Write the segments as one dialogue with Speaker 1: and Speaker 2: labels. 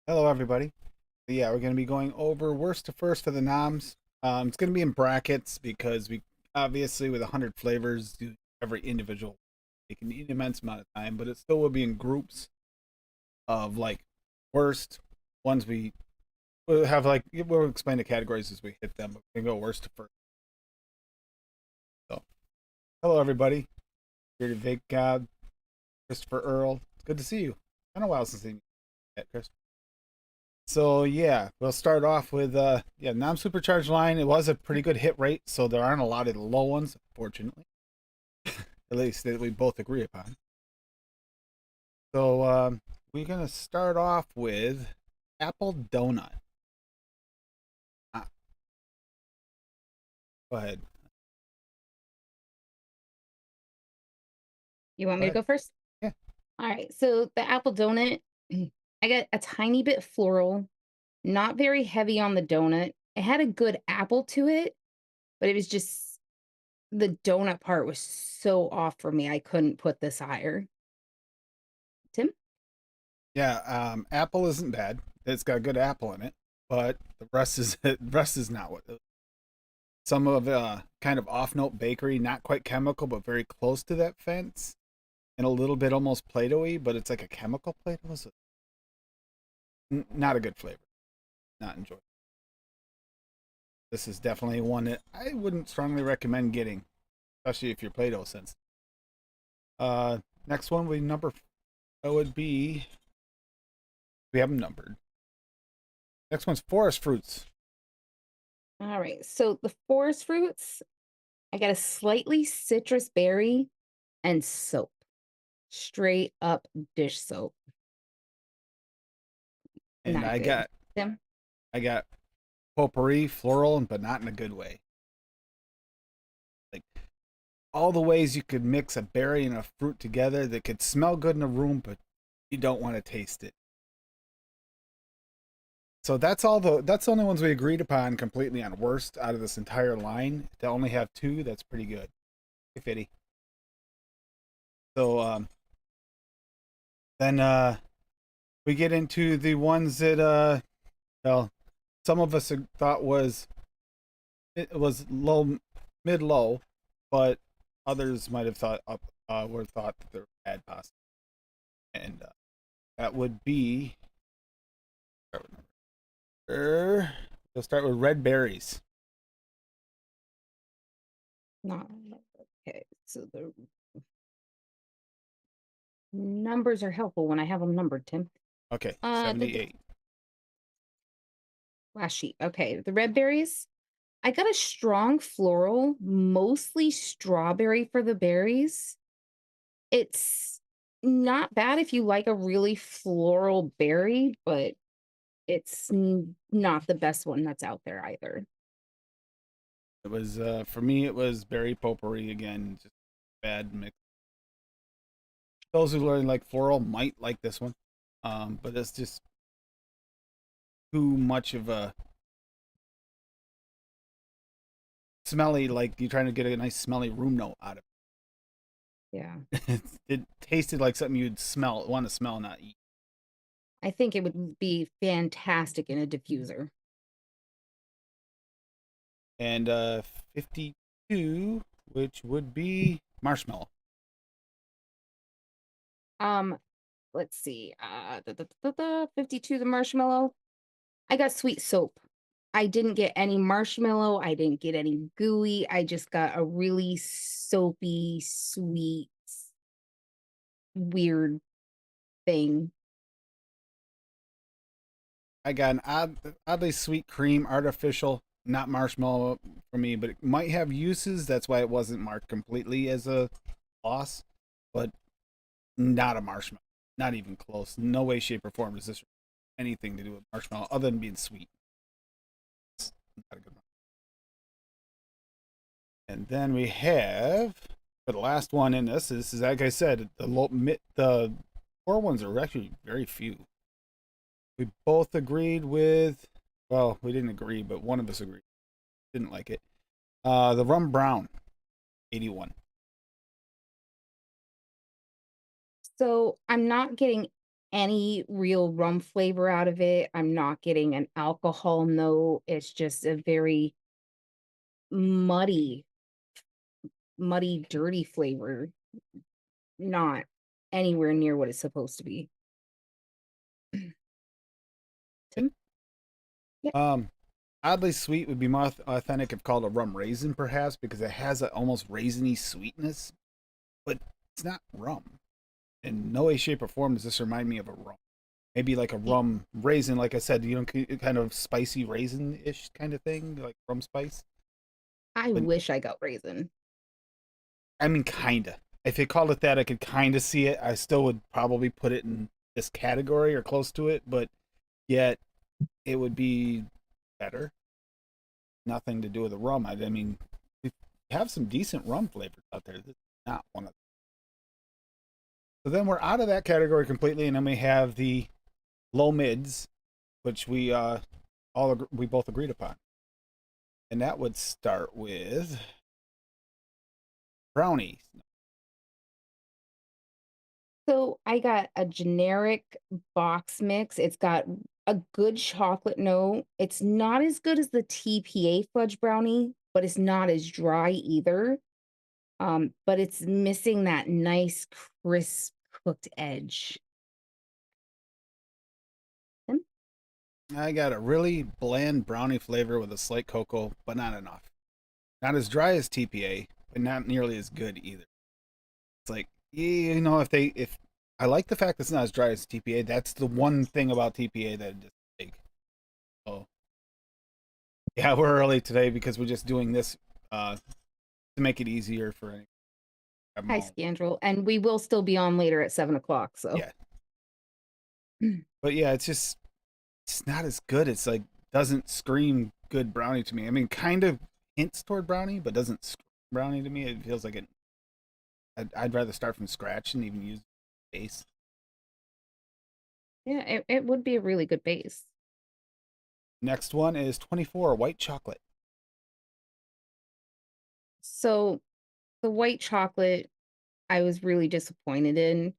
Speaker 1: Hello, everybody. Yeah, we're going to be going over worst to first for the noms. It's going to be in brackets because we obviously with 100 flavors do every individual take an immense amount of time, but it still will be in groups of like worst ones. We'll have like we'll explain the categories as we hit them. But we can go worst to first. So, hello, everybody. Here to Vic God, Christopher Earl. It's good to see you. Been a while since I've seen you, Chris. So yeah, we'll start off with Nom Supercharged line. It was a pretty good hit rate, so there aren't a lot of low ones, fortunately. At least that we both agree upon. So we're gonna start off with apple donut. Go ahead.
Speaker 2: You want
Speaker 1: Go
Speaker 2: me to
Speaker 1: ahead.
Speaker 2: go first?
Speaker 1: Yeah.
Speaker 2: All right. So the apple donut, I got a tiny bit floral, not very heavy on the donut. It had a good apple to it, but it was just the donut part was so off for me. I couldn't put this higher. Tim?
Speaker 1: Yeah, apple isn't bad. It's got good apple in it, but the rest is the rest is not what. Some of kind of off note bakery, not quite chemical, but very close to that fence, and a little bit almost Play-Doh-y, but it's like a chemical Play-Doh. So not a good flavor. Not enjoyable. This is definitely one that I wouldn't strongly recommend getting, especially if you're Play-Doh sensitive. Next one would be we have them numbered. Next one's forest fruits.
Speaker 2: All right. So the forest fruits, I got a slightly citrus berry and soap. Straight up dish soap.
Speaker 1: And
Speaker 2: Not good. Tim?
Speaker 1: I got potpourri, floral, but not in a good way. Like all the ways you could mix a berry and a fruit together that could smell good in a room, but you don't want to taste it. So that's the only ones we agreed upon completely on worst out of this entire line. To only have two, that's pretty good. Hey, Fitty. So then we get into the ones that well, some of us thought it was low, mid low, but others might have thought were thought that they're bad possible, and that would be. We'll start with red berries.
Speaker 2: Not okay. So the numbers are helpful when I have them numbered, Tim.
Speaker 1: Okay,
Speaker 2: The
Speaker 1: 78.
Speaker 2: last sheet. Okay, the red berries. I got a strong floral, mostly strawberry for the berries. It's not bad if you like a really floral berry, but it's not the best one that's out there either.
Speaker 1: It was for me. It was berry potpourri again. Just bad mix. Those who learn like floral might like this one, but it's just too much of a smelly. Like you're trying to get a nice smelly room note out of
Speaker 2: Yeah.
Speaker 1: it. It tasted like something you'd want to smell, not eat.
Speaker 2: I think it would be fantastic in a diffuser.
Speaker 1: And 52, which would be marshmallow.
Speaker 2: Um, let's see. 52 the marshmallow. I got sweet soap. I didn't get any marshmallow. I didn't get any gooey. I just got a really soapy, sweet, weird thing.
Speaker 1: I got an oddly sweet cream, artificial, not marshmallow for me, but it might have uses. That's why it wasn't marked completely as a loss, but not a marshmallow. Not even close. No way, shape, or form does this have anything to do with marshmallow other than being sweet. It's not a good one. And then we have for the last one in this is like I said, the poor ones are actually very few. We both agreed with, well, we didn't agree, but one of us agreed. Didn't like it. The rum brown, 81.
Speaker 2: So I'm not getting any real rum flavor out of it. I'm not getting an alcohol note. It's just a very muddy, muddy, dirty flavor. Not anywhere near what it's supposed to be. Tim? Yeah,
Speaker 1: Um, Oddly sweet would be more authentic if called a rum raisin, perhaps, because it has a almost raisiny sweetness, but it's not rum. In no way, shape, or form does this remind me of a rum. Maybe like a rum raisin, like I said, kind of spicy raisin-ish kind of thing, like rum spice.
Speaker 2: I
Speaker 1: But
Speaker 2: wish I got raisin.
Speaker 1: I mean, kinda. If you called it that, I could kind of see it. I still would probably put it in this category or close to it, but yet it would be better. Nothing to do with the rum. I mean, we have some decent rum flavors out there. This is not one of them. So then we're out of that category completely, and then we have the low mids, which we both agreed upon, and that would start with brownies.
Speaker 2: So I got a generic box mix. It's got a good chocolate note. It's not as good as the TPA fudge brownie, but it's not as dry either. But it's missing that nice crisp cooked edge. Hmm?
Speaker 1: I got a really bland brownie flavor with a slight cocoa, but not enough. Not as dry as TPA, but not nearly as good either. It's like, if I like the fact that it's not as dry as TPA. That's the one thing about TPA that I just like. Oh, yeah, we're early today because we're just doing this to make it easier for any.
Speaker 2: Hi, Scandrel. And we will still be on later at 7 o'clock. So
Speaker 1: Yeah, but yeah, it's not as good. It's like doesn't scream good brownie to me. I mean, kind of hints toward brownie, but doesn't scream brownie to me. It feels like it. I'd rather start from scratch and even use base.
Speaker 2: yeah, it would be a really good base.
Speaker 1: Next one is 24 white chocolate.
Speaker 2: So the white chocolate, I was really disappointed in.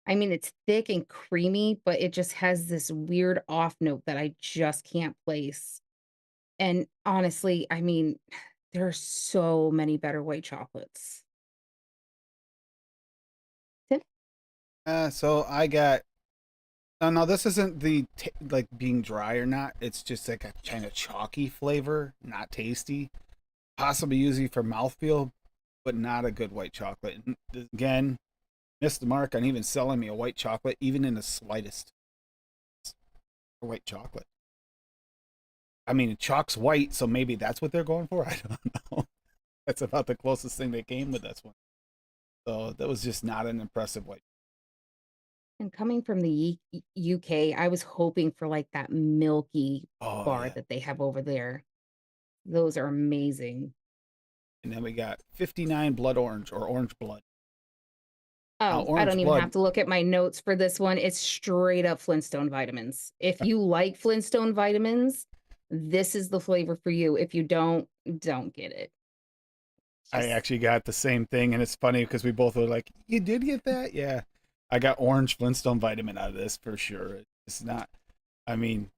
Speaker 2: I mean, it's thick and creamy, but it just has this weird off note that I just can't place. And honestly, I mean, there are so many better white chocolates. Tim?
Speaker 1: So I got. Oh, no, this isn't like being dry or not. It's just like a kind of chalky flavor, not tasty. Possibly using for mouthfeel, but not a good white chocolate. And again, missed the mark on even selling me a white chocolate, even in the slightest. White chocolate. I mean, chalk's white, so maybe that's what they're going for. I don't know. That's about the closest thing they came with this one. So that was just not an impressive white.
Speaker 2: And coming from the UK, I was hoping for like that milky
Speaker 1: Oh
Speaker 2: bar
Speaker 1: yeah.
Speaker 2: that they have over there. Those are amazing.
Speaker 1: And then we got 59 blood orange or orange blood. Now
Speaker 2: Oh, I
Speaker 1: orange
Speaker 2: don't even
Speaker 1: blood.
Speaker 2: have to look at my notes for this one. It's straight up Flintstone vitamins. If you like Flintstone vitamins, this is the flavor for you. If you don't get it.
Speaker 1: I
Speaker 2: Just
Speaker 1: actually got the same thing, and it's funny because we both were like, "You did get that, yeah." I got orange Flintstone vitamin out of this for sure. It's not. I mean,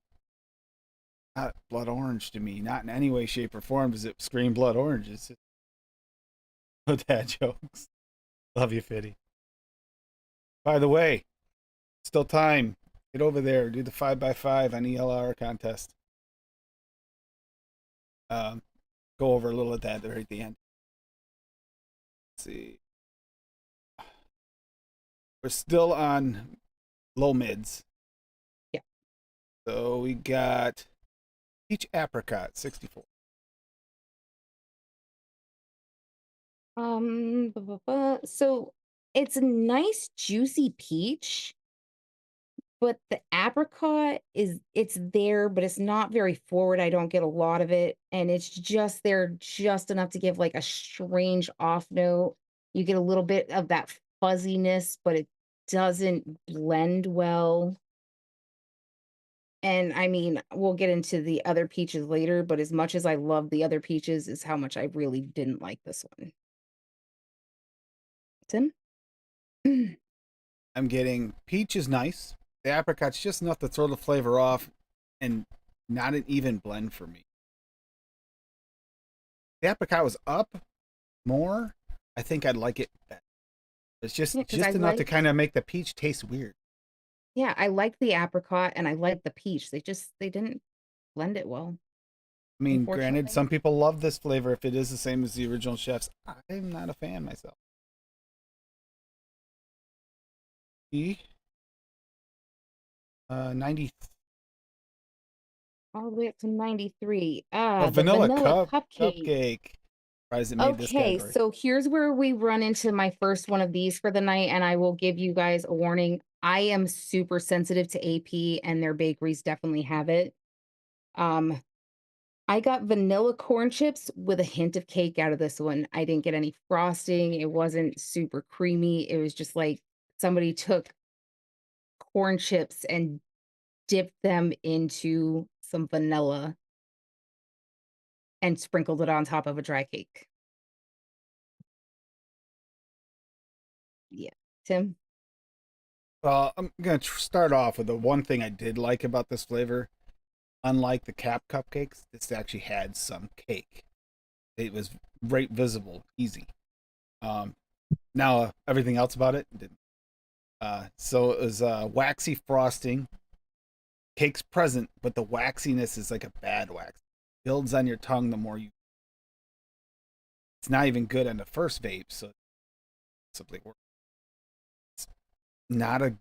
Speaker 1: not blood orange to me. Not in any way, shape, or form does it scream blood orange. It's just no dad jokes. Love you, Fitty. By the way, still time. Get over there. Do the 5x5 on ELR contest. Um, Go over a little of that right at the end. Let's see. We're still on low mids.
Speaker 2: Yeah.
Speaker 1: So we got peach apricot 64.
Speaker 2: So it's a nice juicy peach, but the apricot it's there, but it's not very forward. I don't get a lot of it, and it's just there just enough to give like a strange off note. You get a little bit of that fuzziness, but it doesn't blend well. And I mean, we'll get into the other peaches later, but as much as I love the other peaches is how much I really didn't like this one. Tim?
Speaker 1: I'm getting peach is nice. The apricot's just enough to throw the flavor off and not an even blend for me. The apricot was up more. I think I'd like it better. It's
Speaker 2: Yeah, because I
Speaker 1: just enough to
Speaker 2: like
Speaker 1: kind of make the peach taste weird.
Speaker 2: yeah, I like the apricot and I like the peach. They didn't blend it well,
Speaker 1: I mean, granted,
Speaker 2: unfortunately.
Speaker 1: some people love this flavor if it is the same as the original chef's. I'm not a fan myself. E 90.
Speaker 2: All the way up to 93.
Speaker 1: Oh,
Speaker 2: The
Speaker 1: vanilla
Speaker 2: vanilla cupcake.
Speaker 1: cupcake. Surprised it made this
Speaker 2: Okay,
Speaker 1: category.
Speaker 2: so here's where we run into my first one of these for the night, and I will give you guys a warning. I am super sensitive to AP, and their bakeries definitely have it. Um, I got vanilla corn chips with a hint of cake out of this one. I didn't get any frosting. It wasn't super creamy. It was just like somebody took corn chips and dipped them into some vanilla and sprinkled it on top of a dry cake. Yeah. Tim?
Speaker 1: Well, I'm gonna start off with the one thing I did like about this flavor. Unlike the cupcakes, this actually had some cake. It was right visible, easy. Um, Now everything else about it didn't. So it was waxy frosting. Cake's present, but the waxiness is like a bad wax. Builds on your tongue the more you. It's not even good on the first vape, so something works. It's not a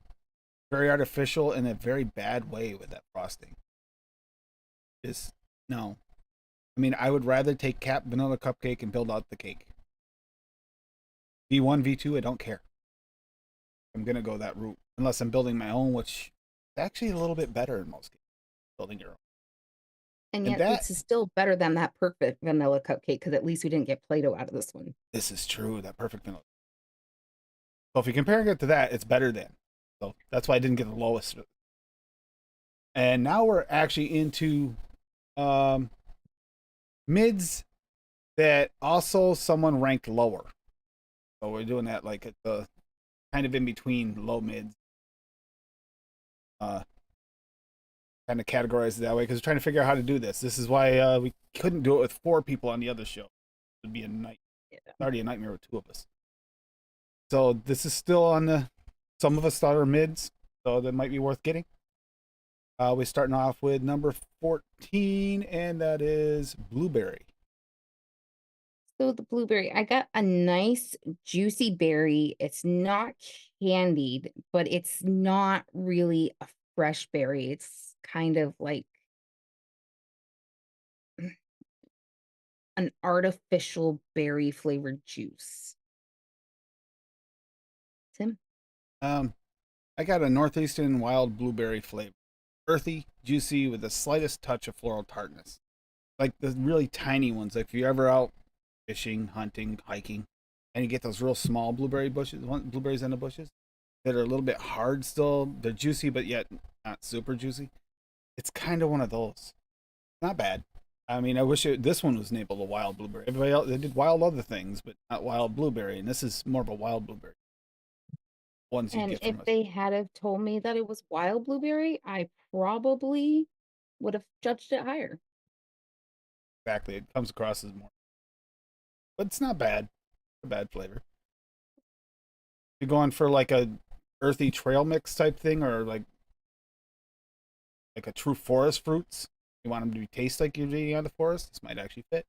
Speaker 1: very artificial in a very bad way with that frosting. Is no. I mean, I would rather take cap vanilla cupcake and build out the cake. V1, V2, I don't care. I'm gonna go that route unless I'm building my own, which is actually a little bit better in most cases. Building your own,
Speaker 2: And
Speaker 1: and
Speaker 2: yet
Speaker 1: that
Speaker 2: this is still better than that perfect vanilla cupcake because at least we didn't get Play-Doh out of this one.
Speaker 1: this is true. That perfect vanilla. So if you're comparing it to that, it's better than. So that's why I didn't get the lowest. And now we're actually into um, mids that also someone ranked lower. So we're doing that like at the kind of in between low mids. Uh, Kind of categorize it that way because we're trying to figure out how to do this. This is why we couldn't do it with 4 people on the other show. It'd be a night.
Speaker 2: Yeah.
Speaker 1: It's already a nightmare with 2 of us. So this is still on the. Some of us thought are mids, so that might be worth getting. We're starting off with number 14, and that is blueberry.
Speaker 2: So the blueberry, I got a nice juicy berry. It's not candied, but it's not really a fresh berry. It's kind of like an artificial berry flavored juice. Tim?
Speaker 1: Um, I got a northeastern wild blueberry flavor, earthy, juicy, with the slightest touch of floral tartness. Like the really tiny ones. Like if you're ever out fishing, hunting, hiking, and you get those real small blueberry bushes, blueberries in the bushes that are a little bit hard still. They're juicy, but yet not super juicy. It's kind of one of those. Not bad. I mean, I wish this one was named a wild blueberry. Everybody else they did wild other things, but not wild blueberry. And this is more of a wild blueberry. Ones you
Speaker 2: And
Speaker 1: get
Speaker 2: if
Speaker 1: from us.
Speaker 2: they had have told me that it was wild blueberry, I probably would have judged it higher.
Speaker 1: Exactly, it comes across as more, but it's not bad. It's a bad flavor. You're going for like a earthy trail mix type thing, or like a true forest fruits. You want them to taste like you're eating out of the forest. This might actually fit.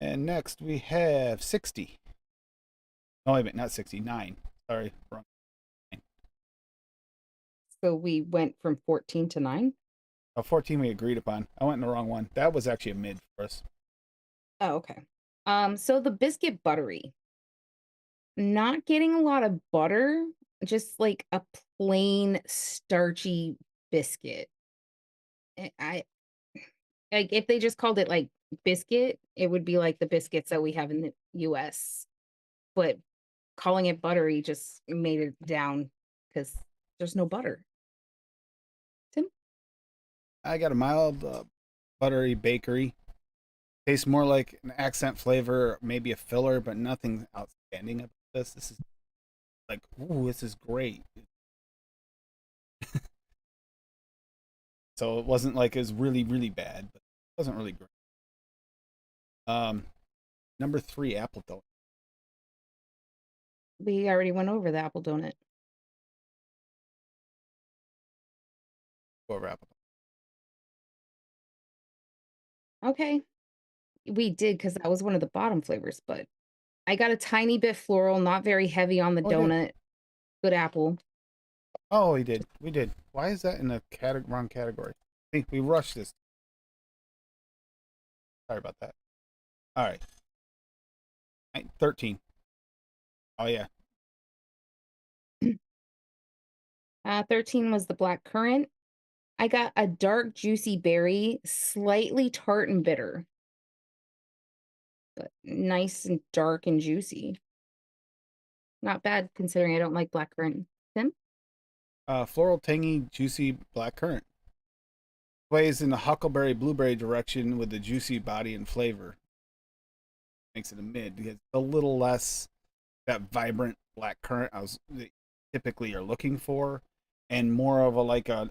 Speaker 1: And next we have 60. Oh, wait a minute, not 69. Sorry, wrong.
Speaker 2: So we went from 14 to 9.
Speaker 1: Oh, 14 we agreed upon. I went in the wrong one. That was actually a mid for us.
Speaker 2: Oh, okay. So the biscuit buttery. Not getting a lot of butter, just like a plain starchy biscuit. I like if they just called it like biscuit, it would be like the biscuits that we have in the US. But calling it buttery just made it down because there's no butter. Tim?
Speaker 1: I got a mild buttery bakery. Tastes more like an accent flavor, maybe a filler, but nothing outstanding about this. This is like, ooh, this is great. So it wasn't like it was really, really bad, but it wasn't really great. Um, Number 3, apple donut.
Speaker 2: We already went over the apple donut.
Speaker 1: Over apple
Speaker 2: Okay. We did because that was one of the bottom flavors, but I got a tiny bit floral, not very heavy on the
Speaker 1: donut. Oh, we did.
Speaker 2: donut. Good apple.
Speaker 1: Oh, we did. We did. Why is that in the wrong category? We rushed this. Sorry about that. All right. 13. Oh, yeah.
Speaker 2: 13 was the black currant. I got a dark, juicy berry, slightly tart and bitter, but nice and dark and juicy. Not bad considering I don't like black currant. Tim?
Speaker 1: Floral, tangy, juicy black currant. Plays in the huckleberry blueberry direction with the juicy body and flavor. Makes it a mid because it's a little less that vibrant black currant that typically are looking for, and more of a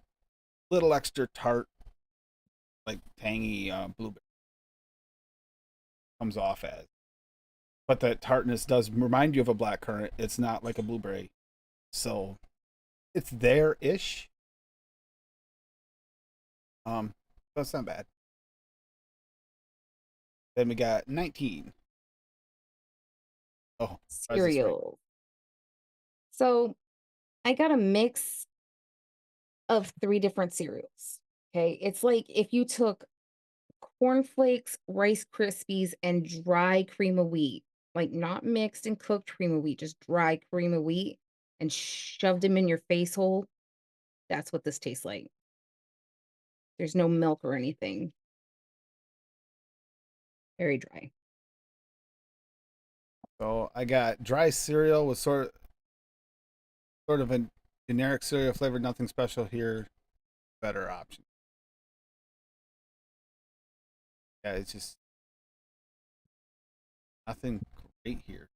Speaker 1: little extra tart, like tangy blueberry comes off as. But that tartness does remind you of a black currant. It's not like a blueberry, so it's there ish. So it's not bad. Then we got 19. Oh, why is this right?
Speaker 2: Cereal. So I got a mix of 3 different cereals. Okay. It's like if you took cornflakes, Rice Krispies, and dry cream of wheat, like not mixed and cooked cream of wheat, just dry cream of wheat, and shoved them in your face hole. That's what this tastes like. There's no milk or anything. Very dry.
Speaker 1: So I got dry cereal with sort of a generic cereal flavor, nothing special here. Better option. Yeah, it's just nothing great here.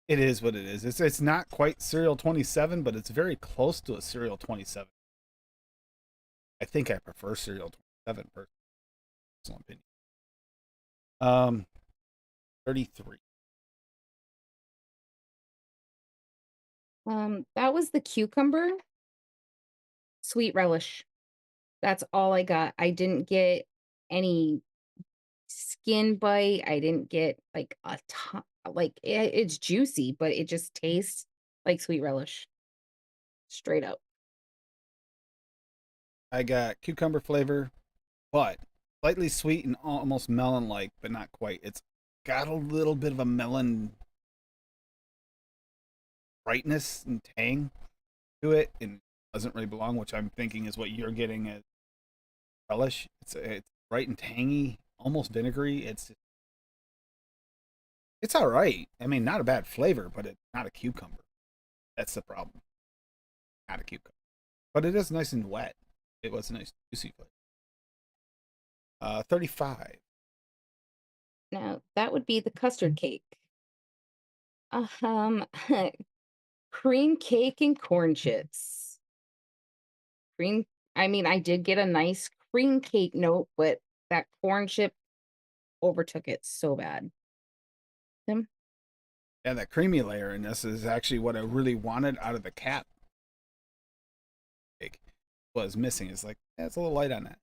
Speaker 1: It is what it is. It's not quite cereal 27, but it's very close to a cereal 27. I think I prefer cereal 27 personal opinion. 33.
Speaker 2: That was the cucumber sweet relish. That's all I got. I didn't get any skin bite. I didn't get like a ton, like it's juicy, but it just tastes like sweet relish. Straight up.
Speaker 1: I got cucumber flavor, but slightly sweet and almost melon like, but not quite. It's got a little bit of a melon brightness and tang to it, and doesn't really belong, which I'm thinking is what you're getting at relish. It's bright and tangy, almost vinegary. It's all right. I mean, not a bad flavor, but it's not a cucumber. That's the problem. Not a cucumber, but it is nice and wet. It was a nice juicy flavor. 35.
Speaker 2: Now that would be the custard cake. Um, cream cake and corn chips. Cream. I mean, I did get a nice cream cake note, but that corn chip overtook it so bad. Tim?
Speaker 1: Yeah, that creamy layer in this is actually what I really wanted out of the cap cake. Was missing. It's like, yeah, it's a little light on that.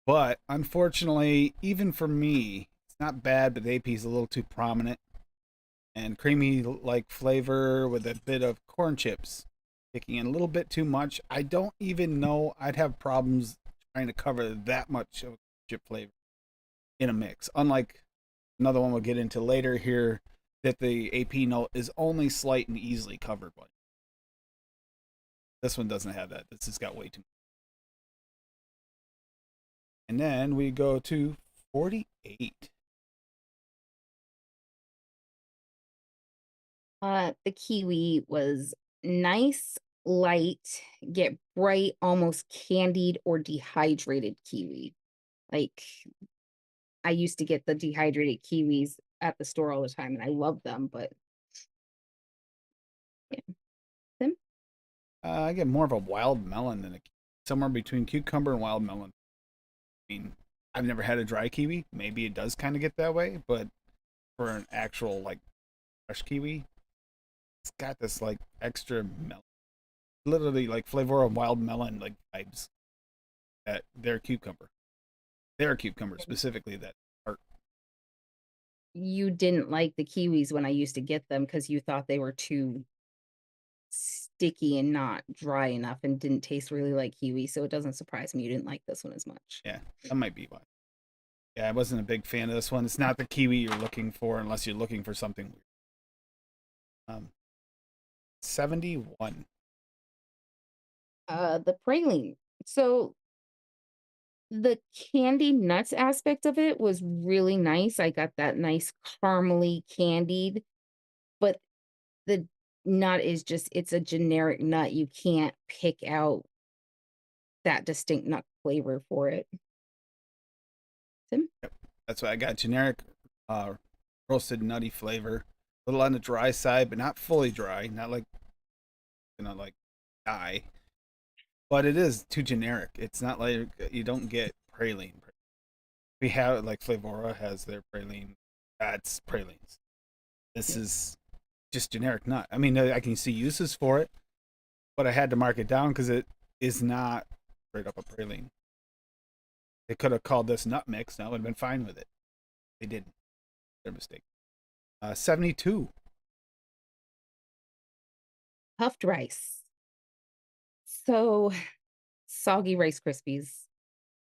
Speaker 1: But unfortunately, even for me, it's not bad, but the AP is a little too prominent. And creamy like flavor with a bit of corn chips kicking in a little bit too much. I don't even know I'd have problems trying to cover that much of chip flavor in a mix. Unlike another one we'll get into later here, that the AP note is only slight and easily covered by. This one doesn't have that. This has got way too much. And then we go to 48.
Speaker 2: The kiwi was nice, light, get bright, almost candied or dehydrated kiwi. Like I used to get the dehydrated kiwis at the store all the time and I love them, but yeah, them.
Speaker 1: I get more of a wild melon than somewhere between cucumber and wild melon. I mean, I've never had a dry kiwi. Maybe it does kind of get that way, but for an actual like fresh kiwi, it's got this like extra melon, literally like flavor of wild melon like vibes at their cucumber specifically that are.
Speaker 2: You didn't like the kiwis when I used to get them because you thought they were too sticky and not dry enough and didn't taste really like kiwi. So it doesn't surprise me you didn't like this one as much.
Speaker 1: Yeah, that might be why. Yeah, I wasn't a big fan of this one. It's not the kiwi you're looking for unless you're looking for something weird. 71.
Speaker 2: The praline. So the candy nuts aspect of it was really nice. I got that nice caramely candied, but the nut is just it's a generic nut. You can't pick out that distinct nut flavor for it. Tim?
Speaker 1: Yep. That's why I got generic roasted nutty flavor. A little on the dry side, but not fully dry. Not like like die. But it is too generic. It's not like you don't get praline. We have like Flavora has their praline. That's pralines. This is just generic nut. I mean, I can see uses for it, but I had to mark it down because it is not straight up a praline. They could have called this nut mix. And I would have been fine with it. They didn't. Their mistake. 72.
Speaker 2: Puffed rice. So soggy Rice Krispies.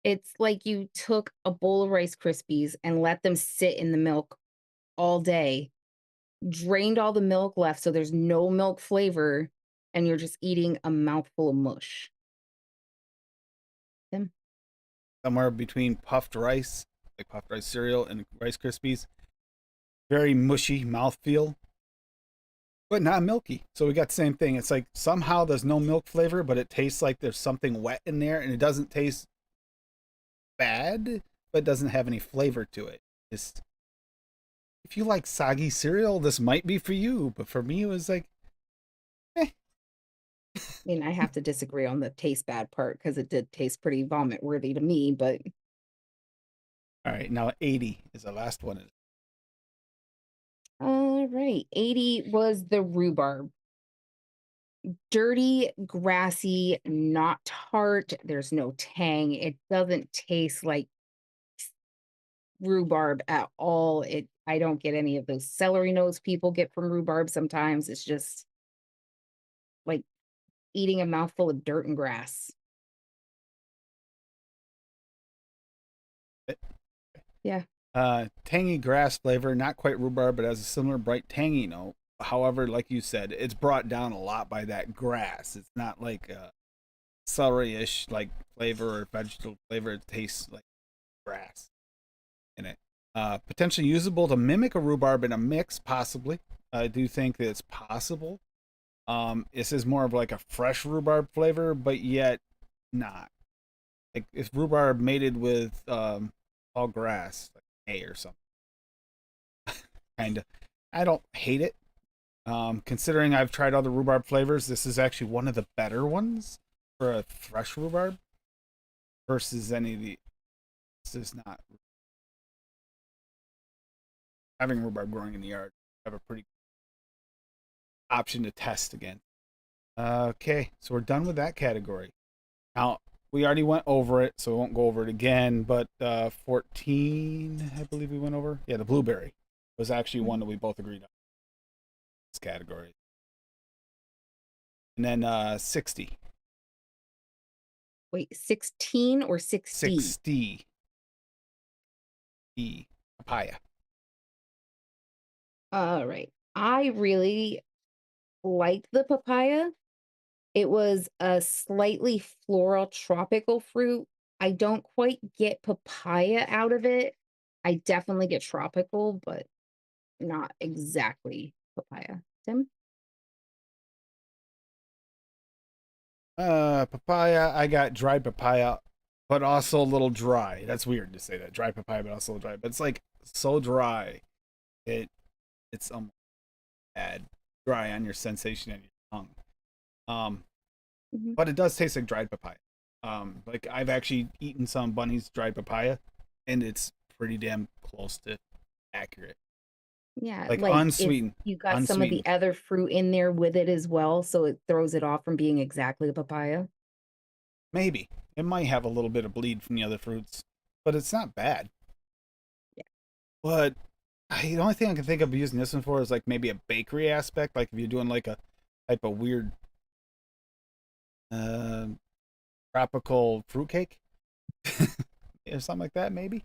Speaker 2: It's like you took a bowl of Rice Krispies and let them sit in the milk all day, drained all the milk left so there's no milk flavor, and you're just eating a mouthful of mush. Them.
Speaker 1: Somewhere between puffed rice, like puffed rice cereal, and Rice Krispies. Very mushy mouthfeel, but not milky. So we got the same thing. It's like somehow there's no milk flavor, but it tastes like there's something wet in there, and it doesn't taste bad, but doesn't have any flavor to it. Just if you like soggy cereal, this might be for you. But for me, it was like, eh.
Speaker 2: I mean, I have to disagree on the taste bad part because it did taste pretty vomit worthy to me, but
Speaker 1: All right, now 80 is the last one.
Speaker 2: all right. 80 was the rhubarb. Dirty, grassy, not tart. There's no tang. It doesn't taste like rhubarb at all. I don't get any of those celery notes people get from rhubarb sometimes. It's just like eating a mouthful of dirt and grass. Yeah.
Speaker 1: Tangy grass flavor, not quite rhubarb, but has a similar bright tangy note. However, like you said, it's brought down a lot by that grass. It's not like a celery-ish like flavor or vegetable flavor. It tastes like grass in it. Potentially usable to mimic a rhubarb in a mix, possibly. I do think that it's possible. This is more of like a fresh rhubarb flavor, but yet not. Like if rhubarb mated with all grass, like hay or something. Kind of. I don't hate it. Considering I've tried other rhubarb flavors, this is actually one of the better ones for a fresh rhubarb versus any of the. This is not having rhubarb growing in the yard. Have a pretty option to test again. Okay, so we're done with that category. Now, we already went over it, so we won't go over it again, but 14, I believe we went over. Yeah, the blueberry was actually one that we both agreed on this category. And then 60.
Speaker 2: Wait, 16 or 60?
Speaker 1: 60. Papaya.
Speaker 2: All right. I really liked the papaya. It was a slightly floral tropical fruit. I don't quite get papaya out of it. I definitely get tropical, but not exactly papaya. Tim?
Speaker 1: Papaya, I got dried papaya, but also a little dry. That's weird to say that. Dried papaya, but also dry. But it's like so dry. It's almost bad. Dry on your sensation and your tongue.
Speaker 2: Mhm.
Speaker 1: But it does taste like dried papaya. Like I've actually eaten some Bunny's dried papaya, and it's pretty damn close to accurate.
Speaker 2: Yeah,
Speaker 1: Like
Speaker 2: like if
Speaker 1: unsweetened,
Speaker 2: you got some of the
Speaker 1: unsweetened.
Speaker 2: other fruit in there with it as well, so it throws it off from being exactly a papaya.
Speaker 1: Maybe it might have a little bit of bleed from the other fruits, but it's not bad.
Speaker 2: Yeah.
Speaker 1: But the only thing I can think of using this one for is like maybe a bakery aspect, like if you're doing like a type of weird uh, tropical fruitcake or something like that. Maybe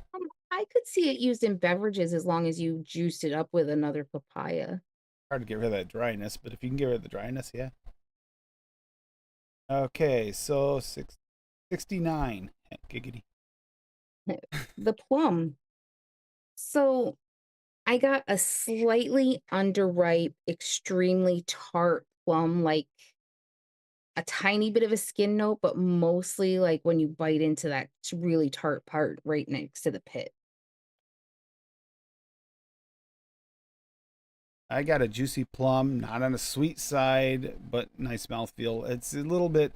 Speaker 2: I could see it used in beverages as long as you juiced it up with another papaya.
Speaker 1: hard to get rid of that dryness, but if you can get rid of the dryness, yeah. Okay, so 69. Giggity.
Speaker 2: The plum. So I got a slightly underripe, extremely tart plum, like a tiny bit of a skin note, but mostly like when you bite into that really tart part right next to the pit.
Speaker 1: I got a juicy plum, not on the sweet side, but nice mouthfeel. It's a little bit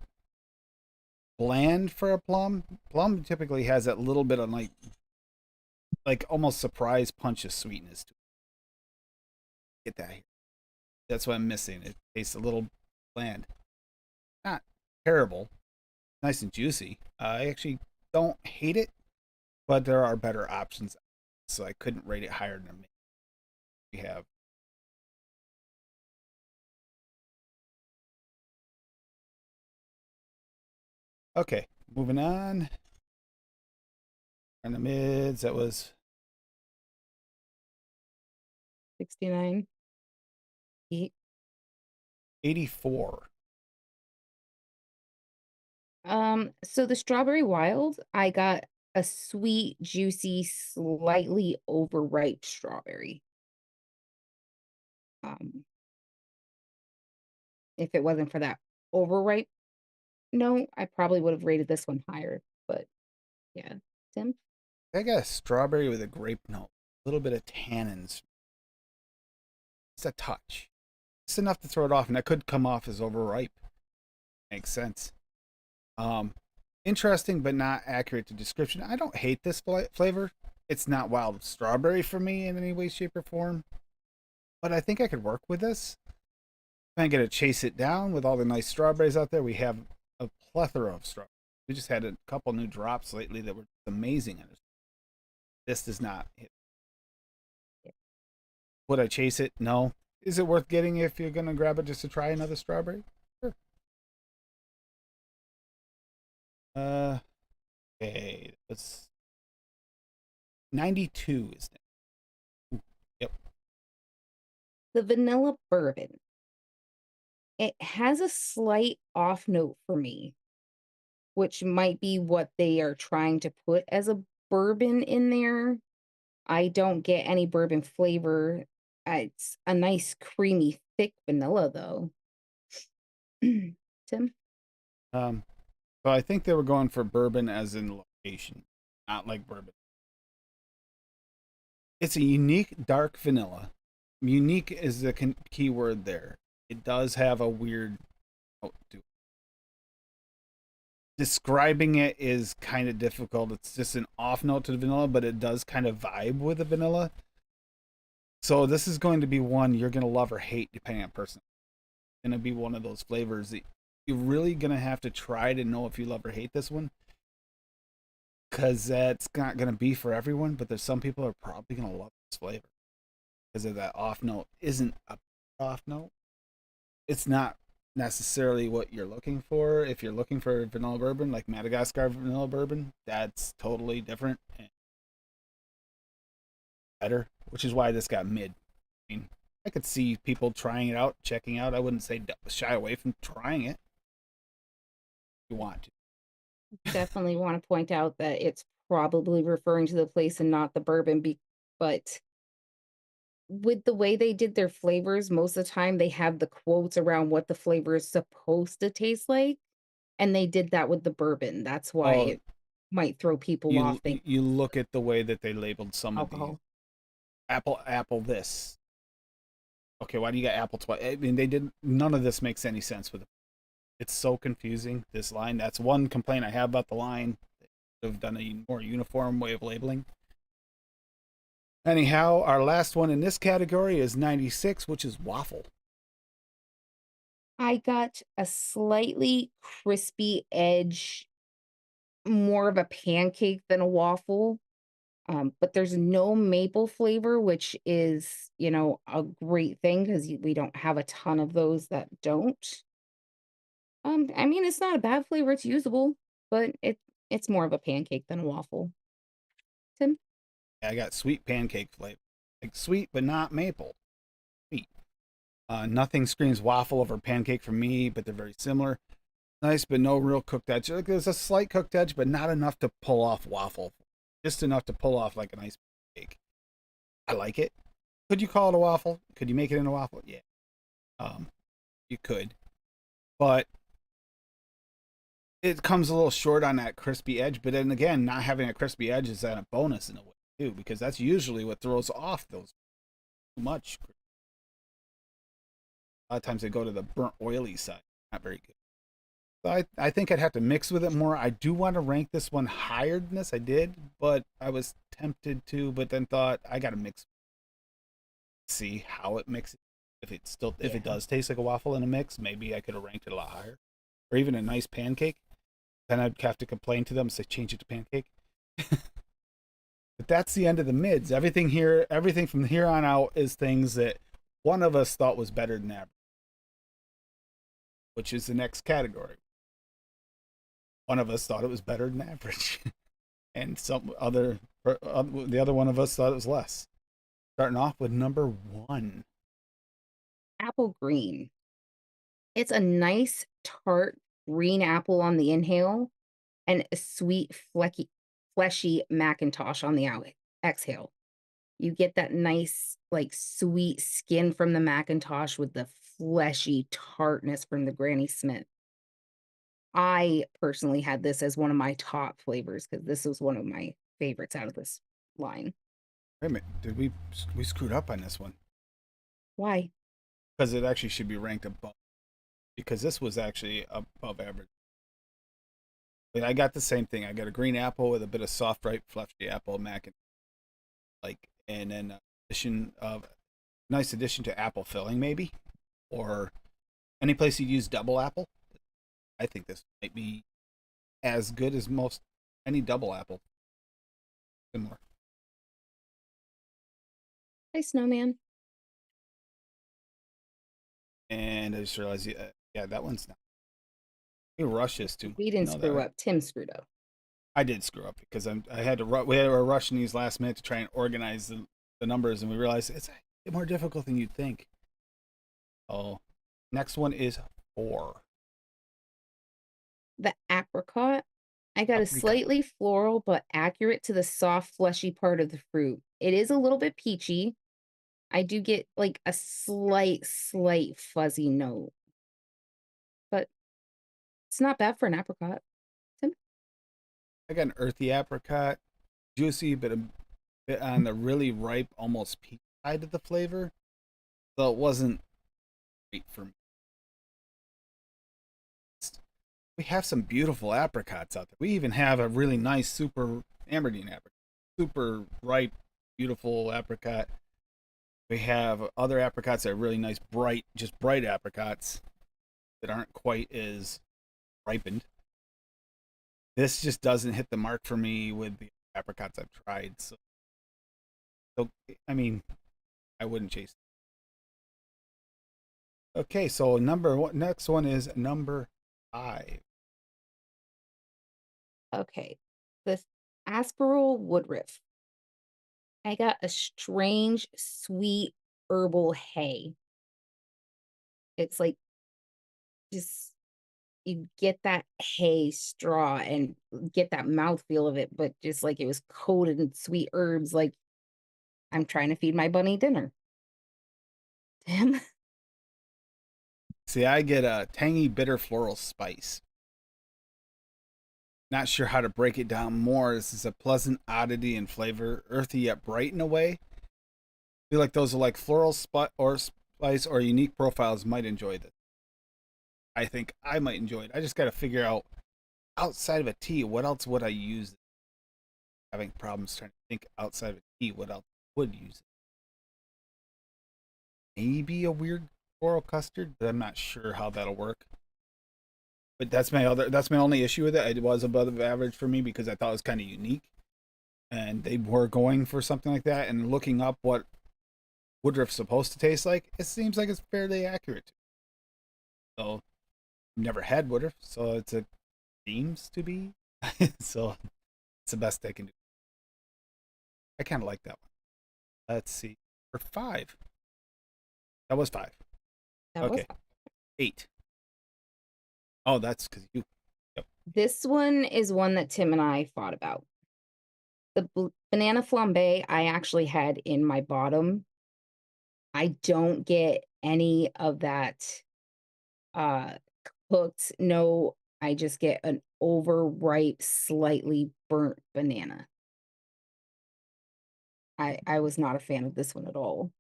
Speaker 1: bland for a plum. Plum typically has that little bit of like almost surprise punch of sweetness to it. Get that here. That's what I'm missing. It tastes a little bland. Not terrible. Nice and juicy. I actually don't hate it, but there are better options. So I couldn't rate it higher than we have. Okay, moving on. In the mids, that was
Speaker 2: 69.
Speaker 1: 84.
Speaker 2: So the strawberry wild, I got a sweet, juicy, slightly overripe strawberry. Um, if it wasn't for that overripe note, I probably would have rated this one higher. But yeah, Tim.
Speaker 1: I got a strawberry with a grape note. A little bit of tannins. It's a touch. It's enough to throw it off, and that could come off as overripe. Makes sense. Um, Interesting, but not accurate to description. I don't hate this flavor. It's not wild strawberry for me in any way, shape, or form. But I think I could work with this. I'm gonna chase it down with all the nice strawberries out there. We have a plethora of strawberries. We just had a couple new drops lately that were amazing. This does not hit. Would I chase it? No. Is it worth getting if you're gonna grab it just to try another strawberry? Sure. Okay, that's 92 is it? Ooh, yep.
Speaker 2: The vanilla bourbon. It has a slight off note for me, which might be what they are trying to put as a bourbon in there. I don't get any bourbon flavor. It's a nice creamy thick vanilla though. Tim?
Speaker 1: Um, so I think they were going for bourbon as in location, not like bourbon. It's a unique dark vanilla. Unique is the key word there. It does have a weird. Oh, describing it is kind of difficult. It's just an off note to the vanilla, but it does kind of vibe with the vanilla. So this is going to be one you're going to love or hate depending on person. gonna be one of those flavors that you're really gonna have to try to know if you love or hate this one, because that's not gonna be for everyone. But there's some people who are probably gonna love this flavor because of that off note. Isn't a off note. It's not necessarily what you're looking for. If you're looking for vanilla bourbon, like Madagascar vanilla bourbon, that's totally different and better, which is why this got mid. I mean, I could see people trying it out, checking out. I wouldn't say shy away from trying it if you want to.
Speaker 2: Definitely want to point out that it's probably referring to the place and not the bourbon, but with the way they did their flavors, most of the time they have the quotes around what the flavor is supposed to taste like, and they did that with the bourbon. That's why
Speaker 1: Oh,
Speaker 2: it might throw people off thinking
Speaker 1: you look at the way that they labeled some of these
Speaker 2: alcohol.
Speaker 1: apple this. Okay, why do you got apple twice? I mean, they did none of this makes any sense with it. It's so confusing. This line. That's one complaint I have about the line. They have done a more uniform way of labeling. Anyhow, our last one in this category is 96, which is waffle.
Speaker 2: I got a slightly crispy edge, more of a pancake than a waffle. But there's no maple flavor, which is, a great thing because we don't have a ton of those that don't. I mean, it's not a bad flavor, it's usable, but it's more of a pancake than a waffle. Tim?
Speaker 1: I got sweet pancake flavor, like sweet but not maple. Sweet. Nothing screams waffle over pancake for me, but they're very similar. Nice, but no real cooked edge. There's a slight cooked edge, but not enough to pull off waffle. Just enough to pull off like a nice pancake. I like it. Could you call it a waffle? Could you make it into a waffle? Yeah. You could. But it comes a little short on that crispy edge, but then again, not having a crispy edge is a bonus in a way too, because that's usually what throws off those too much. A lot of times they go to the burnt oily side. Not very good. So I think I'd have to mix with it more. I do want to rank this one higher than this. I did, but I was tempted to, but then thought I gotta mix, see how it mixes. If it
Speaker 2: Yeah.
Speaker 1: does taste like a waffle in a mix, maybe I could have ranked it a lot higher. Or even a nice pancake. Then I'd have to complain to them and say change it to pancake. But that's the end of the mids. Everything from here on out is things that one of us thought was better than average, which is the next category. One of us thought it was better than average, and the other one of us thought it was less. Starting off with number one.
Speaker 2: Apple green. It's a nice tart green apple on the inhale and a sweet fleshy Macintosh on the exhale. You get that nice, like, sweet skin from the Macintosh with the fleshy tartness from the Granny Smith. I personally had this as one of my top flavors because this was one of my favorites out of this line.
Speaker 1: Wait a minute, did we screwed up on this one?
Speaker 2: Why?
Speaker 1: Because it actually should be ranked above. Because this was actually above average. But I got the same thing. I got a green apple with a bit of soft, ripe, fleshy apple mac, and then nice addition to apple filling maybe, or any place you'd use double apple. I think this might be as good as most any double apple. Similar.
Speaker 2: Hi, Snowman.
Speaker 1: And I just realized, yeah, that one's not. We rushed this too.
Speaker 2: We didn't
Speaker 1: No,
Speaker 2: screw up. Tim screwed up.
Speaker 1: I did screw up because I had to we had to rush in these last minute to try and organize the numbers, and we realized it's more difficult than you'd think. Oh, next one is 4.
Speaker 2: The apricot. I got a
Speaker 1: Apricot.
Speaker 2: slightly floral but accurate to the soft, fleshy part of the fruit. It is a little bit peachy. I do get like a slight fuzzy note, but it's not bad for an apricot. Tim?
Speaker 1: I got an earthy apricot, juicy, but a bit on the really ripe, almost peach side of the flavor. So it wasn't great for me. We have some beautiful apricots out there. We even have a really nice super Amberdean apricot, super ripe, beautiful apricot. We have other apricots that are really nice, bright, just bright apricots. that aren't quite as ripened. This just doesn't hit the mark for me with the apricots I've tried. So I mean, I wouldn't chase. Okay, so number one, next one is number 5.
Speaker 2: Okay. This Asperol Woodruff. I got a strange, sweet herbal hay. It's like just you get that hay straw and get that mouthfeel of it, but just like it was coated in sweet herbs, like I'm trying to feed my bunny dinner. Damn.
Speaker 1: See, I get a tangy, bitter floral spice. Not sure how to break it down more. This is a pleasant oddity in flavor, earthy yet bright in a way. I feel like those are like floral or spice or unique profiles might enjoy this. I think I might enjoy it. I just got to figure out outside of a tea, what else would I use? Having problems trying to think outside of a tea, what else would use it? Maybe a weird floral custard, but I'm not sure how that'll work. But that's my only issue with it. It was above average for me because I thought it was kind of unique, and they were going for something like that. And looking up what Woodruff's supposed to taste like, it seems like it's fairly accurate. So, never had Woodruff, so it seems to be. So it's the best they can do. I kind of like that one. Let's see. For 5, that was 5.
Speaker 2: That was
Speaker 1: Okay, 8. Oh, that's because you. Yep.
Speaker 2: This one is one that Tim and I fought about. The banana flambe I actually had in my bottom. I don't get any of that uh cooked. No, I just get an overripe, slightly burnt banana. I was not a fan of this one at all.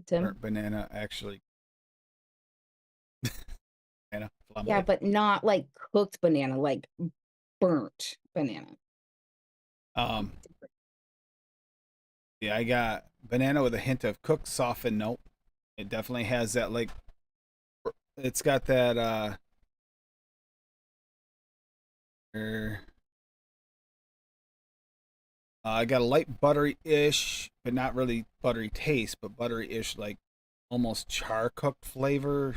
Speaker 2: Tim?
Speaker 1: Burnt banana, actually. Banana
Speaker 2: Yeah,
Speaker 1: flambe.
Speaker 2: but not like cooked banana, like burnt banana.
Speaker 1: Um, yeah, I got banana with a hint of cooked, softened note. It definitely has that like. It's got that er, I got a light buttery-ish, but not really buttery taste, but buttery-ish, like almost char cooked flavor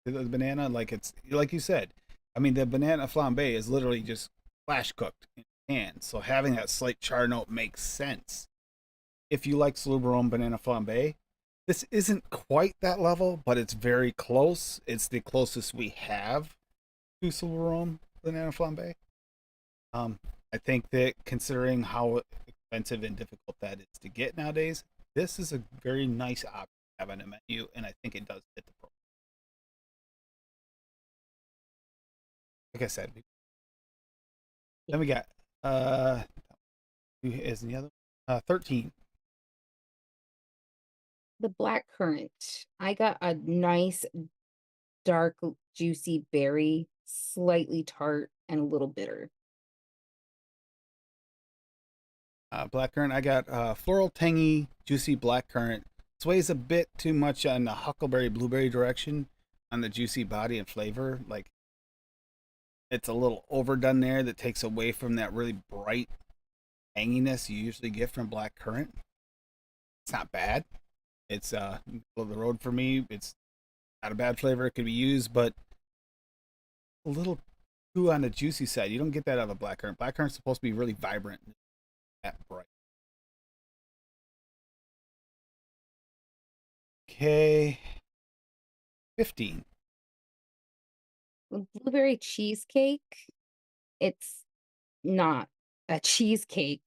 Speaker 1: to the banana. Like it's like you said. I mean, the banana flambe is literally just flash cooked in a pan, so having that slight char note makes sense. If you like Slouberon banana flambe, this isn't quite that level, but it's very close. It's the closest we have to Slouberon banana flambe. Um, I think that considering how expensive and difficult that is to get nowadays, this is a very nice option to have on a menu, and I think it does fit the profile. Like I said, then we got who is the other 13.
Speaker 2: The black currant. I got a nice dark juicy berry, slightly tart and a little bitter.
Speaker 1: Black currant. I got floral, tangy, juicy black currant. Sways a bit too much on the huckleberry blueberry direction on the juicy body and flavor. Like it's a little overdone there that takes away from that really bright tanginess you usually get from black currant. It's not bad. It's middle of the road for me. It's not a bad flavor. It could be used, but a little too on the juicy side. You don't get that out of a black currant. Black currant's supposed to be really vibrant, that bright. Okay, 15.
Speaker 2: The blueberry cheesecake, it's not a cheesecake,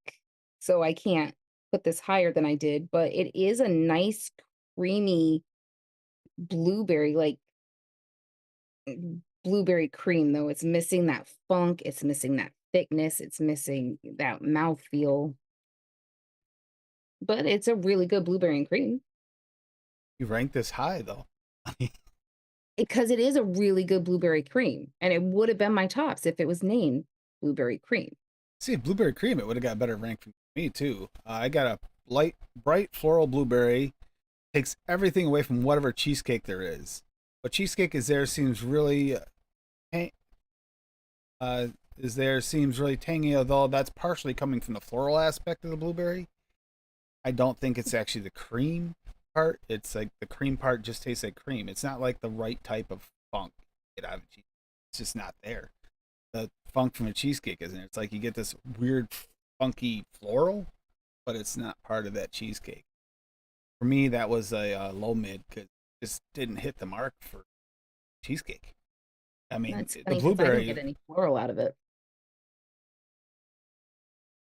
Speaker 2: so I can't put this higher than I did, but it is a nice creamy blueberry, like blueberry cream, though. It's missing that funk, it's missing that thickness, it's missing that mouthfeel. But it's a really good blueberry and cream
Speaker 1: You rank this high though.
Speaker 2: because it is a really good blueberry cream, and it would have been my tops if it was named blueberry cream.
Speaker 1: See, blueberry cream, it would have got a better rank from me too. I got a light, bright floral blueberry. Takes everything away from whatever cheesecake there is. But cheesecake is there seems really tang- seems really tangy, although that's partially coming from the floral aspect of the blueberry. I don't think it's actually the cream part. It's like the cream part just tastes like cream. It's not like the right type of funk you get out of cheese. It's just not there. The funk from a cheesecake isn't. It's like you get this weird, funky floral, but it's not part of that cheesecake. For me, that was a low mid because it just didn't hit the mark for cheesecake. I mean,
Speaker 2: That's
Speaker 1: the
Speaker 2: funny because I didn't get
Speaker 1: blueberry,
Speaker 2: any floral out of it.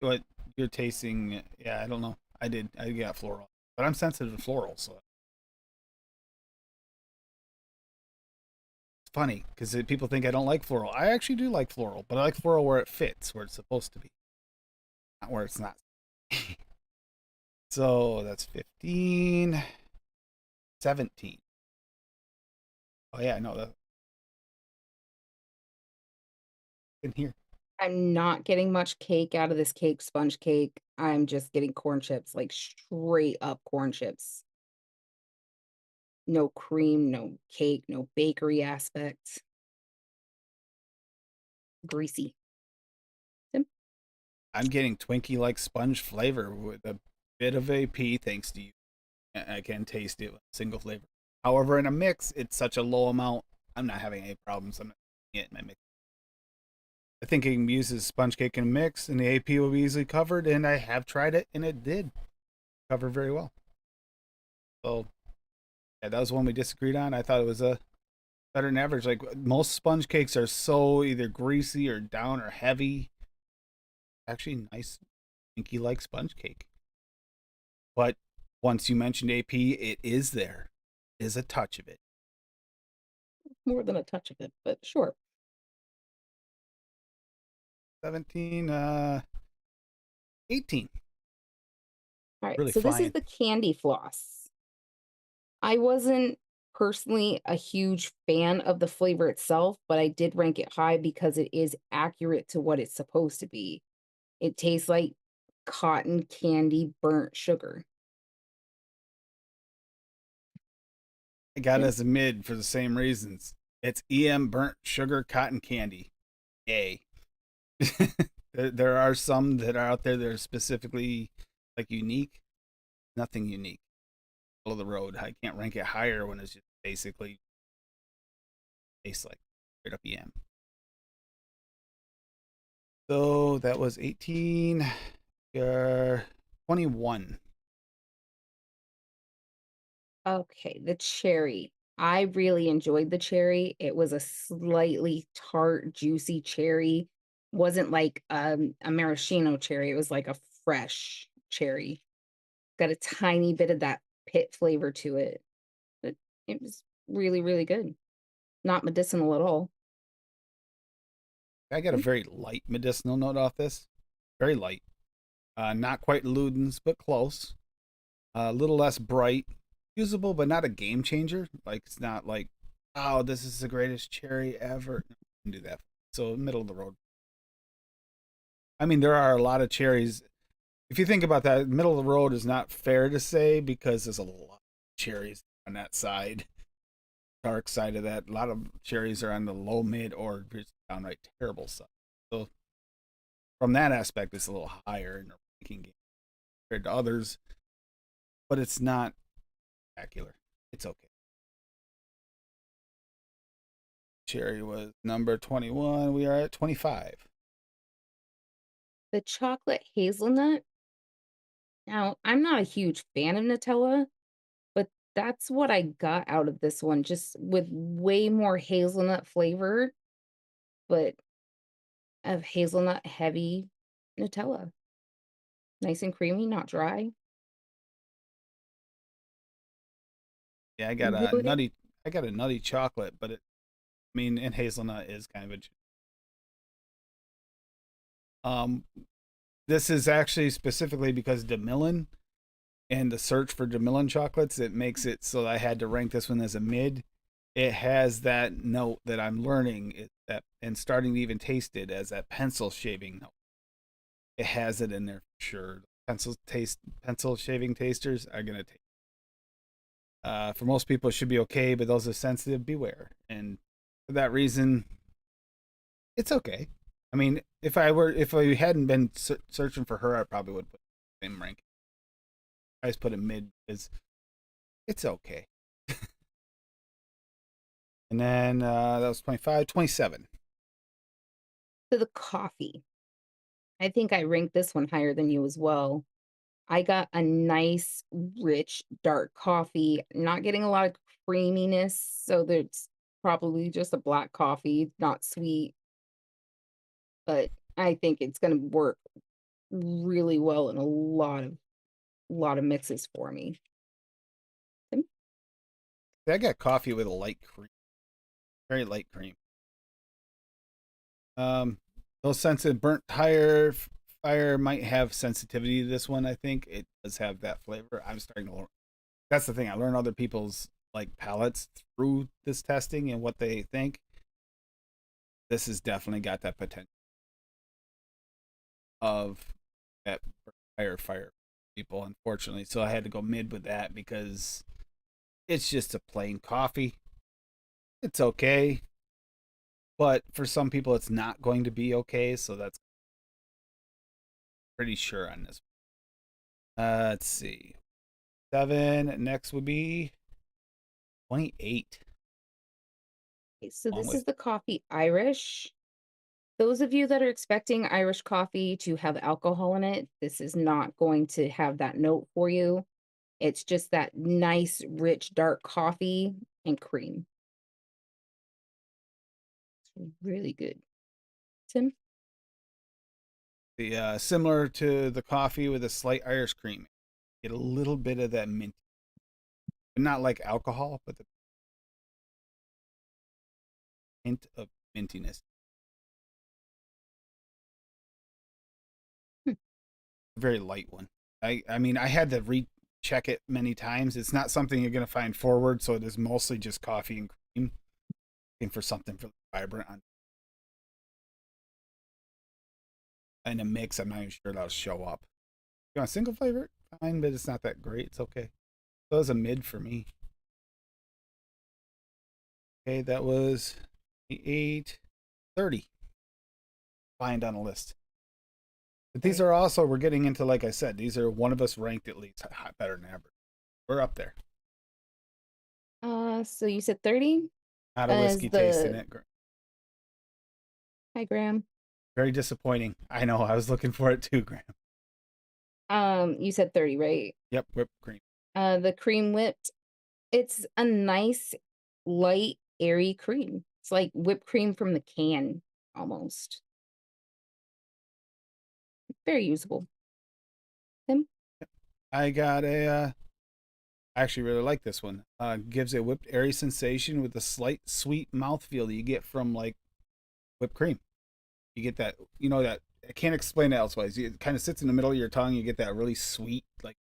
Speaker 1: what you're tasting, yeah, I don't know. I got floral, but I'm sensitive to floral, so it's funny because people think I don't like floral. I actually do like floral, but I like floral where it fits, where it's supposed to be, not where it's not. So that's 15, 17. Oh yeah, no, that in here.
Speaker 2: I'm not getting much cake out of this cake sponge cake. I'm just getting corn chips, like straight up corn chips. No cream, no cake, no bakery aspects. Greasy. Sim-
Speaker 1: I'm getting Twinkie like sponge flavor with a bit of AP thanks to you. I can taste it with single flavor. However, in a mix, it's such a low amount. I'm not having any problems. I'm not putting it in my mix. I think it can be used as sponge cake in a mix, and the AP will be easily covered. And I have tried it, and it did cover very well. So yeah, that was one we disagreed on. I thought it was a better than average. Like most sponge cakes are so either greasy or down or heavy. Actually, nice, pinky like sponge cake. But once you mentioned AP, it is there. Is a touch of it.
Speaker 2: More than a touch of it, but sure.
Speaker 1: 17, 18.
Speaker 2: All right.
Speaker 1: Really
Speaker 2: So this is
Speaker 1: flying.
Speaker 2: the candy floss. I wasn't personally a huge fan of the flavor itself, but I did rank it high because it is accurate to what it's supposed to be. It tastes like cotton candy burnt sugar.
Speaker 1: I got it
Speaker 2: Tim?
Speaker 1: as a mid for the same reasons. It's EM burnt sugar cotton candy. Yay. There are some that are out there that are specifically like unique. Nothing unique. Middle of the road. I can't rank it higher when it's just basically tastes like straight up EM. So that was 18. 21.
Speaker 2: Okay, the cherry. I really enjoyed the cherry. It was a slightly tart, juicy cherry. Wasn't like a maraschino cherry. It was like a fresh cherry. Got a tiny bit of that pit flavor to it. But it was really, really good. Not medicinal at all.
Speaker 1: I got a
Speaker 2: Mm,
Speaker 1: very light medicinal note off this. Very light. Not quite Ludens, but close. A little less bright. Usable, but not a game changer. Like, it's not like, oh, this is the greatest cherry ever. No, I can do that. So, middle of the road. I mean, there are a lot of cherries. If you think about that, middle of the road is not fair to say because there's a lot of cherries on that side, dark side of that. A lot of cherries are on the low mid or just downright terrible side. So from that aspect, it's a little higher in the ranking game compared to others, but it's not spectacular. It's okay. Cherry was number 21. We are at 25.
Speaker 2: The chocolate hazelnut. Now, I'm not a huge fan of Nutella, but that's what I got out of this one, just with way more hazelnut flavor, but of hazelnut heavy Nutella. Nice and creamy, not dry.
Speaker 1: Yeah,
Speaker 2: Really?
Speaker 1: I got a nutty chocolate, but I mean, and hazelnut is kind of um this is actually specifically because DeMillen and the search for DeMillen chocolates, it makes it so I had to rank this one as a mid. It has that note that I'm learning that and starting to even taste it as that pencil shaving note. It has it in there for sure. Pencil shaving tasters are gonna taste. For most people, it should be okay, but those are sensitive, beware. And for that reason, it's okay. I mean, if I hadn't been searching for her, I probably would put the same rank. I just put it mid because it's okay. And then that was 25, 27.
Speaker 2: So the coffee. I think I ranked this one higher than you as well. I got a nice, rich, dark coffee, not getting a lot of creaminess, so that's probably just a black coffee, not sweet, but I think it's gonna work really well in a lot of mixes for me. Mm,
Speaker 1: I got coffee with a light cream, very light cream. Those sensitive burnt tire fire might have sensitivity to this one. I think it does have that flavor. I'm starting to learn. That's the thing. I learn other people's like palates through this testing and what they think. This has definitely got that potential of that burnt tire fire people, unfortunately. So I had to go mid with that because it's just a plain coffee. It's okay, but for some people, it's not going to be okay. So that's pretty sure on this. Let's see. 7. Next would be 28.
Speaker 2: Okay, so
Speaker 1: Along
Speaker 2: this
Speaker 1: with
Speaker 2: is the coffee Irish. Those of you that are expecting Irish coffee to have alcohol in it, this is not going to have that note for you. It's just that nice, rich, dark coffee and cream. It's really good. Tim?
Speaker 1: the similar to the coffee with a slight Irish cream. Get a little bit of that mint, but not like alcohol, but the hint of mintiness.
Speaker 2: Hmm.
Speaker 1: Very light one. I mean, I had to recheck it many times. It's not something you're going to find forward, so it is mostly just coffee and cream. Looking for something for vibrant on in a mix. I'm not even sure that'll show up. If you want a single flavor? Fine, but it's not that great. It's okay. So it was a mid for me. Okay, that was 8, 30. Find on a list. But these
Speaker 2: Right.
Speaker 1: are also, we're getting into, like I said, these are one of us ranked at least better than average. We're up there.
Speaker 2: So you said 30
Speaker 1: Not a
Speaker 2: as
Speaker 1: whiskey taste in
Speaker 2: the
Speaker 1: it.
Speaker 2: high gram.
Speaker 1: Very disappointing. I know. I was looking for it too, Graham.
Speaker 2: You said 30, right?
Speaker 1: Yep, whipped cream.
Speaker 2: The cream whipped. It's a nice, light, airy cream. It's like whipped cream from the can almost. Very usable. Tim?
Speaker 1: I got a. I actually really like this one. Gives a whipped airy sensation with a slight sweet mouthfeel that you get from like whipped cream. You get that, that I can't explain it elsewise. It kind of sits in the middle of your tongue. You get that really sweet like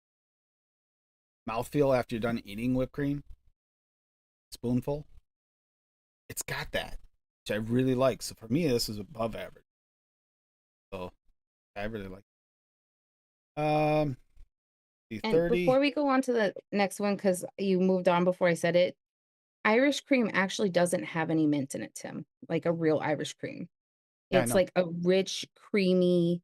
Speaker 1: mouthfeel after you're done eating whipped cream. Spoonful. It's got that, which I really like. So for me, this is above average. So I really like it. The
Speaker 2: And
Speaker 1: 30.
Speaker 2: before we go on to the next one, because you moved on before I said it, Irish cream actually doesn't have any mint in it, Tim, like a real Irish cream.
Speaker 1: Yeah, I
Speaker 2: It's
Speaker 1: know.
Speaker 2: like a rich, creamy,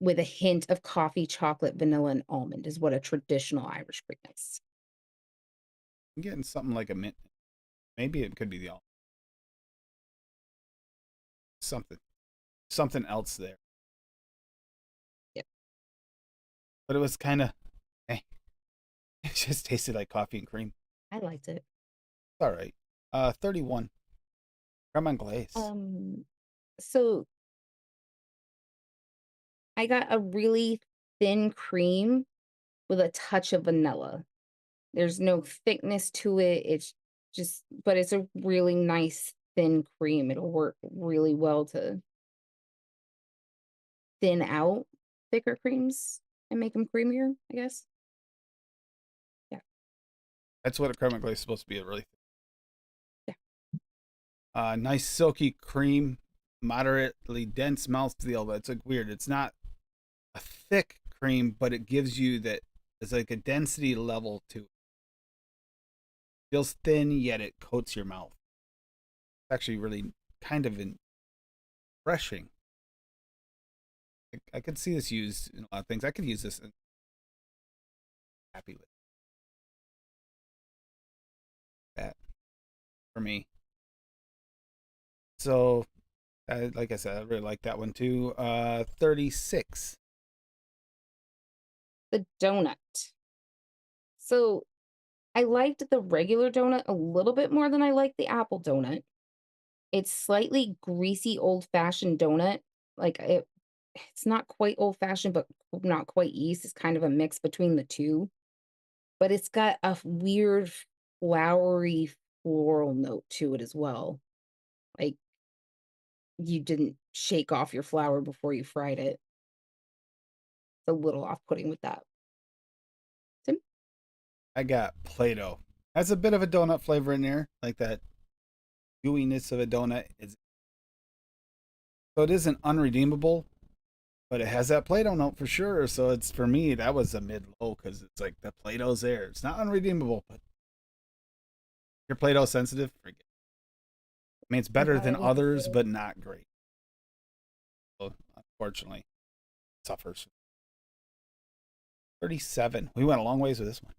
Speaker 2: with a hint of coffee, chocolate, vanilla, and almond is what a traditional Irish cream is.
Speaker 1: I'm getting something like a mint. Maybe it could be the something, something else there.
Speaker 2: Yep,
Speaker 1: But it was kind of, eh. It just tasted like coffee and cream.
Speaker 2: I liked it.
Speaker 1: It's all right. 31. Creme anglaise.
Speaker 2: Um, so I got a really thin cream with a touch of vanilla. There's no thickness to it. It's just, but it's a really nice thin cream. It'll work really well to thin out thicker creams and make them creamier, I guess. Yeah.
Speaker 1: That's what a creme anglaise is supposed to be. A really
Speaker 2: Yeah.
Speaker 1: nice silky cream, moderately dense mouthfeel. But it's like weird. It's not a thick cream, but it gives you that. It's like a density level to it. Feels thin, yet it coats your mouth. It's actually really kind of refreshing. I could see this used in a lot of things. I could use this. Happy with that for me. So, like I said, I really like that one too. 36.
Speaker 2: The donut. So I liked the regular donut a little bit more than I liked the apple donut. It's slightly greasy, old-fashioned donut. Like it's not quite old-fashioned, but not quite East. It's kind of a mix between the two. But it's got a weird flowery floral note to it as well. Like you didn't shake off your flour before you fried it. It's a little off-putting with that. Tim?
Speaker 1: I got Play-Doh. Has a bit of a donut flavor in there, like that gooiness of a donut. So it isn't unredeemable, but it has that Play-Doh note for sure. So it's for me that was a mid-low because it's like the Play-Doh's there. It's not unredeemable, but if you're Play-Doh sensitive, forget. I mean, it's better than others, but not great. So unfortunately, it suffers. 37. We went a long ways with this one.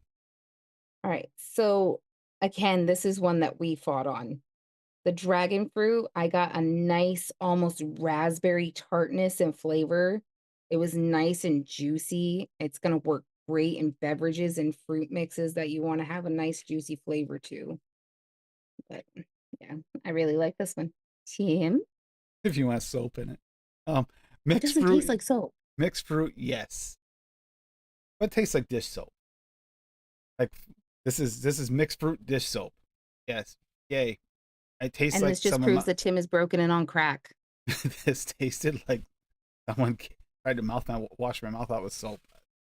Speaker 2: All right. So again, this is one that we fought on. The dragon fruit, I got a nice, almost raspberry tartness and flavor. It was nice and juicy. It's going to work great in beverages and fruit mixes that you want to have a nice, juicy flavor to. But yeah, I really like this one. Tim?
Speaker 1: If you want soap in it.
Speaker 2: It
Speaker 1: Mixed
Speaker 2: doesn't
Speaker 1: fruit.
Speaker 2: taste like soap.
Speaker 1: Mixed fruit, yes. But it tastes like dish soap. Like this is mixed fruit dish soap. Yes. Yay. It tastes
Speaker 2: And
Speaker 1: like
Speaker 2: this just proves that Tim is broken and on crack.
Speaker 1: this tasted like someone tried to wash my mouth out with soap.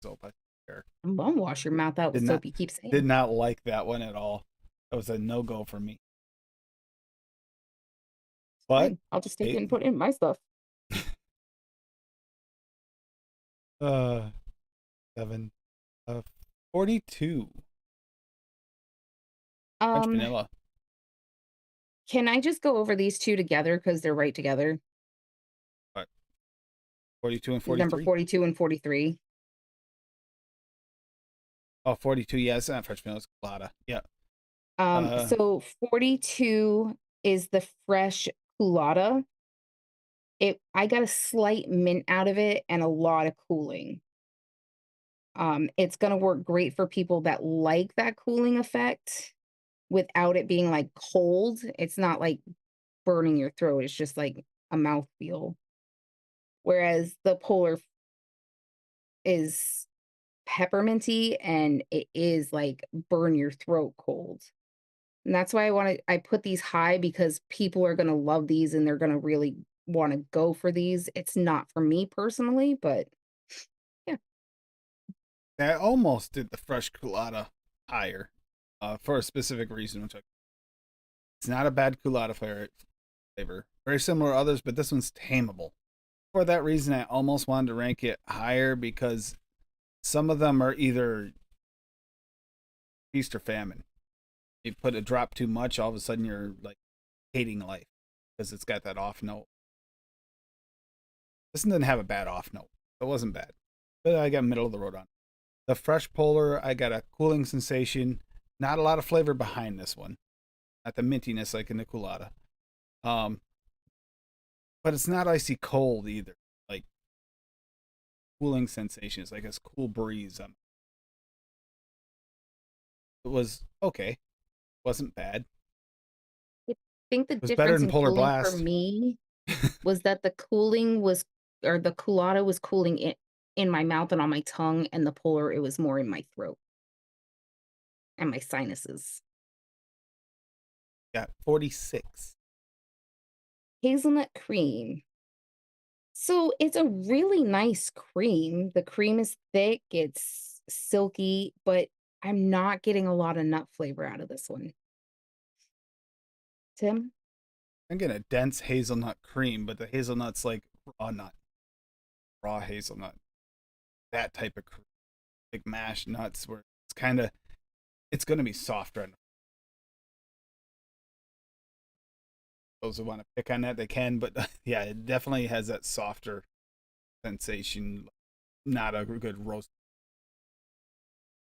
Speaker 1: Soap. I care.
Speaker 2: Don't wash your mouth out with
Speaker 1: Did
Speaker 2: soap,
Speaker 1: not
Speaker 2: you keep saying.
Speaker 1: did not like that one at all. That was a no go for me. But
Speaker 2: Fine. I'll just take it and put it in my stuff.
Speaker 1: 7 42. French vanilla.
Speaker 2: Can I just go over these two together because they're right together?
Speaker 1: What? 42 and 43?
Speaker 2: Number 42 and 43.
Speaker 1: Oh, 42. Yeah, it's not French vanilla. It's colada. Yeah.
Speaker 2: So 42 is the fresh colada. I got a slight mint out of it and a lot of cooling. It's gonna work great for people that like that cooling effect without it being like cold. It's not like burning your throat. It's just like a mouthfeel. Whereas the polar is pepperminty and it is like burn your throat cold. And that's why I put these high because people are gonna love these and they're gonna really want to go for these. It's not for me personally, but yeah.
Speaker 1: I almost did the fresh colada higher for a specific reason, which it's not a bad colada flavor. Very similar to others, but this one's tameable. For that reason, I almost wanted to rank it higher because some of them are either feast or famine. You put a drop too much, all of a sudden you're like hating life because it's got that off note. This one didn't have a bad off note. It wasn't bad, but I got middle of the road on it. The fresh polar, I got a cooling sensation. Not a lot of flavor behind this one. Not the mintiness like in the colada. But it's not icy cold either. Like cooling sensation. It's like this cool breeze. It was okay. Wasn't bad.
Speaker 2: I think the
Speaker 1: It was better
Speaker 2: difference
Speaker 1: than
Speaker 2: in
Speaker 1: Polar
Speaker 2: cooling
Speaker 1: Blast.
Speaker 2: for me was that the cooling was or the colada was cooling in my mouth and on my tongue, and the polar it was more in my throat and my sinuses.
Speaker 1: Got 46.
Speaker 2: Hazelnut cream. So it's a really nice cream. The cream is thick, it's silky, but I'm not getting a lot of nut flavor out of this one. Tim?
Speaker 1: I'm getting a dense hazelnut cream, but the hazelnut's like raw hazelnut. That type of cream. Like mashed nuts where it's going to be softer. those who want to pick on that, they can. But yeah, it definitely has that softer sensation. Not a good roast.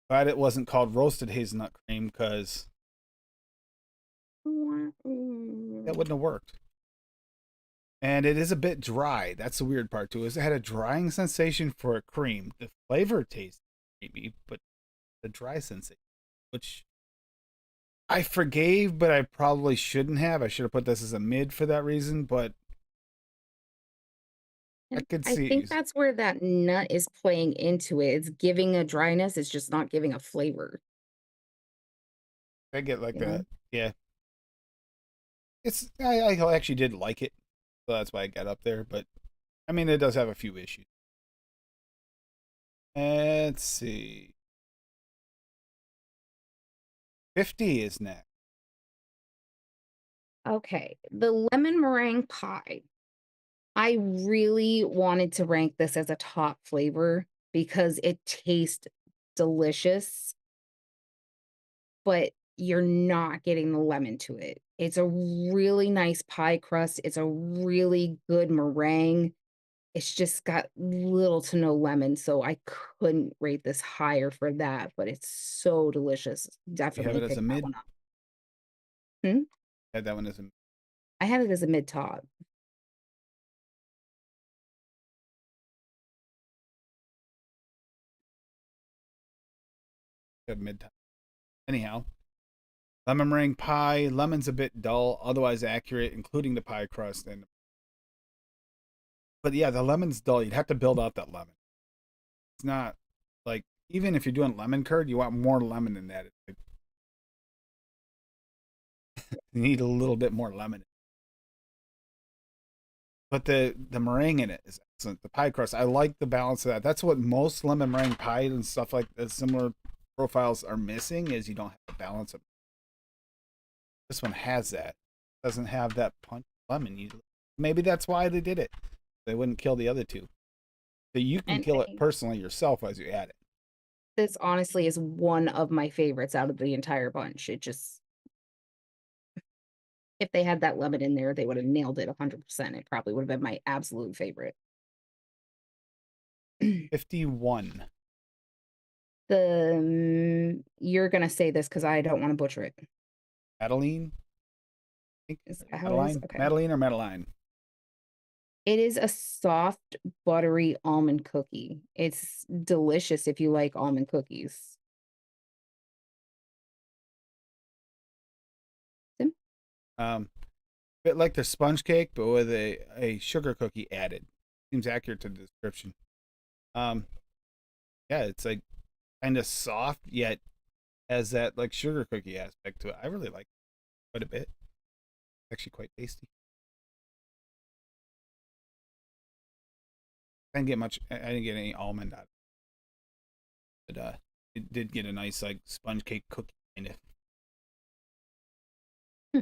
Speaker 1: Glad it wasn't called roasted hazelnut cream because that wouldn't have worked. And it is a bit dry. That's the weird part too. Is it had a drying sensation for a cream. The flavor tastes creamy, but the dry sensation, which I forgave, but I probably shouldn't have. I should have put this as a mid for that reason, but I
Speaker 2: And
Speaker 1: could
Speaker 2: I
Speaker 1: see
Speaker 2: think
Speaker 1: it.
Speaker 2: that's where that nut is playing into it. It's giving a dryness, it's just not giving a flavor,
Speaker 1: I get like
Speaker 2: you know?
Speaker 1: that. Yeah, I actually did like it, so that's why I got up there. But I mean, it does have a few issues. Let's see. 50 is next.
Speaker 2: Okay, the lemon meringue pie. I really wanted to rank this as a top flavor because it tastes delicious, but you're not getting the lemon to it. It's a really nice pie crust. It's a really good meringue. It's just got little to no lemon, so I couldn't rate this higher for that, but it's so delicious.
Speaker 1: You have
Speaker 2: Definitely
Speaker 1: it as
Speaker 2: pick
Speaker 1: a
Speaker 2: that
Speaker 1: mid.
Speaker 2: one up. Hmm?
Speaker 1: Had that one as a
Speaker 2: I had it as a mid top.
Speaker 1: mid. Anyhow, lemon meringue pie. Lemon's a bit dull, otherwise accurate, including the pie crust. And but yeah, the lemon's dull. You'd have to build out that lemon. It's not like even if you're doing lemon curd, you want more lemon than that. Like, you need a little bit more lemon. But the meringue in it is excellent. The pie crust, I like the balance of that. That's what most lemon meringue pie and stuff like that, similar profiles are missing. Is you don't have the balance of. This one has that. Doesn't have that punch of lemon. Maybe that's why they did it. They wouldn't kill the other two. So you can
Speaker 2: And
Speaker 1: kill it personally yourself as you add it.
Speaker 2: this honestly is one of my favorites out of the entire bunch. It just if they had that lemon in there, they would have nailed it 100%. It probably would have been my absolute favorite.
Speaker 1: 51.
Speaker 2: You're gonna say this because I don't want to butcher it.
Speaker 1: Metaline? I think.
Speaker 2: Is that how it is?
Speaker 1: Metaline?
Speaker 2: Okay.
Speaker 1: Metaline or Metaline?
Speaker 2: It is a soft, buttery almond cookie. It's delicious if you like almond cookies. Sim?
Speaker 1: Bit like the sponge cake, but with a sugar cookie added. Seems accurate to the description. Um, yeah, it's like kind of soft yet has that like sugar cookie aspect to it. I really like it quite a bit. Actually, quite tasty. I didn't get much. I didn't get any almond out of it, but it did get a nice like sponge cake cookie kind of.
Speaker 2: Hmm.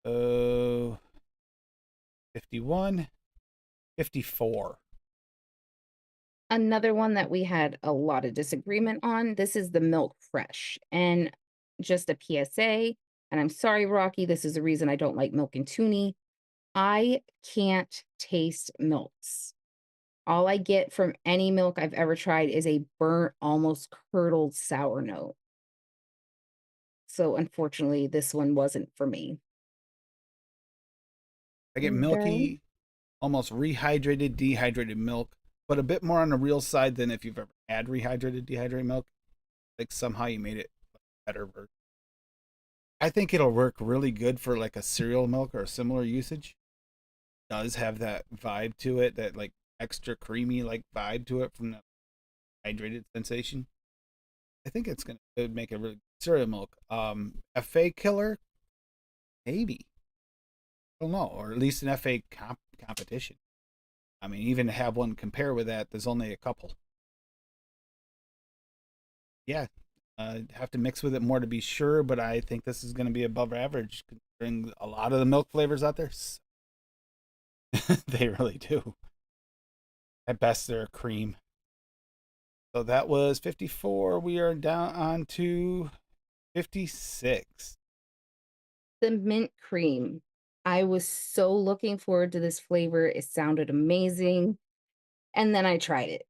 Speaker 1: Oh, 51, 54.
Speaker 2: Another one that we had a lot of disagreement on. This is the milk fresh. And just a PSA, and I'm sorry, Rocky, this is the reason I don't like milk and toonie. I can't taste milks. All I get from any milk I've ever tried is a burnt, almost curdled sour note. So unfortunately, this one wasn't for me.
Speaker 1: I get
Speaker 2: Darling?
Speaker 1: milky, almost rehydrated, dehydrated milk, but a bit more on the real side than if you've ever had rehydrated, dehydrated milk. Like somehow you made it better version. I think it'll work really good for like a cereal milk or a similar usage. It does have that vibe to it, that like extra creamy like vibe to it from the hydrated sensation. I think it's gonna make a really good cereal milk. FA killer, maybe. I don't know, or at least an FA competition. I mean, even to have one compare with that, there's only a couple. Yeah, have to mix with it more to be sure, but I think this is going to be above average considering a lot of the milk flavors out there. They really do. At best, they're a cream. So that was 54. We are down on to 56.
Speaker 2: The mint cream. I was so looking forward to this flavor. It sounded amazing. And then I tried it.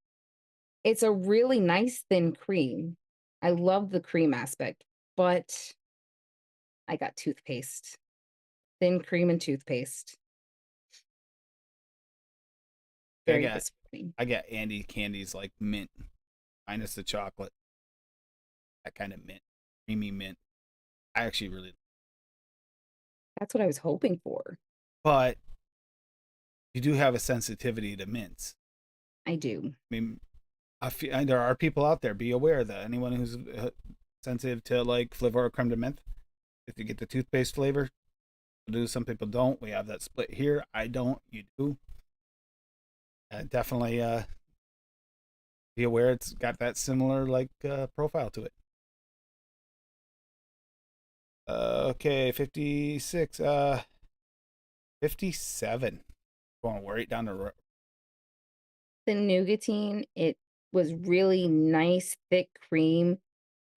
Speaker 2: It's a really nice thin cream. I love the cream aspect, but I got toothpaste. Thin cream and toothpaste.
Speaker 1: Yeah,
Speaker 2: Very disappointing.
Speaker 1: I got Andy candies like mint minus the chocolate. That kind of mint, creamy mint. I actually really,
Speaker 2: That's what I was hoping for.
Speaker 1: but you do have a sensitivity to mints.
Speaker 2: I do.
Speaker 1: I mean, there are people out there. Be aware that anyone who's sensitive to like flavor or creme de menthe, if you get the toothpaste flavor, do some people don't. We have that split here. I don't. You do. Definitely be aware it's got that similar like profile to it. Okay, 56. 57. Going right down the road.
Speaker 2: The nougatine, it was really nice, thick cream,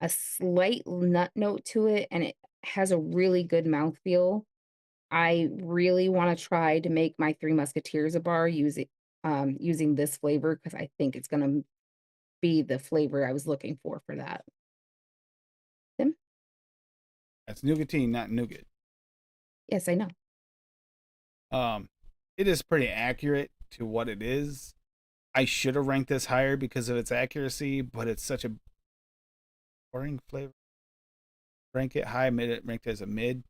Speaker 2: a slight nut note to it, and it has a really good mouthfeel. I really want to try to make my Three Musketeers a bar using this flavor because I think it's gonna be the flavor I was looking for that. Tim?
Speaker 1: That's nougatine, not nougat.
Speaker 2: Yes, I know.
Speaker 1: It is pretty accurate to what it is. I should have ranked this higher because of its accuracy, but it's such a boring flavor. Rank it high, ranked as a mid.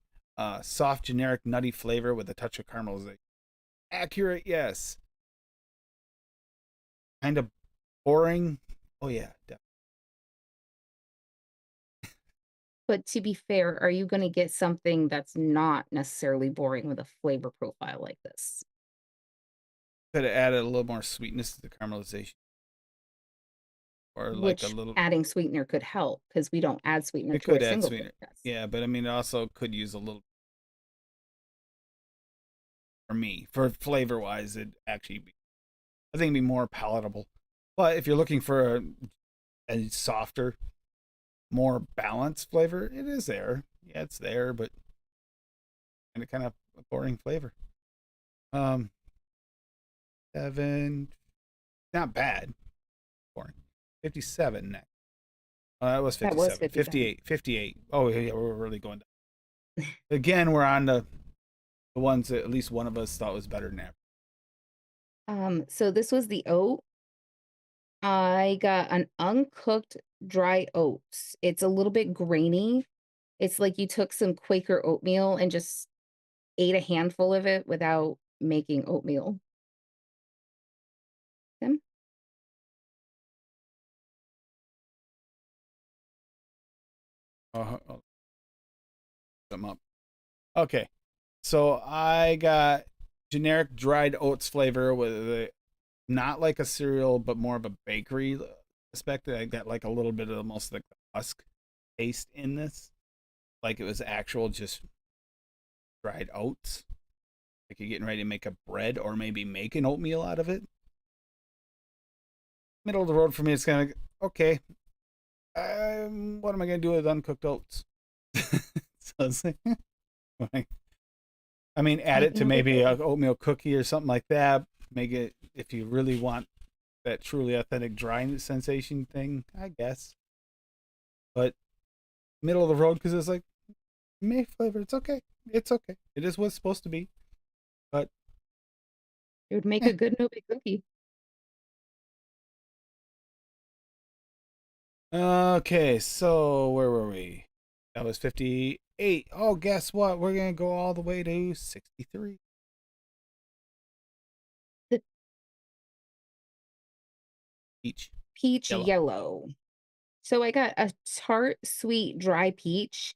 Speaker 1: Soft, generic, nutty flavor with a touch of caramelization. Accurate, yes. Kind of boring. Oh yeah, definitely.
Speaker 2: But to be fair, are you gonna get something that's not necessarily boring with a flavor profile like this?
Speaker 1: Could have added a little more sweetness to the caramelization, or like a
Speaker 2: Which
Speaker 1: little.
Speaker 2: adding sweetener could help because we don't add sweetener
Speaker 1: It
Speaker 2: to our
Speaker 1: could add
Speaker 2: single
Speaker 1: sweetener.
Speaker 2: breakfast.
Speaker 1: Yeah, but I mean, it also could use a little. For me, for flavor wise, it actually be, I think it'd be more palatable. But if you're looking for a softer, more balanced flavor, it is there. Yeah, it's there, but kind of a boring flavor. Um, 7, not bad. Boring. 57 next. That was
Speaker 2: That was
Speaker 1: 57. 58. 58. Oh yeah, we're really going down. Again, we're on the ones that at least one of us thought was better than average.
Speaker 2: So this was the oat. I got an uncooked dry oats. It's a little bit grainy. It's like you took some Quaker oatmeal and just ate a handful of it without making oatmeal. Them?
Speaker 1: Oh, them up. Okay, so I got generic dried oats flavor with not like a cereal, but more of a bakery aspect. I got like a little bit of almost like the husk taste in this, like it was actual just dried oats. Like you're getting ready to make a bread or maybe make an oatmeal out of it. Middle of the road for me. It's kind of okay. What am I gonna do with uncooked oats? So it's like, I mean, add
Speaker 2: I
Speaker 1: it to
Speaker 2: know
Speaker 1: maybe
Speaker 2: that
Speaker 1: an oatmeal cookie or something like that. Make it if you really want that truly authentic dry sensation thing, I guess. But middle of the road because it's like May flavor. It's okay. It's okay. It is what's supposed to be. But
Speaker 2: it would make
Speaker 1: eh.
Speaker 2: a good no-bake cookie.
Speaker 1: Okay, so where were we? That was 58. Oh, guess what? We're gonna go all the way to 63.
Speaker 2: The
Speaker 1: Peach
Speaker 2: peach
Speaker 1: yellow.
Speaker 2: yellow. So I got a tart, sweet, dry peach.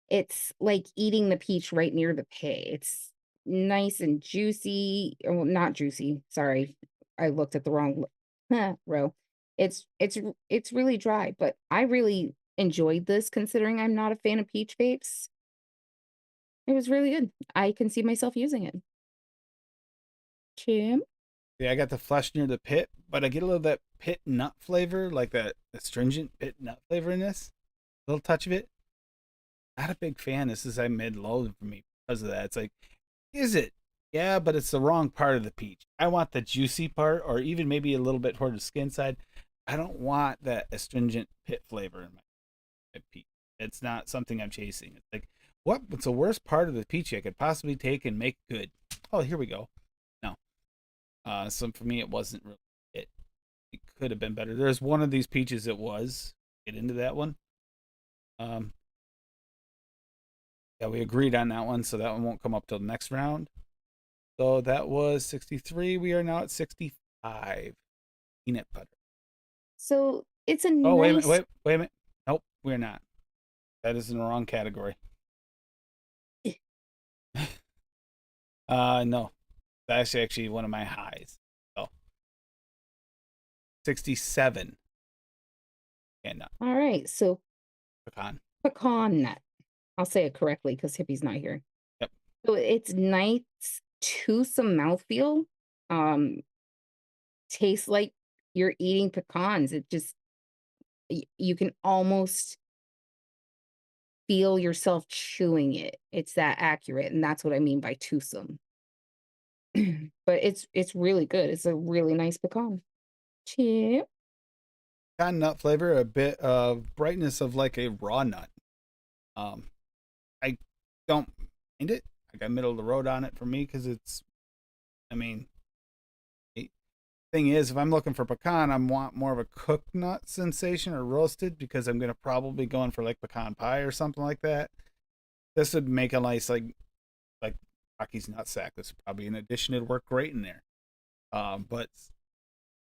Speaker 2: It's like eating the peach right near the pay. It's nice and juicy. Oh, not juicy. Sorry. I looked at the wrong row. It's really dry, but I really enjoyed this considering I'm not a fan of peach vapes. It was really good. I can see myself using it. Tim?
Speaker 1: Yeah, I got the flesh near the pit, but I get a little of that pit nut flavor, like that astringent pit nut flavor in this. A little touch of it. Not a big fan. This is a mid low for me because of that. It's like Is it? Yeah, but it's the wrong part of the peach. I want the juicy part, or even maybe a little bit toward the skin side. I don't want that astringent pit flavor in my peach. It's not something I'm chasing. It's like, what's the worst part of the peach I could possibly take and make good? Oh, here we go. No. So for me, it wasn't really it. It could have been better. There's one of these peaches it was. Get into that one. Um, yeah, we agreed on that one, so that one won't come up till the next round. So that was 63. We are now at 65. Peanut butter.
Speaker 2: So it's a
Speaker 1: Oh, wait a minute.
Speaker 2: nice.
Speaker 1: Wait a minute. Nope, we're not. That is in the wrong category. No. That's actually one of my highs. So 67. And
Speaker 2: All right, so
Speaker 1: pecan.
Speaker 2: pecan nut. I'll say it correctly because Hippie's not here.
Speaker 1: Yep.
Speaker 2: So it's nice to some mouthfeel. Um, Tastes like you're eating pecans. It just you can almost feel yourself chewing it. It's that accurate, and that's what I mean by toothsome. But it's really good. It's a really nice pecan. Chip.
Speaker 1: Pecan nut flavor, a bit of brightness of like a raw nut. Um, I don't mind it. I got middle of the road on it for me because it's, I mean, thing is, if I'm looking for pecan, I want more of a cooked nut sensation or roasted because I'm gonna probably going for like pecan pie or something like that. This would make a nice like Rocky's nut sack. This would probably an addition. It'd work great in there. But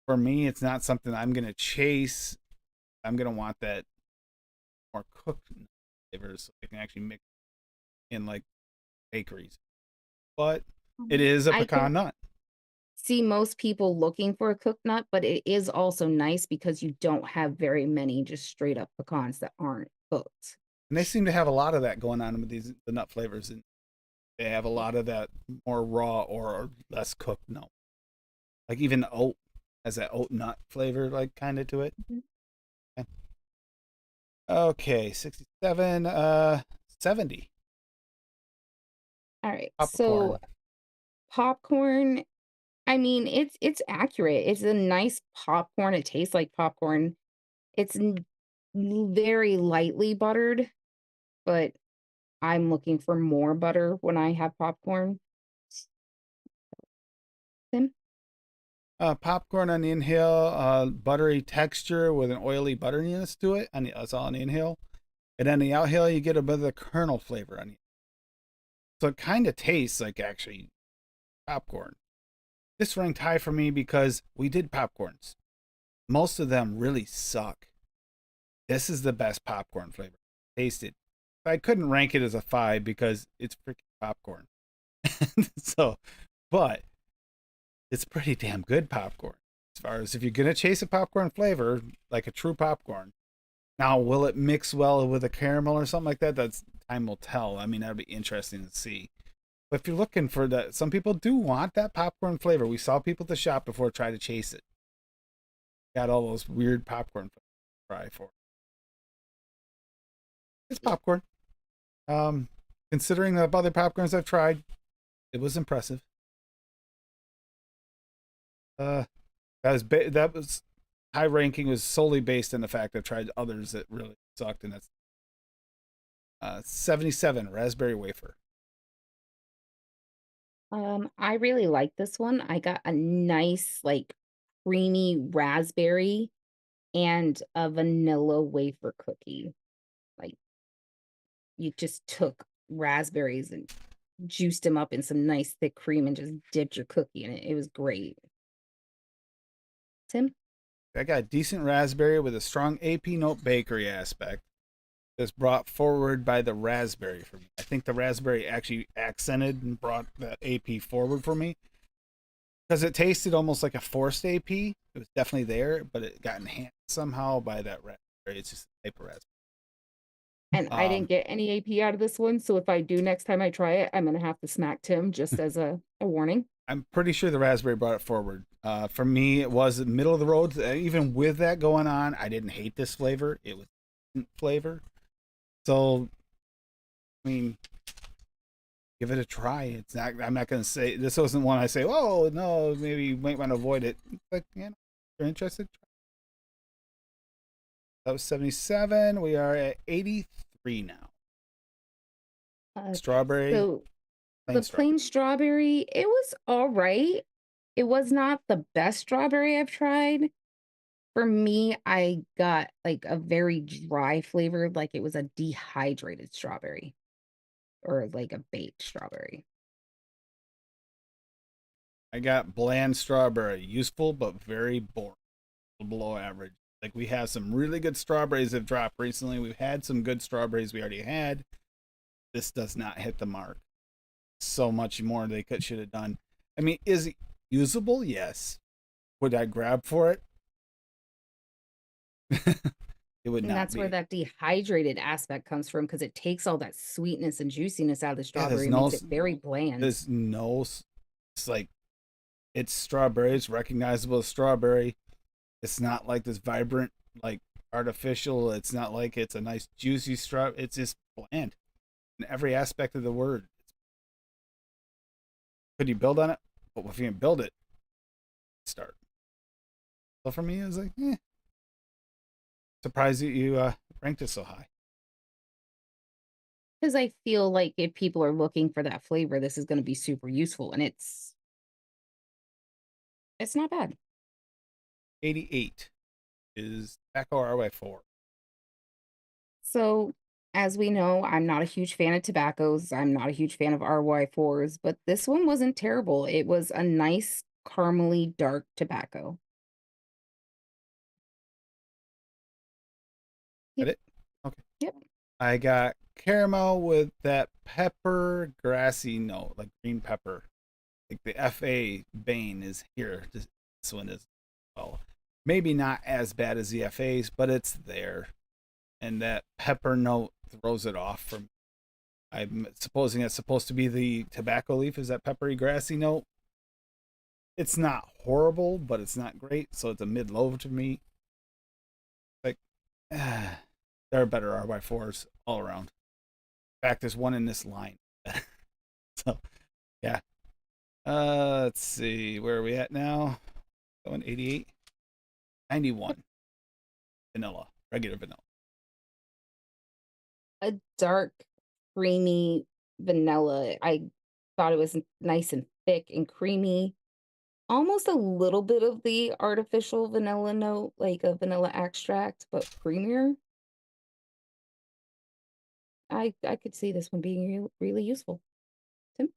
Speaker 1: for me, it's not something I'm gonna chase. I'm gonna want that more cooked flavors so I can actually mix in like bakeries. But it is a
Speaker 2: I can
Speaker 1: pecan nut.
Speaker 2: see most people looking for a cooked nut, but it is also nice because you don't have very many just straight up pecans that aren't cooked.
Speaker 1: And they seem to have a lot of that going on with the nut flavors, and they have a lot of that more raw or less cooked nut. Like even oat has that oat nut flavor, like kind of to it.
Speaker 2: Mhm.
Speaker 1: Okay, 67, 70
Speaker 2: All right. So
Speaker 1: popcorn.
Speaker 2: popcorn, I mean, it's accurate. It's a nice popcorn. It tastes like popcorn. It's very lightly buttered, but I'm looking for more butter when I have popcorn. Tim?
Speaker 1: Popcorn on the inhale, buttery texture with an oily butteriness to it. That's all on the inhale. And on the outhale, you get a bit of the kernel flavor on it. So it kind of tastes like actually popcorn. This ranked high for me because we did popcorns. Most of them really suck. This is the best popcorn flavor. Tasted. I couldn't rank it as a 5 because it's freaking popcorn. So, but it's pretty damn good popcorn. As far as if you're gonna chase a popcorn flavor, like a true popcorn. Now, will it mix well with a caramel or something like that? That's time will tell. I mean, that'd be interesting to see. But if you're looking for that, some people do want that popcorn flavor. We saw people at the shop before try to chase it. Got all those weird popcorn fry for. It's popcorn. Considering the other popcorns I've tried, it was impressive. Uh, that was high ranking was solely based on the fact I've tried others that really sucked, and that's 77 raspberry wafer.
Speaker 2: I really like this one. I got a nice, like, creamy raspberry and a vanilla wafer cookie. Like, you just took raspberries and juiced them up in some nice thick cream and just dipped your cookie in it. It was great. Tim?
Speaker 1: I got a decent raspberry with a strong AP note bakery aspect that's brought forward by the raspberry for me. I think the raspberry actually accented and brought that AP forward for me because it tasted almost like a forced AP. It was definitely there, but it got enhanced somehow by that raspberry. It's just a type of raspberry.
Speaker 2: And I didn't get any AP out of this one, so if I do next time I try it, I'm gonna have to smack Tim just as a warning.
Speaker 1: I'm pretty sure the raspberry brought it forward. For me, it was the middle of the road. Even with that going on, I didn't hate this flavor. It was flavor. So, I mean, give it a try. It's not. I'm not going to say this wasn't one I say. Oh no, maybe you might want to avoid it. But you know, if you're interested. That was 77. We are at 83 now.
Speaker 2: Okay,
Speaker 1: Strawberry,
Speaker 2: so
Speaker 1: plain
Speaker 2: the
Speaker 1: strawberry.
Speaker 2: plain strawberry, it was all right. It was not the best strawberry I've tried. For me, I got like a very dry flavor, like it was a dehydrated strawberry or like a baked strawberry.
Speaker 1: I got bland strawberry, useful but very boring, below average. Like we have some really good strawberries that dropped recently. We've had some good strawberries we already had. This does not hit the mark. So much more they should have done. I mean, is it usable? Yes. Would I grab for it? It would
Speaker 2: And
Speaker 1: not
Speaker 2: that's where
Speaker 1: be.
Speaker 2: that dehydrated aspect comes from because it takes all that sweetness and juiciness out of the
Speaker 1: Yeah,
Speaker 2: strawberry and makes it very bland.
Speaker 1: there's no, it's like, it's strawberry. It's recognizable as strawberry. It's not like this vibrant, like artificial. It's not like it's a nice juicy straw. It's just bland in every aspect of the word. Could you build on it? But if you can build it, start. So for me, it was like, surprised you ranked it so high.
Speaker 2: Because I feel like if people are looking for that flavor, this is going to be super useful, and it's not bad.
Speaker 1: 88 is Tobacco RY4.
Speaker 2: So, as we know, I'm not a huge fan of tobaccos. I'm not a huge fan of RY4s, but this one wasn't terrible. It was a nice caramely dark tobacco.
Speaker 1: That
Speaker 2: Yep.
Speaker 1: it? Okay.
Speaker 2: Yep.
Speaker 1: I got caramel with that pepper grassy note, like green pepper. Like the FA Bane is here. This one is, well, maybe not as bad as the FAs, but it's there. And that pepper note throws it off from. I'm supposing it's supposed to be the tobacco leaf. Is that peppery grassy note? It's not horrible, but it's not great. So it's a mid low to me. Like, there are better RY4s all around. In fact, there's one in this line. So, yeah. Let's see. Where are we at now? Going 88? 91. Vanilla. Regular vanilla.
Speaker 2: A dark, creamy vanilla. I thought it was nice and thick and creamy. Almost a little bit of the artificial vanilla note, like a vanilla extract, but creamier. I could see this one being really useful. Tim?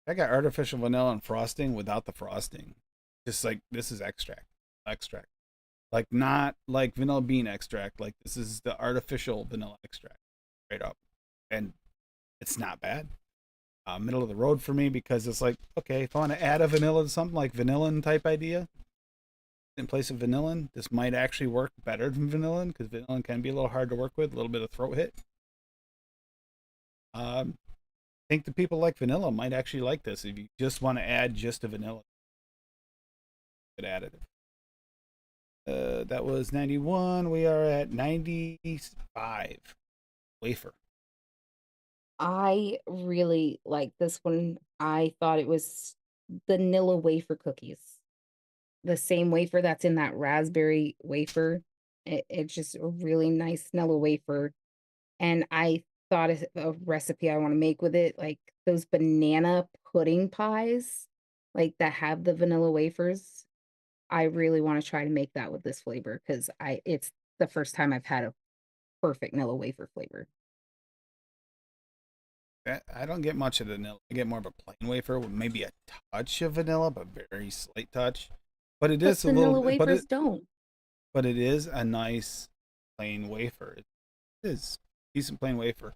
Speaker 1: I got artificial vanilla and frosting without the frosting. Just like this is extract. Extract. Like not like vanilla bean extract. Like this is the artificial vanilla extract. Straight up. And it's not bad. Middle of the road for me because it's like, okay, if I want to add a vanilla to something like vanillin type idea in place of vanillin, this might actually work better than vanillin because vanillin can be a little hard to work with, a little bit of throat hit. I think the people like vanilla might actually like this if you just want to add just a vanilla. Good additive. That was 91. We are at 95. Wafer.
Speaker 2: I really like this one. I thought it was vanilla wafer cookies. The same wafer that's in that raspberry wafer. It's just a really nice vanilla wafer. And I thought of a recipe I want to make with it, like those banana pudding pies, like that have the vanilla wafers. I really want to try to make that with this flavor because I it's the first time I've had a perfect vanilla wafer flavor.
Speaker 1: I don't get much of the vanilla. I get more of a plain wafer with maybe a touch of vanilla, but very slight touch. But it
Speaker 2: But
Speaker 1: is a little.
Speaker 2: vanilla wafers don't.
Speaker 1: But it is a nice plain wafer. It is decent plain wafer.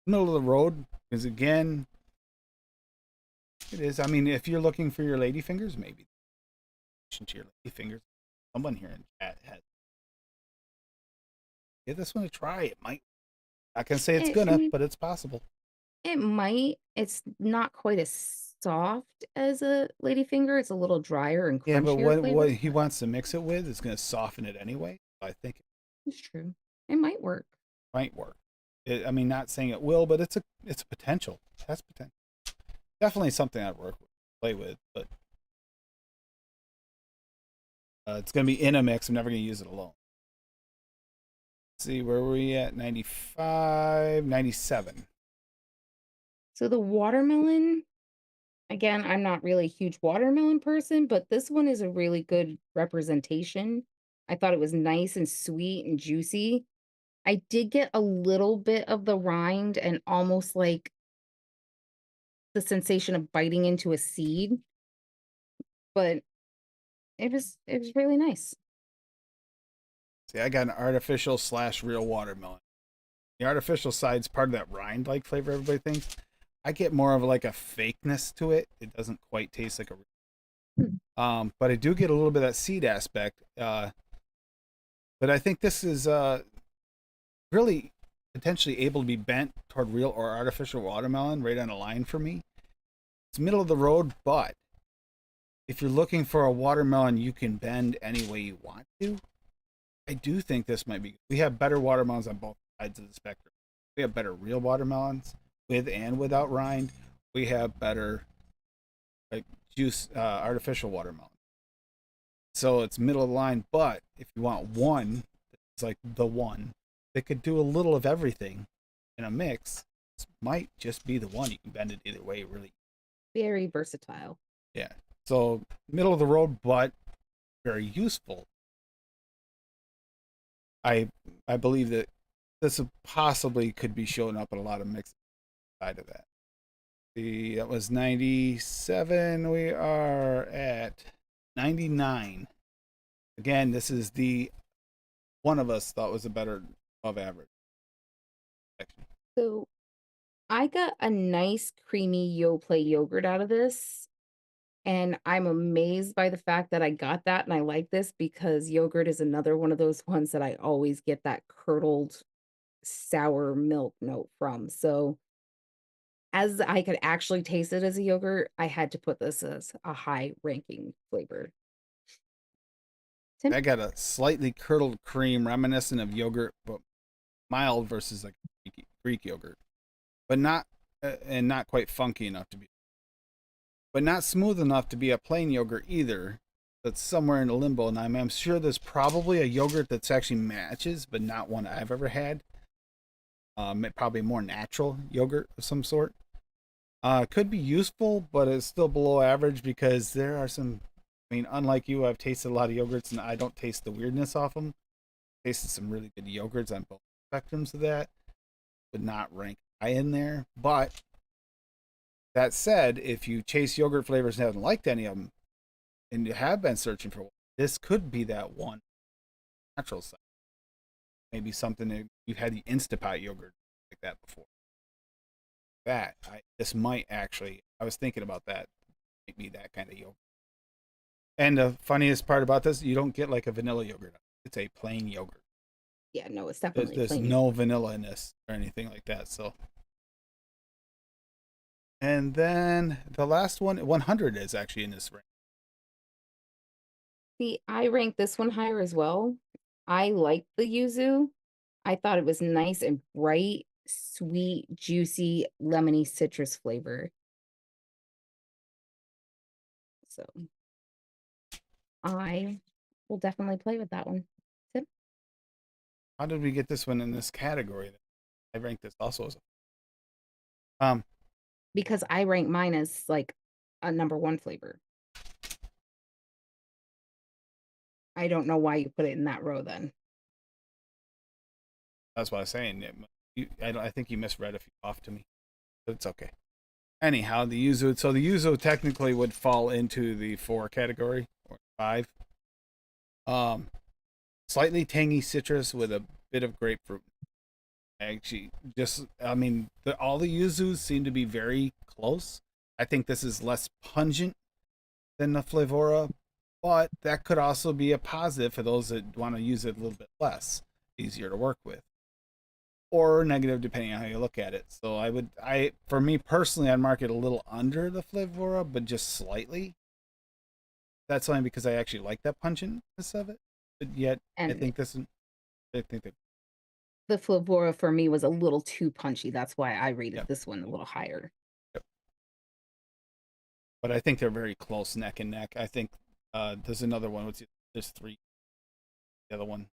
Speaker 1: Middle of the road because again, it is. I mean, if you're looking for your lady fingers, maybe to your lady fingers. Someone here in chat has give this one a try. It might. I can say it's
Speaker 2: I
Speaker 1: gonna,
Speaker 2: mean,
Speaker 1: but it's possible.
Speaker 2: it might. It's not quite as soft as a ladyfinger. It's a little drier and
Speaker 1: Yeah, but
Speaker 2: crunchier
Speaker 1: what
Speaker 2: flavor.
Speaker 1: he wants to mix it with is gonna soften it anyway. I think it
Speaker 2: It's true. It might work.
Speaker 1: might work. I mean, not saying it will, but it's a potential. It has potential. Definitely something I'd play with, but it's going to be in a mix. I'm never going to use it alone. Let's see, where were we at? 95, 97.
Speaker 2: So the watermelon, again, I'm not really a huge watermelon person, but this one is a really good representation. I thought it was nice and sweet and juicy. I did get a little bit of the rind and almost like the sensation of biting into a seed, but it was really nice.
Speaker 1: See, I got an artificial slash real watermelon. The artificial side's part of that rind like flavor everybody thinks. I get more of like a fakeness to it. It doesn't quite taste like a
Speaker 2: Hmm.
Speaker 1: but I do get a little bit of that seed aspect. But I think this is really potentially able to be bent toward real or artificial watermelon right on a line for me. It's middle of the road, but if you're looking for a watermelon you can bend any way you want to, I do think this might be. We have better watermelons on both sides of the spectrum. We have better real watermelons with and without rind. We have better like juice artificial watermelon. So it's middle of the line, but if you want one, it's like the one that could do a little of everything in a mix, this might just be the one. You can bend it either way, really.
Speaker 2: Very versatile.
Speaker 1: Yeah. So middle of the road, but very useful. I believe that this possibly could be showing up in a lot of mixes side of that. That was 97. We are at 99. Again, this is the one of us thought was a better above average section.
Speaker 2: So I got a nice creamy Yoplait yogurt out of this. And I'm amazed by the fact that I got that and I like this because yogurt is another one of those ones that I always get that curdled sour milk note from. So as I could actually taste it as a yogurt, I had to put this as a high ranking flavor. Tim?
Speaker 1: I got a slightly curdled cream reminiscent of yogurt, but mild versus like Greek yogurt, but not and not quite funky enough to be, but not smooth enough to be a plain yogurt either. That's somewhere in the limbo, and I'm sure there's probably a yogurt that's actually matches, but not one I've ever had. Probably more natural yogurt of some sort. Could be useful, but it's still below average because there are some. I mean, unlike you, I've tasted a lot of yogurts and I don't taste the weirdness off them. Tasted some really good yogurts on both spectrums of that, would not rank high in there. But that said, if you chase yogurt flavors and haven't liked any of them, and you have been searching for one, this could be that one natural side. Maybe something that you've had the Instapot yogurt like that before. This might actually. I was thinking about that. Maybe that kind of yogurt. And the funniest part about this, you don't get like a vanilla yogurt. It's a plain yogurt.
Speaker 2: Yeah, no, it's definitely
Speaker 1: There's
Speaker 2: plain.
Speaker 1: no vanilla in this or anything like that. So, and then the last one, 100 is actually in this range.
Speaker 2: See, I ranked this one higher as well. I liked the yuzu. I thought it was nice and bright, sweet, juicy, lemony citrus flavor. So I will definitely play with that one. Tim?
Speaker 1: How did we get this one in this category? I ranked this also as a,
Speaker 2: Because I rank mine as like a number one flavor. I don't know why you put it in that row then.
Speaker 1: that's what I was saying. I think you misread a few off to me, but it's okay. Anyhow, the yuzu. So the yuzu technically would fall into the 4 category or 5. Slightly tangy citrus with a bit of grapefruit. Actually, all the yuzus seem to be very close. I think this is less pungent than the Flavora, but that could also be a positive for those that want to use it a little bit less, easier to work with, or negative depending on how you look at it. So for me personally, I'd mark it a little under the Flavora, but just slightly. That's only because I actually like that pungentness of it. But yet, I
Speaker 2: And
Speaker 1: think that
Speaker 2: the Flavora for me was a little too punchy. That's why I rated
Speaker 1: yeah.
Speaker 2: this one a little higher.
Speaker 1: Yep. but I think they're very close neck and neck. I think there's another one. There's three. The other one.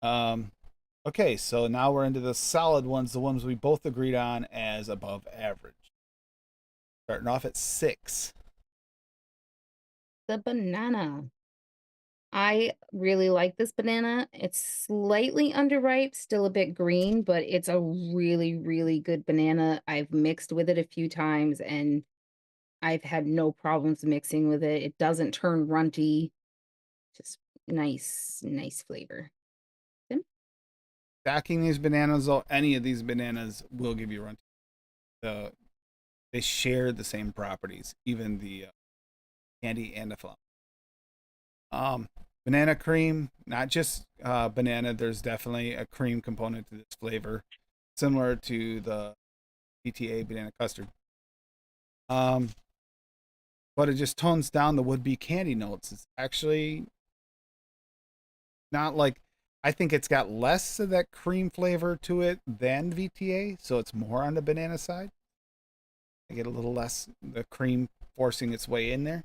Speaker 1: Um, okay, so now we're into the solid ones, the ones we both agreed on as above average. Starting off at 6.
Speaker 2: The banana. I really like this banana. It's slightly underripe, still a bit green, but it's a really, really good banana. I've mixed with it a few times and I've had no problems mixing with it. It doesn't turn runty. Just nice, nice flavor. Tim?
Speaker 1: Stacking these bananas, though, any of these bananas will give you run. They share the same properties, even the candy and the Flum. Banana cream, not just banana. There's definitely a cream component to this flavor, similar to the PTA banana custard. But it just tones down the would-be candy notes. It's actually not like, I think it's got less of that cream flavor to it than VTA, so it's more on the banana side. I get a little less the cream forcing its way in there,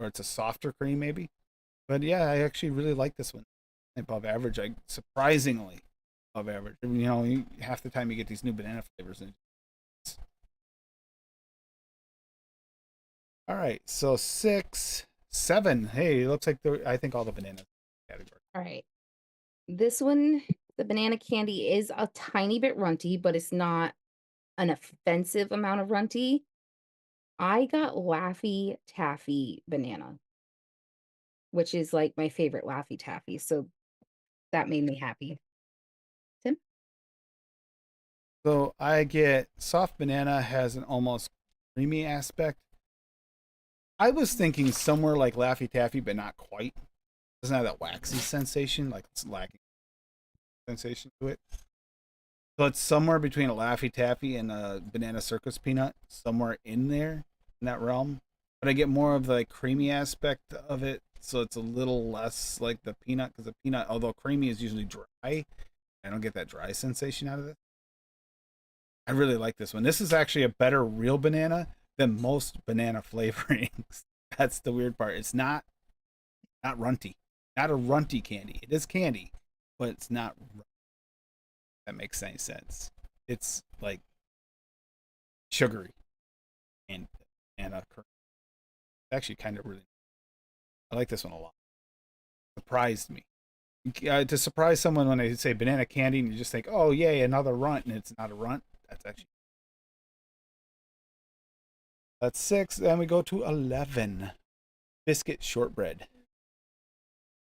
Speaker 1: or it's a softer cream maybe. But yeah, I actually really like this one. Above average, surprisingly above average. You know, half the time you get these new banana flavors. All right, so 6, 7. Hey, it looks like I think all the bananas category.
Speaker 2: All right. This one, the banana candy is a tiny bit runty, but it's not an offensive amount of runty. I got Laffy Taffy banana, which is like my favorite Laffy Taffy. So that made me happy. Tim?
Speaker 1: So I get soft banana has an almost creamy aspect. I was thinking somewhere like Laffy Taffy, but not quite. Doesn't have that waxy sensation, like it's lacking sensation to it. So it's somewhere between a Laffy Taffy and a Banana Circus peanut, somewhere in there, in that realm. But I get more of the creamy aspect of it, so it's a little less like the peanut, because the peanut, although creamy, is usually dry. I don't get that dry sensation out of it. I really like this one. This is actually a better real banana than most banana flavorings. That's the weird part. It's not runty. Not a runty candy. It is candy, but it's not runty. That makes any sense. It's like sugary and a actually kind of really. I like this one a lot. Surprised me. To surprise someone when they say banana candy and you just think, oh yay, another runt, and it's not a runt. That's actually. That's 6. Then we go to 11. Biscuit shortbread.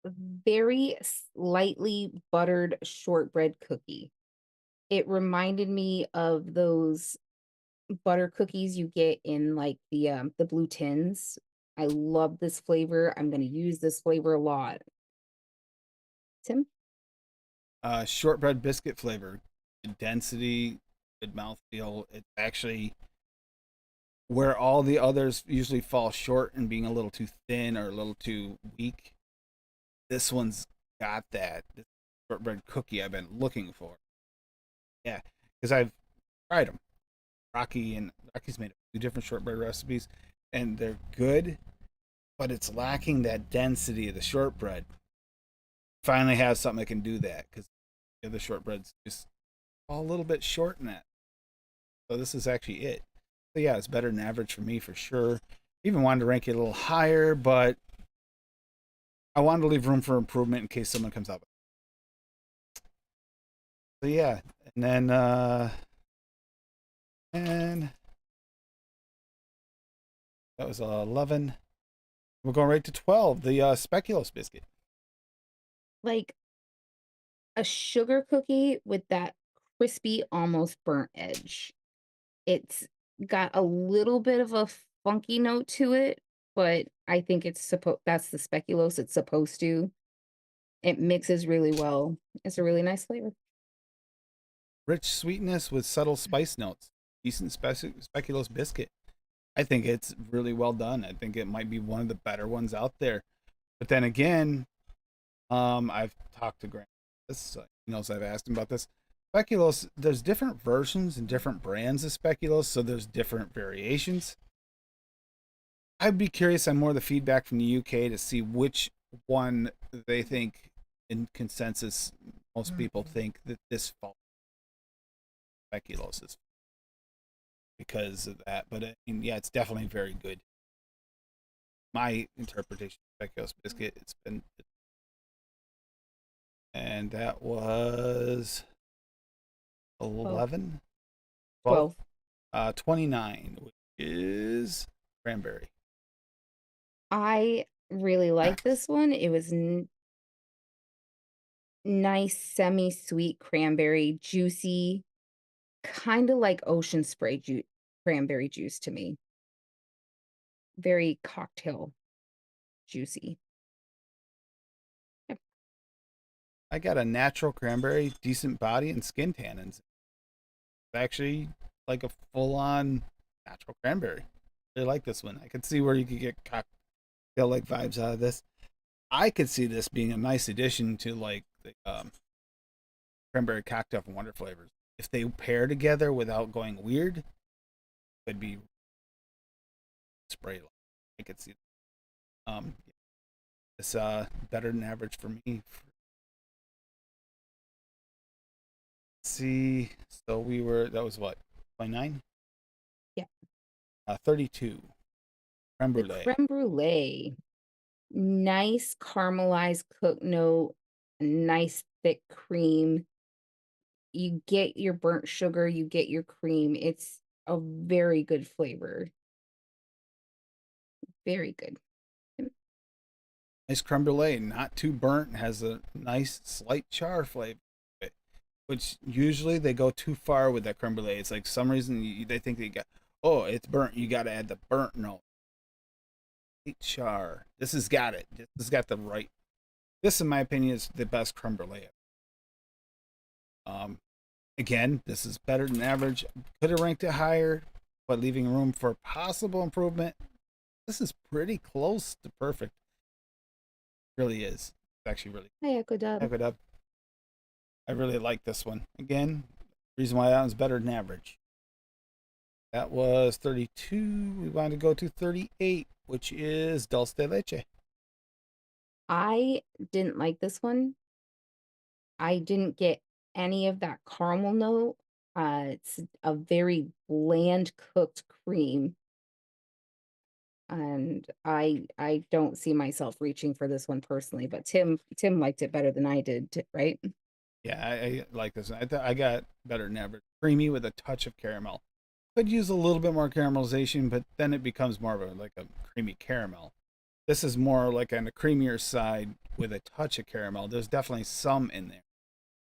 Speaker 2: Very slightly buttered shortbread cookie. It reminded me of those butter cookies you get in like the blue tins. I love this flavor. I'm going to use this flavor a lot. Tim?
Speaker 1: Shortbread biscuit flavor. Good density, good mouthfeel. It's actually where all the others usually fall short and being a little too thin or a little too weak. This one's got that. This shortbread cookie I've been looking for. Yeah, because I've tried them. Rocky's made a few different shortbread recipes, and they're good, but it's lacking that density of the shortbread. Finally have something that can do that, because the other shortbreads just fall a little bit short in that. So this is actually it. So yeah, it's better than average for me for sure. Even wanted to rank it a little higher, but I wanted to leave room for improvement in case someone comes up. So yeah, and then and that was 11. We're going right to 12. The speculoos biscuit.
Speaker 2: Like a sugar cookie with that crispy, almost burnt edge. It's got a little bit of a funky note to it, but I think that's the speculoos it's supposed to. It mixes really well. It's a really nice flavor.
Speaker 1: Rich sweetness with subtle spice notes. Decent speculoos biscuit. I think it's really well done. I think it might be one of the better ones out there. But then again, I've talked to Grant. This he knows I've asked him about this. Speculoos, there's different versions and different brands of speculoos, so there's different variations. I'd be curious on more of the feedback from the UK to see which one they think, in consensus, most people think that this fall speculoos is because of that. But I mean, yeah, it's definitely very good. My interpretation of speculoos biscuit, it's been, and that was
Speaker 2: Oh,
Speaker 1: 11, 12,
Speaker 2: 12.
Speaker 1: 29, which is cranberry.
Speaker 2: I really like this one. It was nice, semi-sweet cranberry, juicy, kind of like ocean spray cranberry juice to me. Very cocktail juicy. Yep.
Speaker 1: I got a natural cranberry, decent body and skin tannins. It's actually like a full-on natural cranberry. I really like this one. I could see where you could get cocktail-like vibes out of this. I could see this being a nice addition to like the cranberry cocktail from Wonder Flavors. If they pair together without going weird, it could be spray. I could see it's better than average for me. Let's see, so we were that was what 29,
Speaker 2: Yeah.
Speaker 1: 32 creme
Speaker 2: The
Speaker 1: brulee.
Speaker 2: creme brulee. Nice caramelized cooked note, nice thick cream. You get your burnt sugar, you get your cream. It's a very good flavor. Very good.
Speaker 1: Nice creme brulee, not too burnt, has a nice slight char flavor, which usually they go too far with that creme brulee. It's like some reason they think they got, oh, it's burnt. You got to add the burnt note. Char. This has got it. This has got the right. This, in my opinion, is the best creme brulee. Um, Again, this is better than average. Could have ranked it higher, but leaving room for possible improvement. This is pretty close to perfect. It really is. It's actually really
Speaker 2: Hi, Echo Dub.
Speaker 1: good up. I really like this one. Again, reason why that one's better than average. That was 32. We want to go to 38, which is dulce de leche.
Speaker 2: I didn't like this one. I didn't get any of that caramel note. It's a very bland cooked cream, and I don't see myself reaching for this one personally, but Tim liked it better than I did, right?
Speaker 1: Yeah, I like this one. I got better than average. Creamy with a touch of caramel. Could use a little bit more caramelization, but then it becomes more of like a creamy caramel. This is more like on the creamier side with a touch of caramel. There's definitely some in there.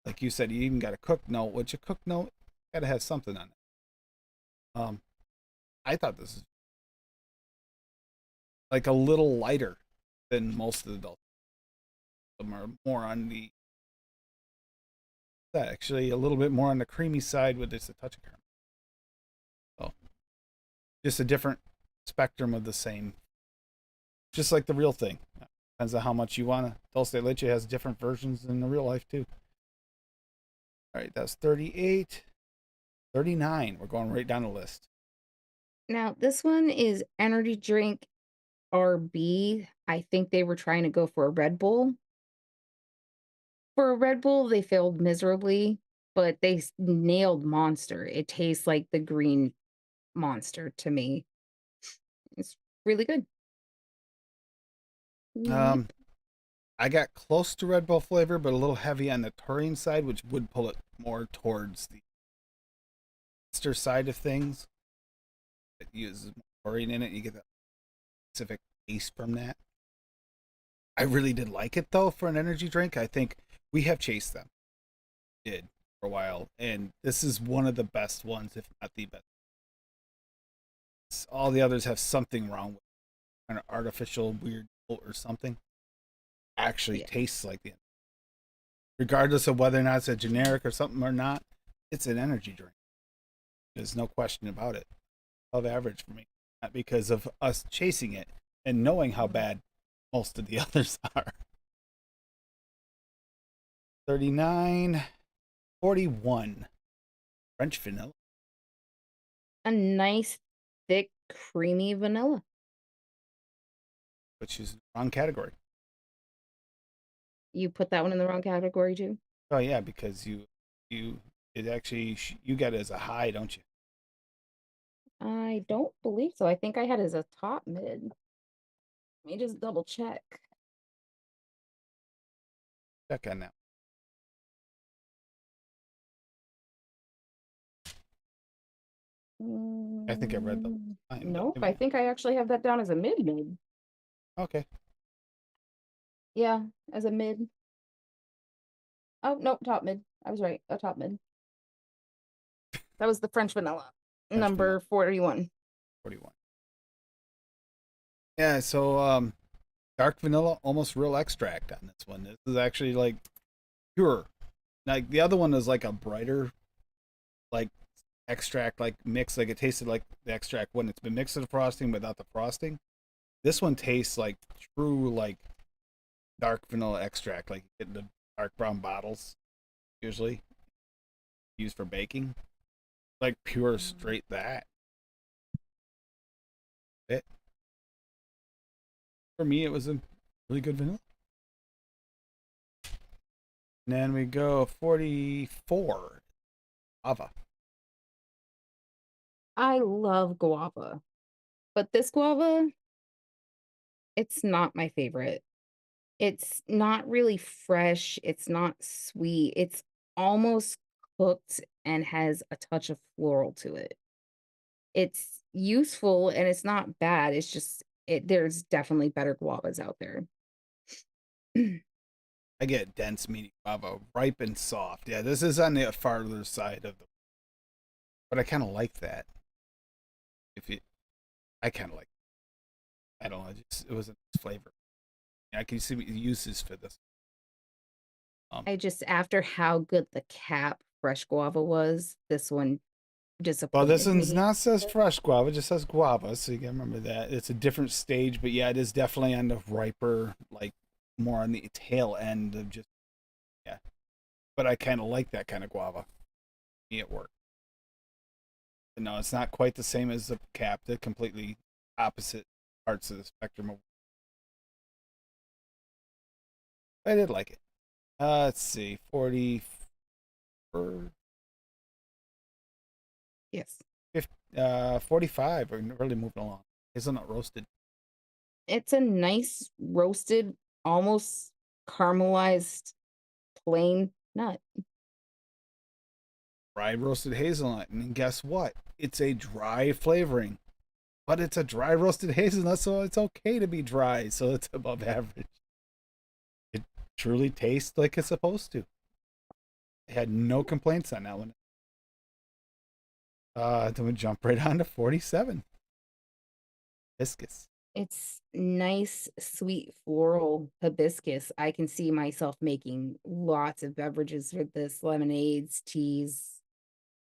Speaker 1: Like you said, you even got a cooked note, which a cooked note got to have something on it. I thought this is like a little lighter than most of the adults. Some are more on the actually a little bit more on the creamy side with just a touch of caramel. So just a different spectrum of the same, just like the real thing. Depends on how much you want to. Dulce de leche has different versions in the real life too. All right, that's 38. 39. We're going right down the list.
Speaker 2: Now, this one is energy drink RB. I think they were trying to go for a Red Bull. For a Red Bull, they failed miserably, but they nailed Monster. It tastes like the green Monster to me. It's really good.
Speaker 1: Um,
Speaker 2: Yep.
Speaker 1: I got close to Red Bull flavor, but a little heavy on the taurine side, which would pull it more towards the monster side of things. It uses more taurine in it. You get that specific taste from that. I really did like it though for an energy drink. I think we have chased them. Did for a while, and this is one of the best ones, if not the best. All the others have something wrong with it, kind of artificial weird or something. Actually
Speaker 2: Yeah.
Speaker 1: tastes like it, regardless of whether or not it's a generic or something or not. It's an energy drink. There's no question about it. Above average for me, not because of us chasing it and knowing how bad most of the others are. 39. 41. French vanilla.
Speaker 2: A nice, thick, creamy vanilla.
Speaker 1: Which is the wrong category.
Speaker 2: You put that one in the wrong category too?
Speaker 1: Oh yeah, because you it actually you got it as a high, don't you?
Speaker 2: I don't believe so. I think I had it as a top mid. Let me just double check.
Speaker 1: Check on that. I think I read the line, but
Speaker 2: Nope,
Speaker 1: maybe
Speaker 2: I
Speaker 1: not.
Speaker 2: think I actually have that down as a mid.
Speaker 1: Okay.
Speaker 2: Yeah, as a mid. Oh, nope, top mid. I was right, a top mid. That was the French vanilla,
Speaker 1: French vanilla
Speaker 2: number 41.
Speaker 1: 41. Yeah, so dark vanilla, almost real extract on this one. This is actually like pure. Like the other one is like a brighter, like extract, like mix. Like it tasted like the extract when it's been mixed with the frosting without the frosting. This one tastes like true, like dark vanilla extract, like you get in the dark brown bottles, usually used for baking. Like pure straight that. It for me, it was a really good vanilla. And then we go 44 Ava.
Speaker 2: I love guava, but this guava, it's not my favorite. It's not really fresh, it's not sweet, it's almost cooked and has a touch of floral to it. It's useful and it's not bad, it's just there's definitely better guavas out there.
Speaker 1: I get dense meaty guava, ripe and soft. Yeah, this is on the farther side of the, but I kind of like that. If you, I kind of like. I don't know. It was a nice flavor. Yeah, I can see what the uses for this.
Speaker 2: I just after how good the cap fresh guava was, this one
Speaker 1: Well, this
Speaker 2: disappointed
Speaker 1: one's
Speaker 2: me.
Speaker 1: not says fresh guava, it just says guava, so you can remember that. It's a different stage, but yeah, it is definitely on the riper, like more on the tail end of just yeah. But I kind of like that kind of guava. It worked. No, it's not quite the same as the cap. They're completely opposite parts of the spectrum. I did like it. Let's see, 40,
Speaker 2: Yes.
Speaker 1: 50, 45. We're really moving along. Hazelnut roasted.
Speaker 2: It's a nice roasted, almost caramelized plain nut.
Speaker 1: Dry roasted hazelnut. And guess what? It's a dry flavoring. But it's a dry roasted hazelnut, so it's okay to be dry. So it's above average. It truly tastes like it's supposed to. I had no complaints on that one. Then we jump right on to 47. Hibiscus.
Speaker 2: It's nice, sweet floral hibiscus. I can see myself making lots of beverages with this, lemonades, teas.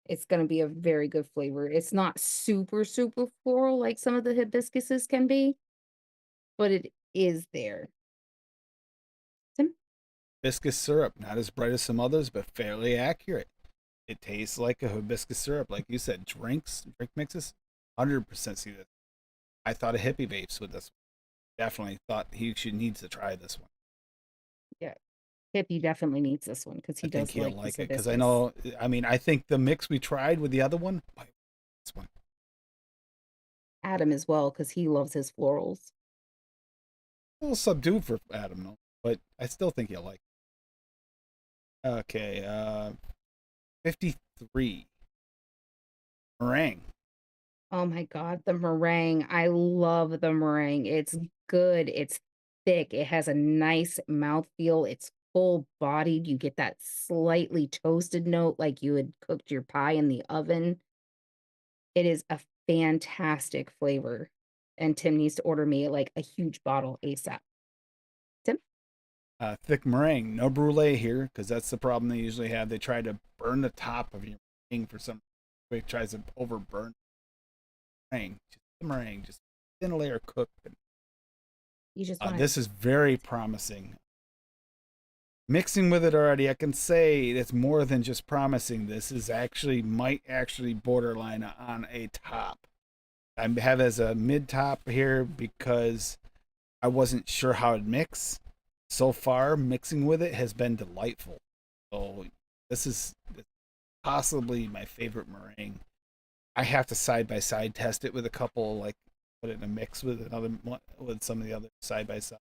Speaker 2: It's going to be a very good flavor. It's not super, super floral like some of the hibiscuses can be, but it is there. Tim?
Speaker 1: Hibiscus syrup. Not as bright as some others, but fairly accurate. It tastes like a hibiscus syrup. Like you said, drink mixes. 100% see this. I thought of hippie vapes with this one. Definitely thought he should needs to try this one.
Speaker 2: Yeah. Hippie definitely needs this one because
Speaker 1: I
Speaker 2: he
Speaker 1: think
Speaker 2: does
Speaker 1: he'll
Speaker 2: like his
Speaker 1: like it because I
Speaker 2: hibiscus.
Speaker 1: know. I mean, I think the mix we tried with the other one, this one,
Speaker 2: Adam as well because he loves his florals.
Speaker 1: a little subdued for Adam, though. But I still think he'll like it. Okay, 53 meringue.
Speaker 2: Oh my God, the meringue. I love the meringue. It's good. It's thick. It has a nice mouthfeel. It's full bodied. You get that slightly toasted note like you had cooked your pie in the oven. It is a fantastic flavor. And Tim needs to order me like a huge bottle ASAP. Tim?
Speaker 1: Thick meringue, no brulee here because that's the problem they usually have. They try to burn the top of your meringue for some. It tries to overburn meringue. Just the meringue, just thin layer cooked.
Speaker 2: You just want to
Speaker 1: This is very promising. Mixing with it already, I can say it's more than just promising. This is actually might actually borderline on a top. I have as a mid top here because I wasn't sure how it'd mix. So far, mixing with it has been delightful. So this is possibly my favorite meringue. I have to side by side test it with a couple, like put it in a mix with another with some of the other side by side.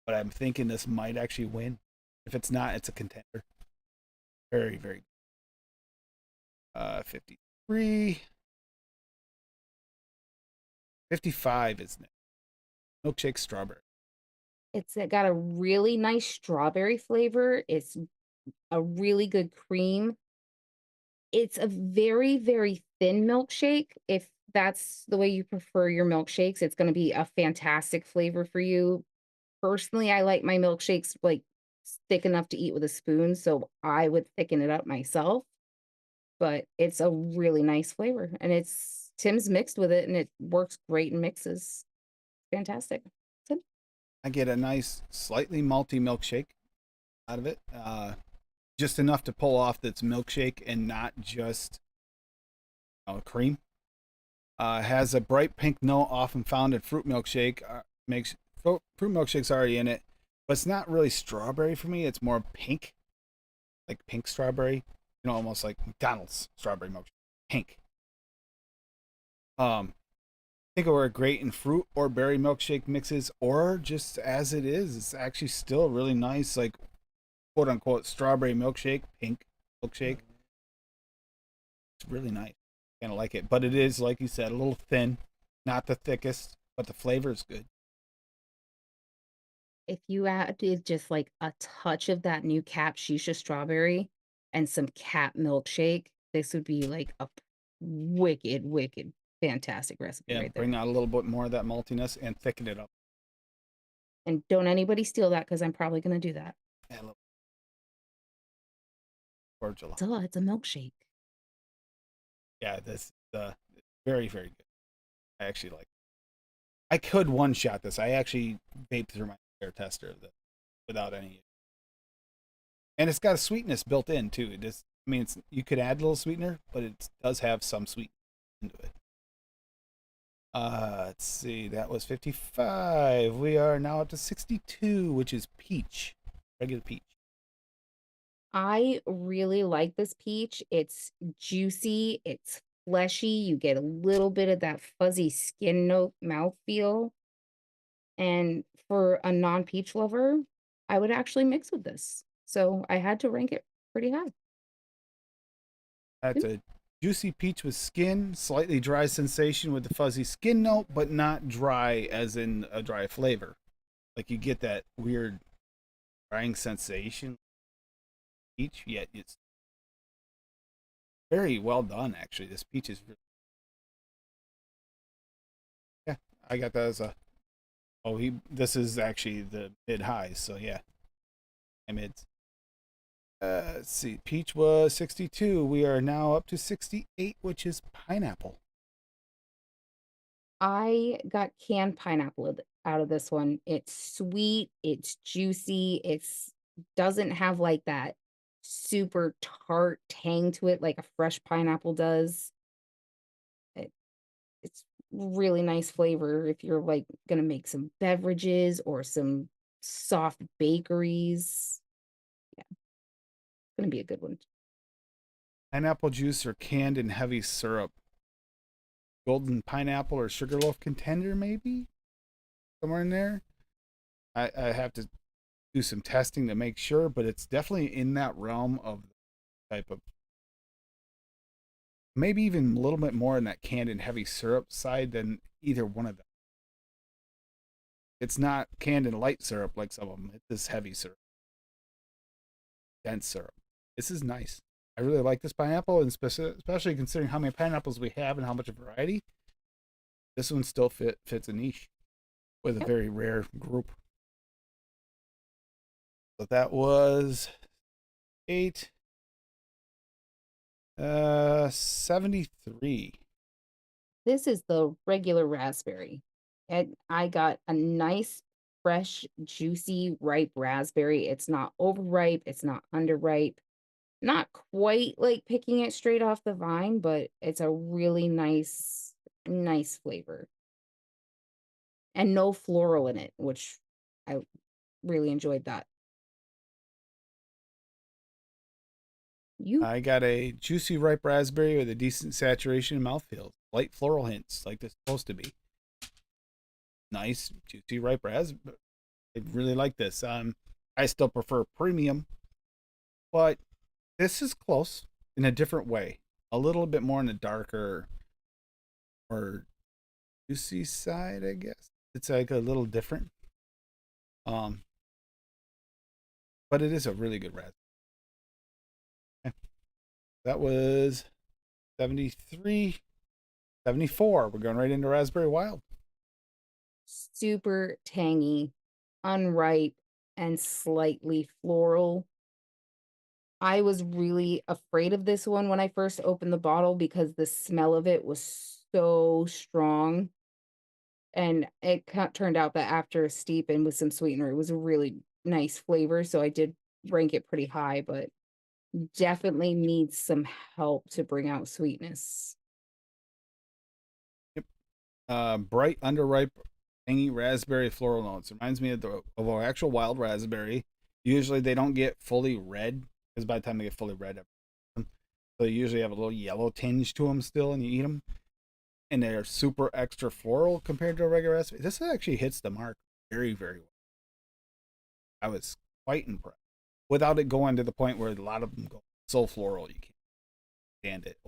Speaker 1: But I'm thinking this might actually win. If it's not, it's a contender. Very, very. 53, 55 is next. Milkshake strawberry.
Speaker 2: It's got a really nice strawberry flavor. It's a really good cream. It's a very, very thin milkshake. If that's the way you prefer your milkshakes, it's gonna be a fantastic flavor for you. Personally, I like my milkshakes, like, thick enough to eat with a spoon, so I would thicken it up myself, but it's a really nice flavor, and it's Tim's mixed with it, and it works great in mixes. Fantastic. Tim?
Speaker 1: I get a nice, slightly malty milkshake out of it. Just enough to pull off that's milkshake and not just cream. Has a bright pink note often found in fruit milkshake. Makes fruit milkshake's already in it, but it's not really strawberry for me. It's more pink, like pink strawberry. You know, almost like McDonald's strawberry milkshake. Pink. I think it work great in fruit or berry milkshake mixes, or just as it is. It's actually still really nice, like quote unquote strawberry milkshake, pink milkshake. It's really nice. Kind of like it, but it is, like you said, a little thin, not the thickest, but the flavor is good.
Speaker 2: If you added just, like, a touch of that new cap shisha strawberry and some cap milkshake, this would be, like, a wicked, wicked, fantastic recipe
Speaker 1: Yeah,
Speaker 2: right there.
Speaker 1: bring out a little bit more of that maltiness and thicken it up.
Speaker 2: And don't anybody steal that because 'cause I'm probably gonna do that.
Speaker 1: Yeah, a little cordial.
Speaker 2: Duh, it's a milkshake.
Speaker 1: Yeah, this very very good. I actually like. I could one shot this. I actually vaped through my air tester of this without any. And it's got a sweetness built in too. It is. I mean, you could add a little sweetener, but it does have some sweet into it. Let's see. That was 55. We are now up to 62, which is peach, regular peach.
Speaker 2: I really like this peach. It's juicy, it's fleshy, you get a little bit of that fuzzy skin note mouthfeel. And for a non-peach lover, I would actually mix with this. So I had to rank it pretty high.
Speaker 1: That's
Speaker 2: Mm.
Speaker 1: a juicy peach with skin, slightly dry sensation with the fuzzy skin note, but not dry as in a dry flavor. Like you get that weird drying sensation. Peach, yet it's very well done. Actually, this peach is really, yeah. I got that as a he. This is actually the mid highs, so yeah, I mids. Let's see. Peach was 62. We are now up to 68, which is pineapple.
Speaker 2: I got canned pineapple out of this one. It's sweet, it's juicy, it's doesn't have like that super tart tang to it like a fresh pineapple does. It, it's really nice flavor if you're like gonna make some beverages or some soft bakeries. Yeah, gonna be a good one.
Speaker 1: Pineapple juice or canned in heavy syrup. Golden pineapple or sugarloaf contender, maybe somewhere in there. I have to do some testing to make sure, but it's definitely in that realm of type of maybe even a little bit more in that canned and heavy syrup side than either one of them. It's not canned and light syrup like some of them. It's this heavy syrup, dense syrup. This is nice. I really like this pineapple, and especially considering how many pineapples we have and how much variety. This one still fits a niche with a
Speaker 2: Yep.
Speaker 1: very rare group. So that was 8. 73.
Speaker 2: This is the regular raspberry. And I got a nice fresh, juicy, ripe raspberry. It's not overripe, it's not underripe. Not quite like picking it straight off the vine, but it's a really nice flavor. And no floral in it, which I really enjoyed that. You
Speaker 1: I got a juicy ripe raspberry with a decent saturation and mouthfeel. Light floral hints, like they're supposed to be. Nice, juicy ripe raspberry. I really like this. I still prefer premium, but this is close in a different way. A little bit more in the darker or juicy side, I guess. It's like a little different. Um, but it is a really good raspberry. Okay. That was 73, 74. We're going right into Raspberry Wild.
Speaker 2: super tangy, unripe, and slightly floral. I was really afraid of this one when I first opened the bottle because the smell of it was so strong. And it turned out that after steeping with some sweetener, it was a really nice flavor. So I did rank it pretty high, but definitely needs some help to bring out sweetness.
Speaker 1: Yep. Bright, underripe, tangy raspberry floral notes. Reminds me of our actual wild raspberry. Usually they don't get fully red because by the time they get fully red, so they usually have a little yellow tinge to them still, and you eat them, and they're super extra floral compared to a regular raspberry. This actually hits the mark very, very well. I was quite impressed without it going to the point where a lot of them go so floral you can't stand it.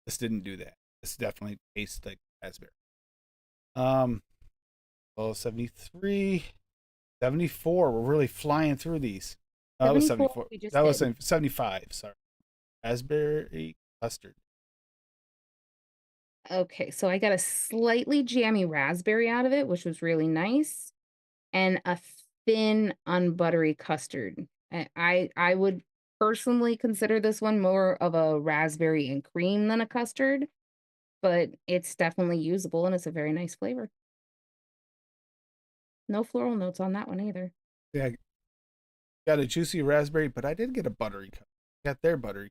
Speaker 1: This didn't do that. This definitely tastes like raspberry. So 73, 74. We're really flying through these. That was
Speaker 2: 74
Speaker 1: 74.
Speaker 2: we just
Speaker 1: That was
Speaker 2: did.
Speaker 1: 75. Sorry. Raspberry custard.
Speaker 2: Okay, so I got a slightly jammy raspberry out of it, which was really nice, and a thin, unbuttery custard. I would personally consider this one more of a raspberry and cream than a custard, but it's definitely usable and it's a very nice flavor. No floral notes on that one either.
Speaker 1: Yeah, I got a juicy raspberry, but I did get a buttery custard. Got their buttery,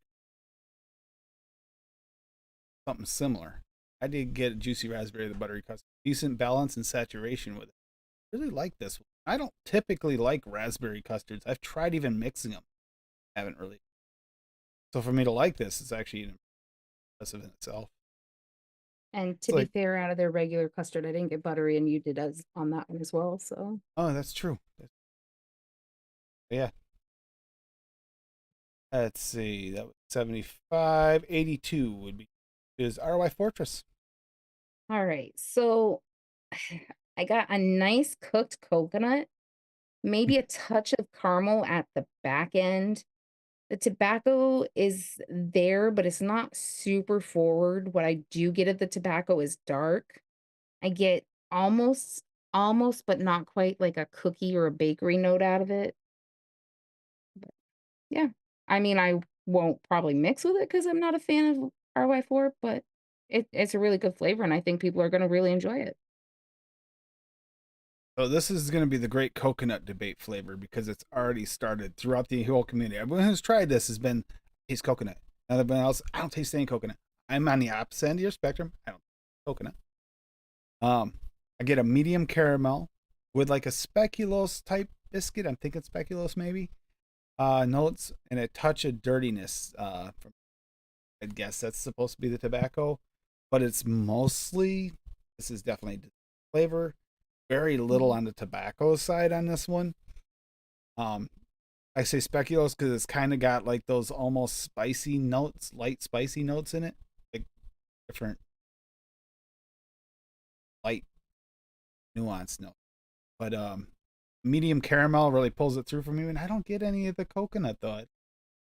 Speaker 1: something similar. I did get a juicy raspberry, the buttery custard. Decent balance and saturation with it. Really like this one. I don't typically like raspberry custards. I've tried even mixing them. Haven't really. So for me to like this, it's actually impressive in itself.
Speaker 2: And to
Speaker 1: It's
Speaker 2: be
Speaker 1: like,
Speaker 2: fair, out of their regular custard, I didn't get buttery, and you did as on that one as well. So
Speaker 1: oh, that's true. Yeah. Let's see. That was 75. 82 would be is RY Fortress.
Speaker 2: all right, so I got a nice cooked coconut, maybe a touch of caramel at the back end. The tobacco is there, but it's not super forward. What I do get of the tobacco is dark. I get almost, but not quite like a cookie or a bakery note out of it. But yeah, I mean, I won't probably mix with it because I'm not a fan of RY4, but it's a really good flavor, and I think people are going to really enjoy it.
Speaker 1: So this is going to be the great coconut debate flavor because it's already started throughout the whole community. Everyone who's tried this has been taste coconut. And everyone else, I don't taste any coconut. I'm on the opposite end of your spectrum. I don't taste coconut. I get a medium caramel with like a speculoos type biscuit. I'm thinking speculoos maybe. Notes and a touch of dirtiness. From I guess that's supposed to be the tobacco, but it's mostly. This is definitely flavor. Very little
Speaker 2: Mhm.
Speaker 1: on the tobacco side on this one. Um, I say speculoos because it's kind of got like those almost spicy notes, light spicy notes in it, like different light nuance note. But medium caramel really pulls it through for me, and I don't get any of the coconut though.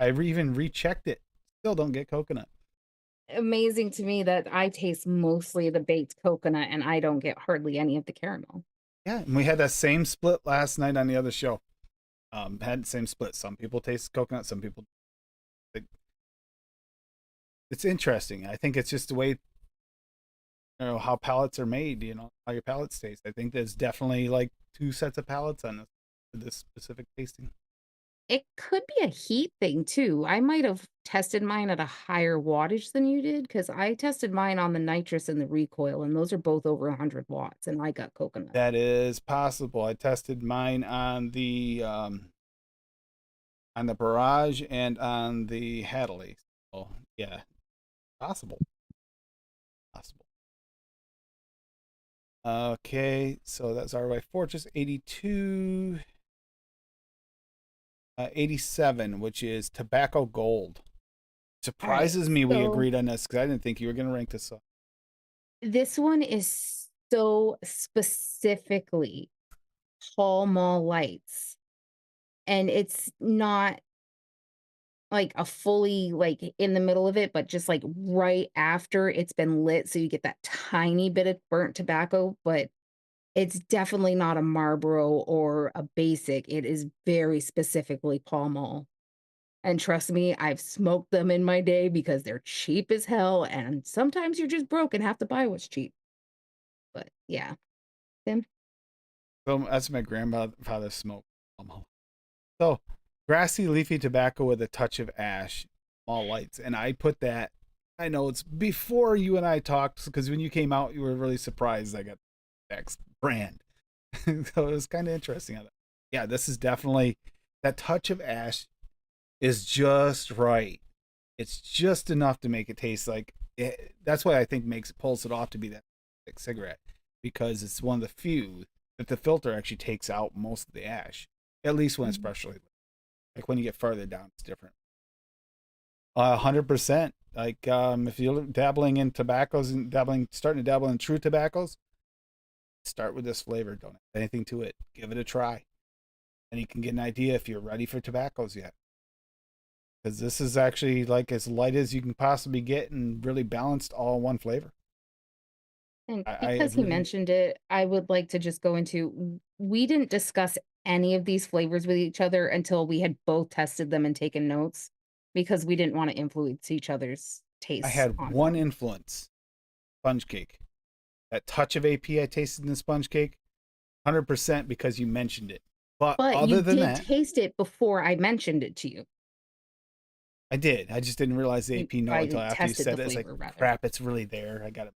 Speaker 1: Even rechecked it, still don't get coconut.
Speaker 2: Amazing to me that I taste mostly the baked coconut and I don't get hardly any of the caramel.
Speaker 1: Yeah, and we had that same split last night on the other show. Had the same split. Some people taste coconut, some people. Like, it's interesting. I think it's just the way how palettes are made, how your palettes taste. I think there's definitely like two sets of palettes on this for this specific tasting.
Speaker 2: It could be a heat thing too. I might have tested mine at a higher wattage than you did because I tested mine on the nitrous and the recoil, and those are both over 100 watts, and I got coconut.
Speaker 1: That is possible. I tested mine on the Barrage and on the Hadley. So yeah, possible. Possible. Okay, so that's our White Fortress 82. 87, which is Tobacco Gold.
Speaker 2: All right,
Speaker 1: Surprises me we
Speaker 2: so
Speaker 1: agreed on this because I didn't think you were going to rank this up.
Speaker 2: this one is so specifically Pall Mall Lights, and it's not like a fully like in the middle of it, but just like right after it's been lit, so you get that tiny bit of burnt tobacco, but it's definitely not a Marlboro or a Basic. It is very specifically Pall Mall. And trust me, I've smoked them in my day because they're cheap as hell, and sometimes you're just broke and have to buy what's cheap. But yeah, them.
Speaker 1: So that's my grandfather smoked. So grassy leafy tobacco with a touch of ash, small lights. And I put that, I know it's before you and I talked because when you came out, you were really surprised I got X brand. So it was kind of interesting. Yeah, this is definitely that touch of ash is just right. It's just enough to make it taste like it. That's why I think pulls it off to be that thick cigarette because it's one of the few that the filter actually takes out most of the ash. At least when it's
Speaker 2: Mhm.
Speaker 1: freshly lit. Like when you get farther down, it's different. 100%. Like if you're dabbling in tobaccos and starting to dabble in true tobaccos, start with this flavor. Don't add anything to it. Give it a try, and you can get an idea if you're ready for tobaccos yet. Because this is actually like as light as you can possibly get and really balanced all in one flavor.
Speaker 2: And
Speaker 1: I
Speaker 2: because he
Speaker 1: really,
Speaker 2: mentioned it, I would like to just go into we didn't discuss any of these flavors with each other until we had both tested them and taken notes because we didn't want to influence each other's
Speaker 1: I
Speaker 2: tastes
Speaker 1: had
Speaker 2: on
Speaker 1: one
Speaker 2: them.
Speaker 1: influence: sponge cake. That touch of AP I tasted in the sponge cake, 100% because you mentioned it. But
Speaker 2: But you
Speaker 1: other than
Speaker 2: did
Speaker 1: that,
Speaker 2: taste it before I mentioned it to you.
Speaker 1: I did. I just didn't realize the AP note until
Speaker 2: I
Speaker 1: after you
Speaker 2: tested the
Speaker 1: said it. It's like,
Speaker 2: flavor rather.
Speaker 1: crap, it's really there. I got it.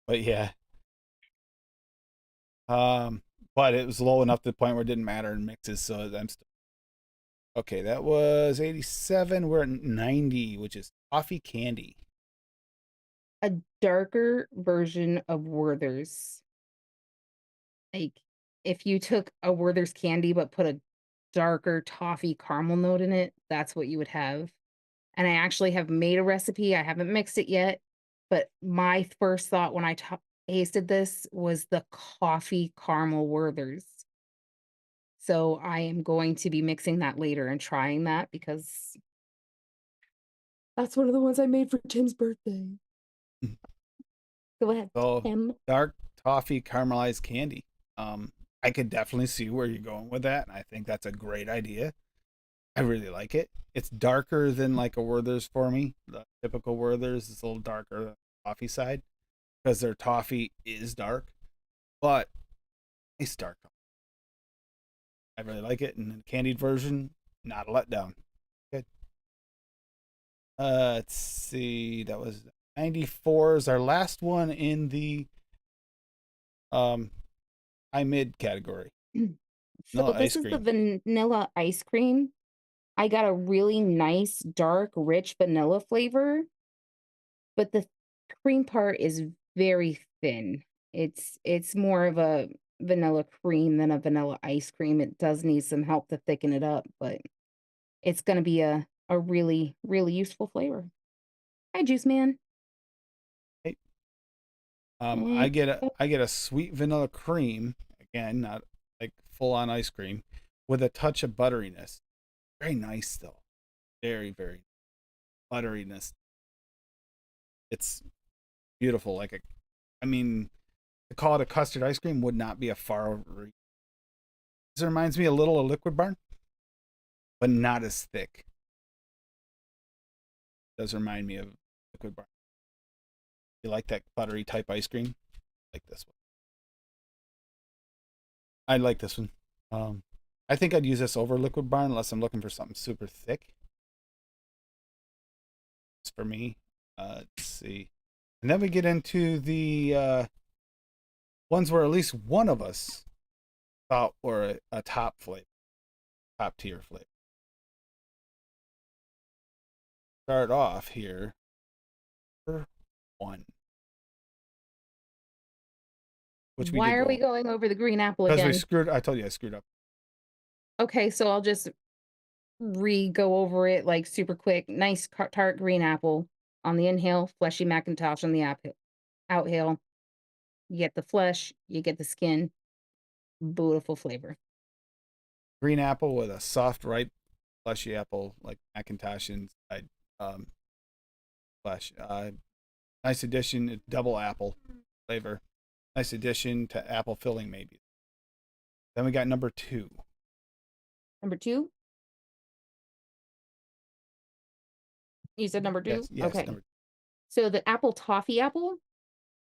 Speaker 1: But yeah. Um, but it was low enough to the point where it didn't matter in mixes. So I'm still okay. That was 87. We're at 90, which is toffee candy.
Speaker 2: A darker version of Werther's. Like if you took a Werther's candy but put a darker toffee caramel note in it, that's what you would have. And I actually have made a recipe. I haven't mixed it yet, but my first thought when I tasted this was the coffee caramel Werther's. So I am going to be mixing that later and trying that because that's one of the ones I made for Tim's birthday. Go ahead,
Speaker 1: So
Speaker 2: Tim.
Speaker 1: dark toffee caramelized candy. I could definitely see where you're going with that, and I think that's a great idea. I really like it. It's darker than like a Werther's for me. The typical Werther's is a little darker than the toffee side because their toffee is dark, but it's dark. I really like it, and the candied version, not a letdown. Good. Let's see. That was 94 is our last one in the um high mid category.
Speaker 2: So
Speaker 1: No
Speaker 2: this
Speaker 1: ice
Speaker 2: is the
Speaker 1: cream.
Speaker 2: vanilla ice cream. I got a really nice, dark, rich vanilla flavor, but the cream part is very thin. It's more of a vanilla cream than a vanilla ice cream. It does need some help to thicken it up, but it's gonna be a really, really useful flavor. Hi, Juice Man.
Speaker 1: Hey,
Speaker 2: Eh,
Speaker 1: I get a sweet vanilla cream again, not like full on ice cream, with a touch of butteriness. Very nice though. Very butteriness. It's beautiful. I mean, to call it a custard ice cream would not be a far reach. This reminds me a little of Liquid Barn, but not as thick. It does remind me of Liquid Barn. You like that buttery type ice cream? Like this one. I like this one. I think I'd use this over Liquid Bar unless I'm looking for something super thick. It's for me. Let's see. And then we get into the ones where at least one of us thought were a top flavor, top tier flavor. Start off here. Number one, which we
Speaker 2: Why
Speaker 1: did
Speaker 2: are we
Speaker 1: go
Speaker 2: going over the green apple
Speaker 1: because we
Speaker 2: again?
Speaker 1: screwed. I told you I screwed up.
Speaker 2: Okay, so I'll just go over it like super quick. Nice tart green apple on the inhale, fleshy Macintosh on the outhale. You get the flesh, you get the skin. Beautiful flavor.
Speaker 1: Green apple with a soft, ripe, fleshy apple like Macintosh inside. Flesh. Nice addition. Double apple flavor. Nice addition to apple filling, maybe. Then we got number two.
Speaker 2: Number two, you said number two?
Speaker 1: Yes,
Speaker 2: Okay.
Speaker 1: number.
Speaker 2: So the apple toffee apple,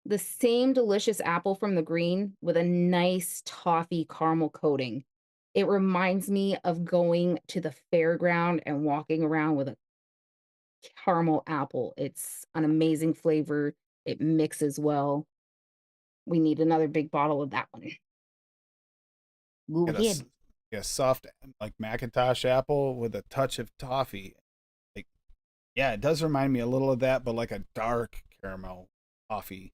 Speaker 2: the same delicious apple from the green with a nice toffee caramel coating. It reminds me of going to the fairground and walking around with a caramel apple. It's an amazing flavor. It mixes well. We need another big bottle of that one. Go
Speaker 1: Get
Speaker 2: ahead.
Speaker 1: a soft like Macintosh apple with a touch of toffee. Like, yeah, it does remind me a little of that, but like a dark caramel toffee,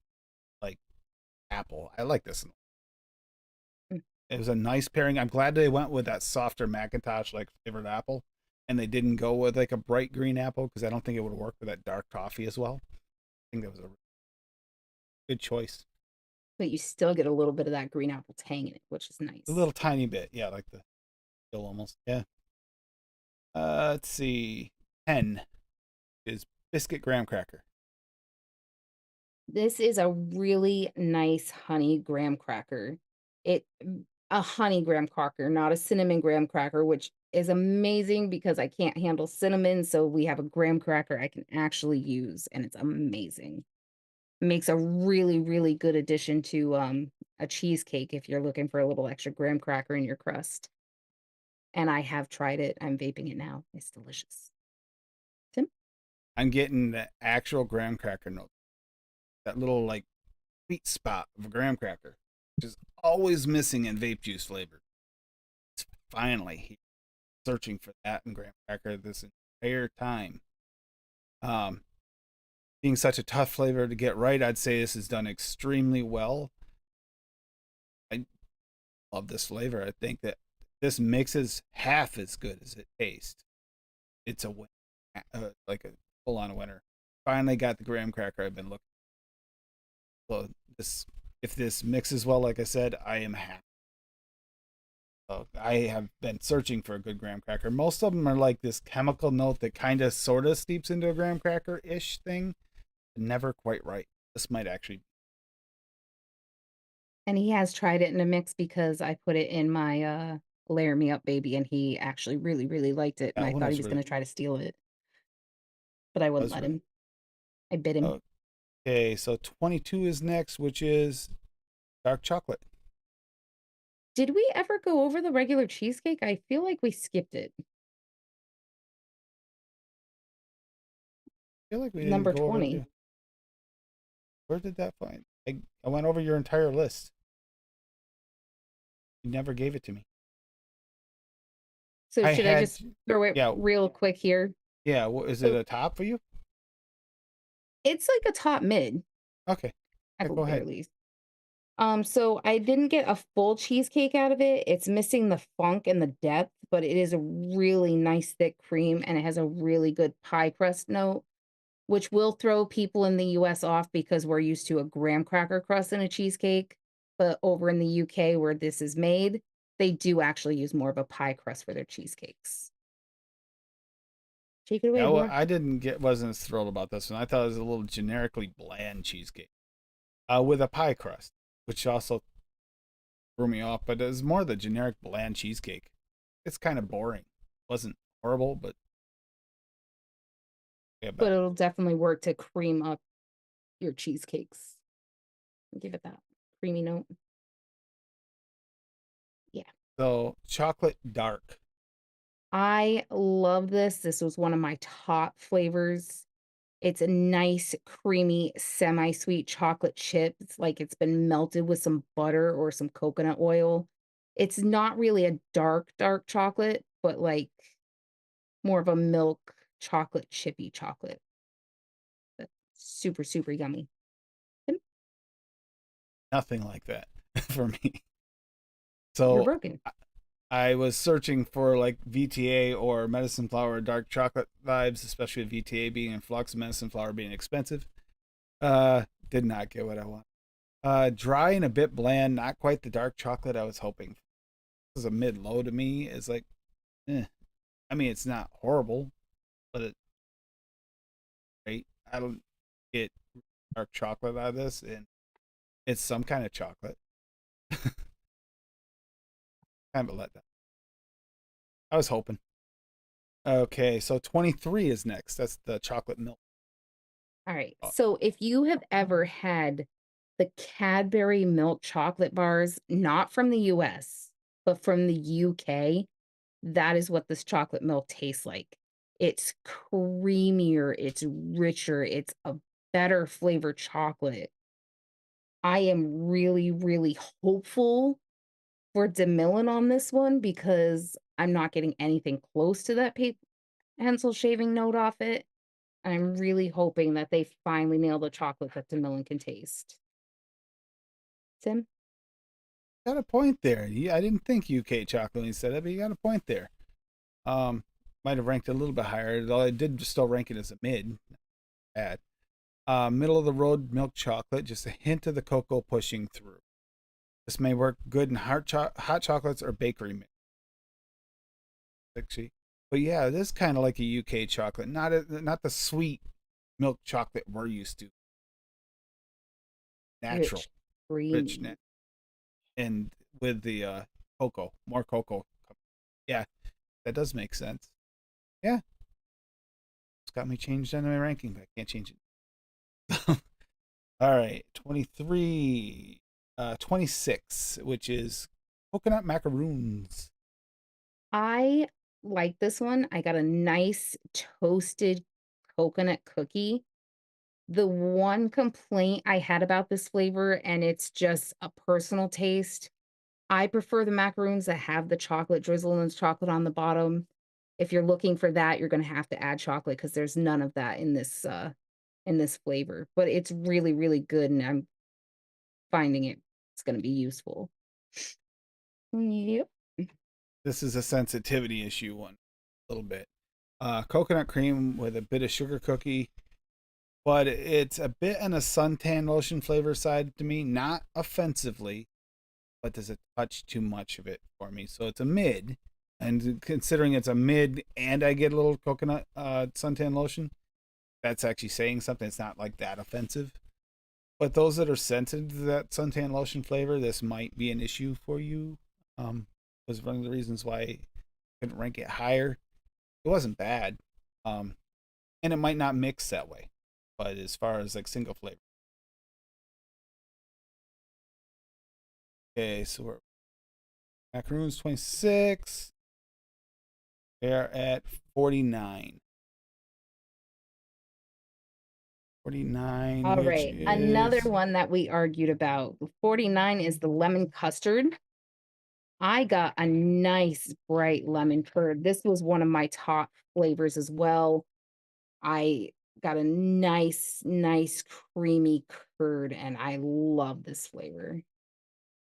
Speaker 1: like apple. I like this.
Speaker 2: Mm.
Speaker 1: It was a nice pairing. I'm glad they went with that softer Macintosh like flavored apple, and they didn't go with like a bright green apple because I don't think it would work with that dark toffee as well. I think that was a good choice.
Speaker 2: But you still get a little bit of that green apple tang in it, which is
Speaker 1: A
Speaker 2: nice.
Speaker 1: little tiny bit, yeah, like the still almost, yeah. Let's see. 10 is biscuit graham cracker.
Speaker 2: This is a really nice honey graham cracker. It a honey graham cracker, not a cinnamon graham cracker, which is amazing because I can't handle cinnamon, so we have a graham cracker I can actually use, and it's amazing. Makes a really, really good addition to a cheesecake if you're looking for a little extra graham cracker in your crust. And I have tried it. I'm vaping it now. It's delicious. Tim?
Speaker 1: I'm getting the actual graham cracker note. That little like sweet spot of a graham cracker, which is always missing in vape juice flavor. It's finally searching for that in graham cracker this entire time. Um, Being such a tough flavor to get right, I'd say this is done extremely well. I love this flavor. I think that this mix is half as good as it tastes. It's a win, like a full on winner. Finally got the graham cracker I've been looking. So this, if this mixes well, like I said, I am happy. So I have been searching for a good graham cracker. Most of them are like this chemical note that kind of sort of steeps into a graham cracker ish thing. Never quite right. This might actually.
Speaker 2: And he has tried it in a mix because I put it in my Layer Me Up Baby, and he actually really, really liked it. And
Speaker 1: That
Speaker 2: I
Speaker 1: one
Speaker 2: thought he
Speaker 1: was
Speaker 2: was
Speaker 1: really
Speaker 2: going to try to steal it, but I wouldn't
Speaker 1: was
Speaker 2: let
Speaker 1: really.
Speaker 2: him. I bit him.
Speaker 1: Okay, so 22 is next, which is dark chocolate.
Speaker 2: Did we ever go over the regular cheesecake? I feel like we skipped it.
Speaker 1: I feel like we didn't
Speaker 2: Number
Speaker 1: go over
Speaker 2: 20.
Speaker 1: the. Where did that find? I went over your entire list. You never gave it to me.
Speaker 2: So
Speaker 1: I
Speaker 2: should I
Speaker 1: had,
Speaker 2: just throw it
Speaker 1: yeah,
Speaker 2: real quick here?
Speaker 1: yeah. Is it
Speaker 2: So
Speaker 1: a top for you?
Speaker 2: it's like a top mid
Speaker 1: Okay,
Speaker 2: at
Speaker 1: yeah,
Speaker 2: the
Speaker 1: go ahead.
Speaker 2: very least. So I didn't get a full cheesecake out of it. It's missing the funk and the depth, but it is a really nice thick cream and it has a really good pie crust note, which will throw people in the US off because we're used to a graham cracker crust in a cheesecake. But over in the UK where this is made, they do actually use more of a pie crust for their cheesecakes. Take it away,
Speaker 1: Yeah, well,
Speaker 2: boy.
Speaker 1: I didn't get wasn't as thrilled about this one. I thought it was a little generically bland cheesecake, with a pie crust, which also threw me off. But it was more the generic bland cheesecake. It's kind of boring. It wasn't horrible, but yeah,
Speaker 2: But
Speaker 1: better.
Speaker 2: it'll definitely work to cream up your cheesecakes. Give it that creamy note. Yeah.
Speaker 1: So chocolate dark.
Speaker 2: I love this. This was one of my top flavors. It's a nice, creamy, semi-sweet chocolate chip. It's like it's been melted with some butter or some coconut oil. It's not really a dark, dark chocolate, but like more of a milk chocolate chippy chocolate. But super, super yummy. Yep,
Speaker 1: Nothing like that for me.
Speaker 2: you're
Speaker 1: So
Speaker 2: broken.
Speaker 1: I was searching for like VTA or medicine flower dark chocolate vibes, especially with VTA being in flux, medicine flower being expensive. Did not get what I want. Dry and a bit bland, not quite the dark chocolate I was hoping. This is a mid low to me. It's like, eh. I mean, it's not horrible, but it's great. I don't get dark chocolate out of this, and it's some kind of chocolate. Kind of a letdown. I was hoping. Okay, so 23 is next. That's the chocolate milk.
Speaker 2: All right.
Speaker 1: Oh,
Speaker 2: So if you have ever had the Cadbury milk chocolate bars, not from the US, but from the UK, that is what this chocolate milk tastes like. It's creamier, it's richer, it's a better flavored chocolate. I am really, really hopeful for DeMillen on this one because I'm not getting anything close to that pencil shaving note off it. I'm really hoping that they finally nail the chocolate that DeMillen can taste. Tim?
Speaker 1: got a point there. Yeah, I didn't think UK chocolate when you said it, but you got a point there. Might have ranked a little bit higher, though I did still rank it as a mid. Bad. Middle of the road milk chocolate, just a hint of the cocoa pushing through. This may work good in hot chocolates or bakery mix. Actually, but yeah, this is kind of like a UK chocolate, not the sweet milk chocolate we're used to. Natural,
Speaker 2: Rich,
Speaker 1: rich,
Speaker 2: creamy.
Speaker 1: and with the cocoa, more cocoa. Yeah, that does make sense. Yeah, it's got me changed on my ranking, but I can't change it. All right, 23, 26, which is coconut macaroons.
Speaker 2: I like this one. I got a nice toasted coconut cookie. The one complaint I had about this flavor, and it's just a personal taste, I prefer the macaroons that have the chocolate drizzle and chocolate on the bottom. If you're looking for that, you're gonna have to add chocolate because there's none of that in this flavor. But it's really, really good, and I'm finding it's gonna be useful. Yep.
Speaker 1: This is a sensitivity issue one, a little bit. Coconut cream with a bit of sugar cookie, but it's a bit on a suntan lotion flavor side to me. Not offensively, but there's a touch too much of it for me. So it's a mid, and considering it's a mid, and I get a little coconut suntan lotion, that's actually saying something. It's not like that offensive. But those that are sensitive to that suntan lotion flavor, this might be an issue for you. Was one of the reasons why I couldn't rank it higher. It wasn't bad, and it might not mix that way. But as far as like single flavor, okay. So we're macaroons 26. They're at 49. 49,
Speaker 2: All
Speaker 1: which
Speaker 2: right. Another
Speaker 1: is
Speaker 2: one that we argued about. 49 is the lemon custard. I got a nice bright lemon curd. This was one of my top flavors as well. I got a nice, nice creamy curd, and I love this flavor.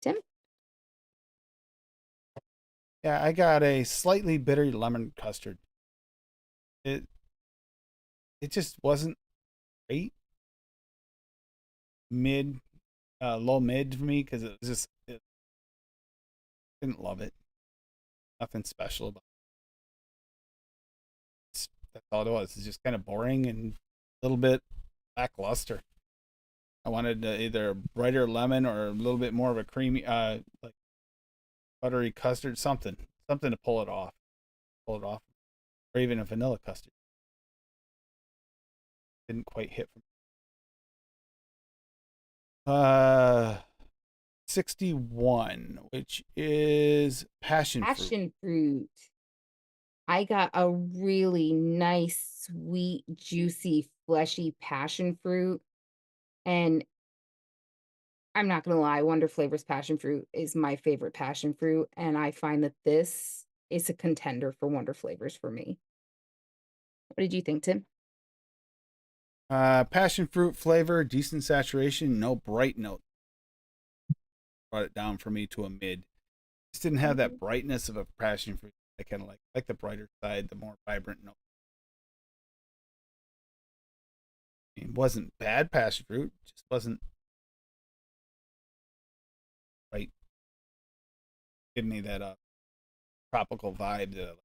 Speaker 2: Tim?
Speaker 1: yeah. I got a slightly bitter lemon custard. It it just wasn't great. Mid, low mid for me because it was just didn't love it. Nothing special about it. That's all it was. It's just kind of boring and a little bit lackluster. I wanted either a brighter lemon or a little bit more of a creamy, like buttery custard, something to pull it off, or even a vanilla custard. Didn't quite hit for me. Uh, 61, which is passion fruit.
Speaker 2: Passion fruit. I got a really nice, sweet, juicy, fleshy passion fruit. And I'm not gonna lie, Wonder Flavors passion fruit is my favorite passion fruit. And I find that this is a contender for Wonder Flavors for me. What did you think, Tim?
Speaker 1: Passion fruit flavor, decent saturation, no bright note. Brought it down for me to a mid. Just didn't have that
Speaker 2: Mhm.
Speaker 1: brightness of a passion fruit. I kind of like the brighter side, the more vibrant note. It wasn't bad passion fruit, just wasn't right. Giving me that tropical vibe that I like.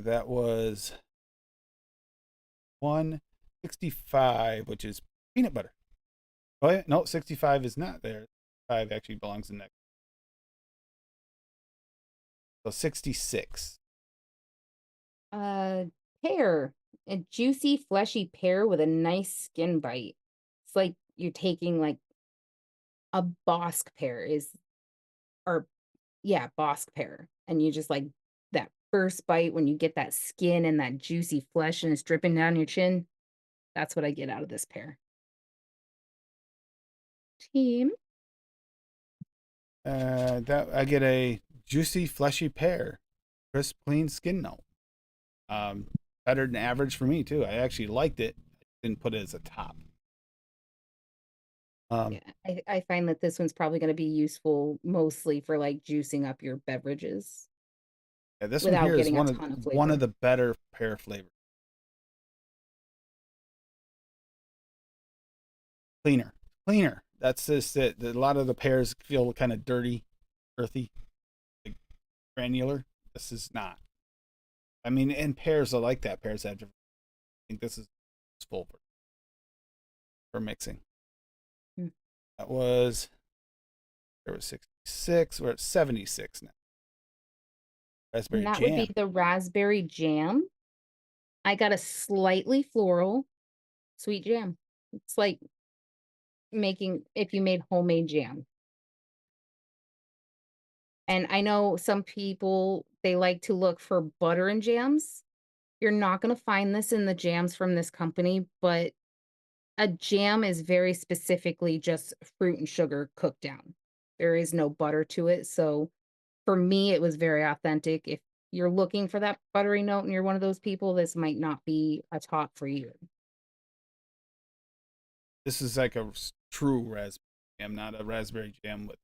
Speaker 1: That was 165, which is peanut butter. Oh yeah, no, 65 is not there. 5 actually belongs in next. So 66.
Speaker 2: Uh, Pear, a juicy, fleshy pear with a nice skin bite. It's like you're taking like a Bosque pear is, or yeah, Bosque pear, and you just like that first bite when you get that skin and that juicy flesh and it's dripping down your chin. That's what I get out of this pear. Team.
Speaker 1: That I get a juicy, fleshy pear, crisp, clean skin note. Um, Better than average for me too. I actually liked it. Didn't put it as a top. Um,
Speaker 2: Yeah, I find that this one's probably going to be useful mostly for like juicing up your beverages
Speaker 1: yeah, this one
Speaker 2: without
Speaker 1: here is
Speaker 2: getting a ton of
Speaker 1: one of
Speaker 2: flavor.
Speaker 1: the better pear flavors. Cleaner, cleaner. That's just it. A lot of the pears feel kind of dirty, earthy, like granular. This is not. I mean, and pears are like that. Pears have. I think this is useful for mixing.
Speaker 2: Mm.
Speaker 1: That was there was 66. We're at 76 now.
Speaker 2: And
Speaker 1: Raspberry
Speaker 2: that would be
Speaker 1: jam.
Speaker 2: the raspberry jam. I got a slightly floral sweet jam. It's like making if you made homemade jam. And I know some people, they like to look for butter in jams. You're not gonna find this in the jams from this company, but a jam is very specifically just fruit and sugar cooked down. There is no butter to it, so for me, it was very authentic. If you're looking for that buttery note and you're one of those people, this might not be a top for you.
Speaker 1: This is like a true raspberry jam, not a raspberry jam with.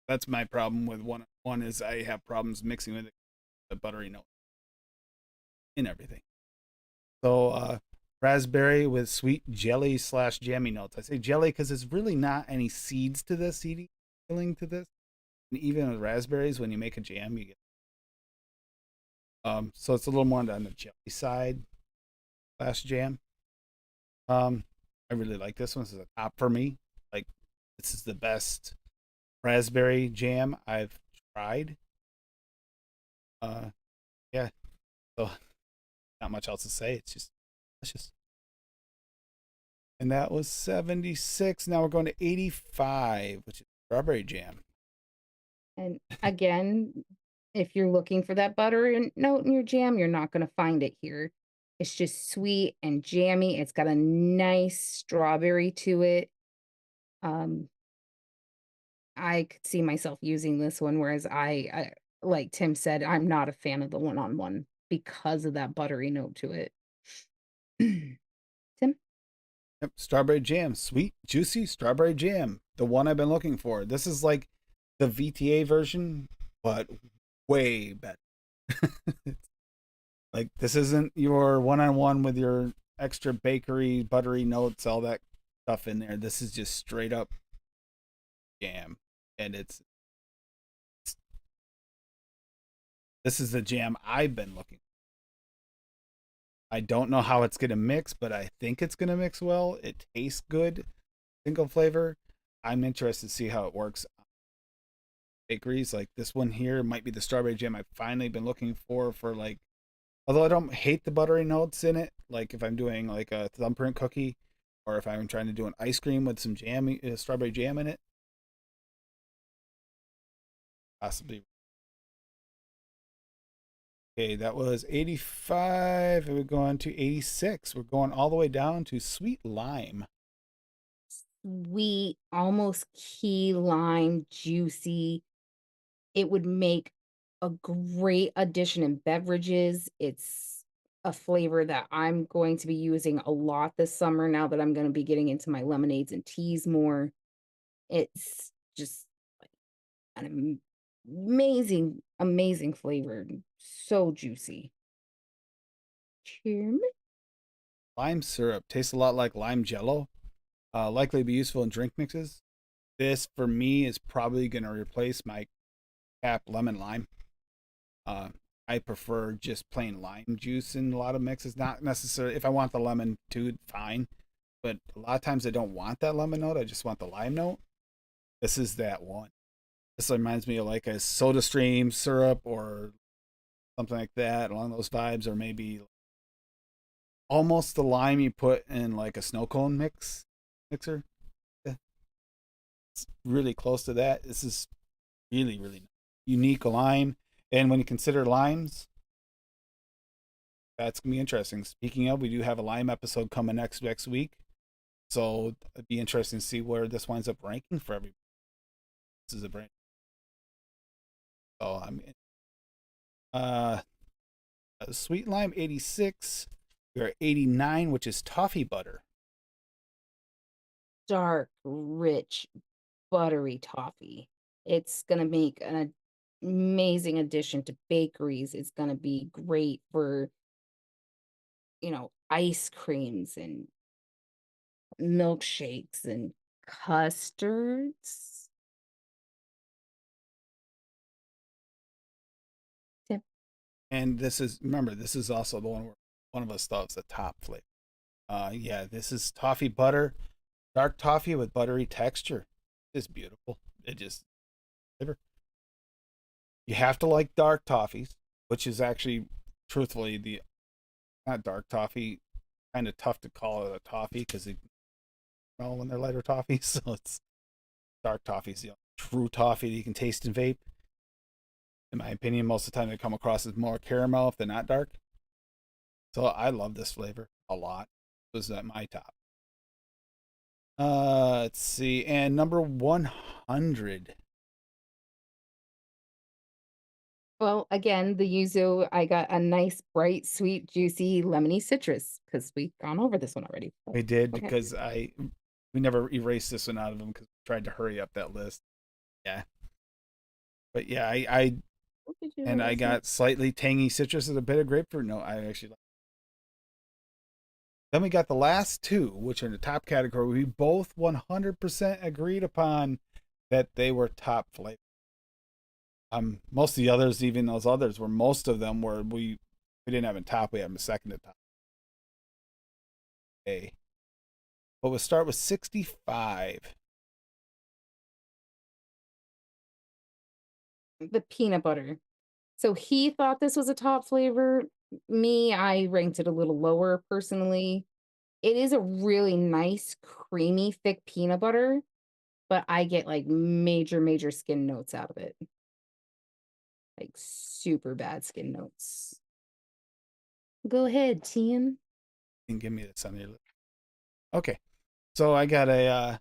Speaker 1: That's my problem with one. One is I have problems mixing with the buttery note in everything. So raspberry with sweet jelly slash jammy notes. I say jelly because there's really not any seeds to this seedy feeling to this. And even with raspberries, when you make a jam, you get so it's a little more on the jelly side slash jam. Um, I really like this one. This is a top for me. Like this is the best raspberry jam I've tried. Uh, yeah. So not much else to say. It's just delicious. And that was 76. Now we're going to 85, which is strawberry jam.
Speaker 2: And again, if you're looking for that butter note in your jam, you're not gonna find it here. It's just sweet and jammy. It's got a nice strawberry to it. Um, I could see myself using this one, whereas like Tim said, I'm not a fan of the one-on-one because of that buttery note to it. Tim?
Speaker 1: Yep, strawberry jam, sweet, juicy strawberry jam. The one I've been looking for. This is like the VTA version, but way better. Like this isn't your one-on-one with your extra bakery, buttery notes, all that stuff in there. This is just straight up jam, and this is the jam I've been looking. I don't know how it's gonna mix, but I think it's gonna mix well. It tastes good, single flavor. I'm interested to see how it works. Bakeries like this one here might be the strawberry jam I've finally been looking for like Although I don't hate the buttery notes in it, like if I'm doing like a thumbprint cookie, or if I'm trying to do an ice cream with some jam, strawberry jam in it, possibly. Okay, that was 85. We're going to 86. We're going all the way down to sweet lime.
Speaker 2: Sweet, almost key lime, juicy. It would make a great addition in beverages. It's a flavor that I'm going to be using a lot this summer now that I'm going to be getting into my lemonades and teas more. It's just an amazing, amazing flavor. So juicy. Cheers.
Speaker 1: Lime syrup tastes a lot like lime jello. Likely to be useful in drink mixes. This for me is probably going to replace my cap lemon lime. Uh, I prefer just plain lime juice in a lot of mixes. Not necessarily if I want the lemon too, fine. But a lot of times I don't want that lemon note. I just want the lime note. This is that one. This reminds me of like a soda stream syrup or something like that along those vibes, or maybe almost the lime you put in like a snow cone mixer. Yeah, it's really close to that. This is really, really unique lime. And when you consider limes, that's gonna be interesting. Speaking of, we do have a lime episode coming next week, so it'd be interesting to see where this winds up ranking for everybody. This is a brand. So I'm uh sweet lime 86. We're 89, which is toffee butter.
Speaker 2: Dark, rich, buttery toffee. It's gonna make an amazing addition to bakeries. It's gonna be great for, ice creams and milkshakes and custards. Yep.
Speaker 1: And this is, remember, this is also the one where one of us thought was the top flavor. Yeah, this is toffee butter, dark toffee with buttery texture. It's beautiful. It just flavor. You have to like dark toffees, which is actually, truthfully, the not dark toffee. Kind of tough to call it a toffee because they smell when they're lighter toffees. So it's dark toffees, the true toffee that you can taste and vape. In my opinion, most of the time they come across as more caramel if they're not dark. So I love this flavor a lot. It was at my top. Let's see, and number 100.
Speaker 2: Well, again, the yuzu, I got a nice, bright, sweet, juicy, lemony citrus because we've gone over this one already.
Speaker 1: We did
Speaker 2: Okay.
Speaker 1: because we never erased this one out of them because we tried to hurry up that list. Yeah, but yeah,
Speaker 2: What did you
Speaker 1: and I
Speaker 2: erase it?
Speaker 1: got slightly tangy citrus with a bit of grapefruit. No, I actually like. Then we got the last two, which are in the top category. We both 100% agreed upon that they were top flavor. Most of the others, even those others, were most of them were we didn't have a top, we have a second to top. Okay, but we'll start with 65.
Speaker 2: The peanut butter. So he thought this was a top flavor. Me, I ranked it a little lower personally. It is a really nice, creamy, thick peanut butter, but I get like major, major skin notes out of it. Like super bad skin notes. Go ahead, Tian.
Speaker 1: You can give me this on your list. Okay, so I got a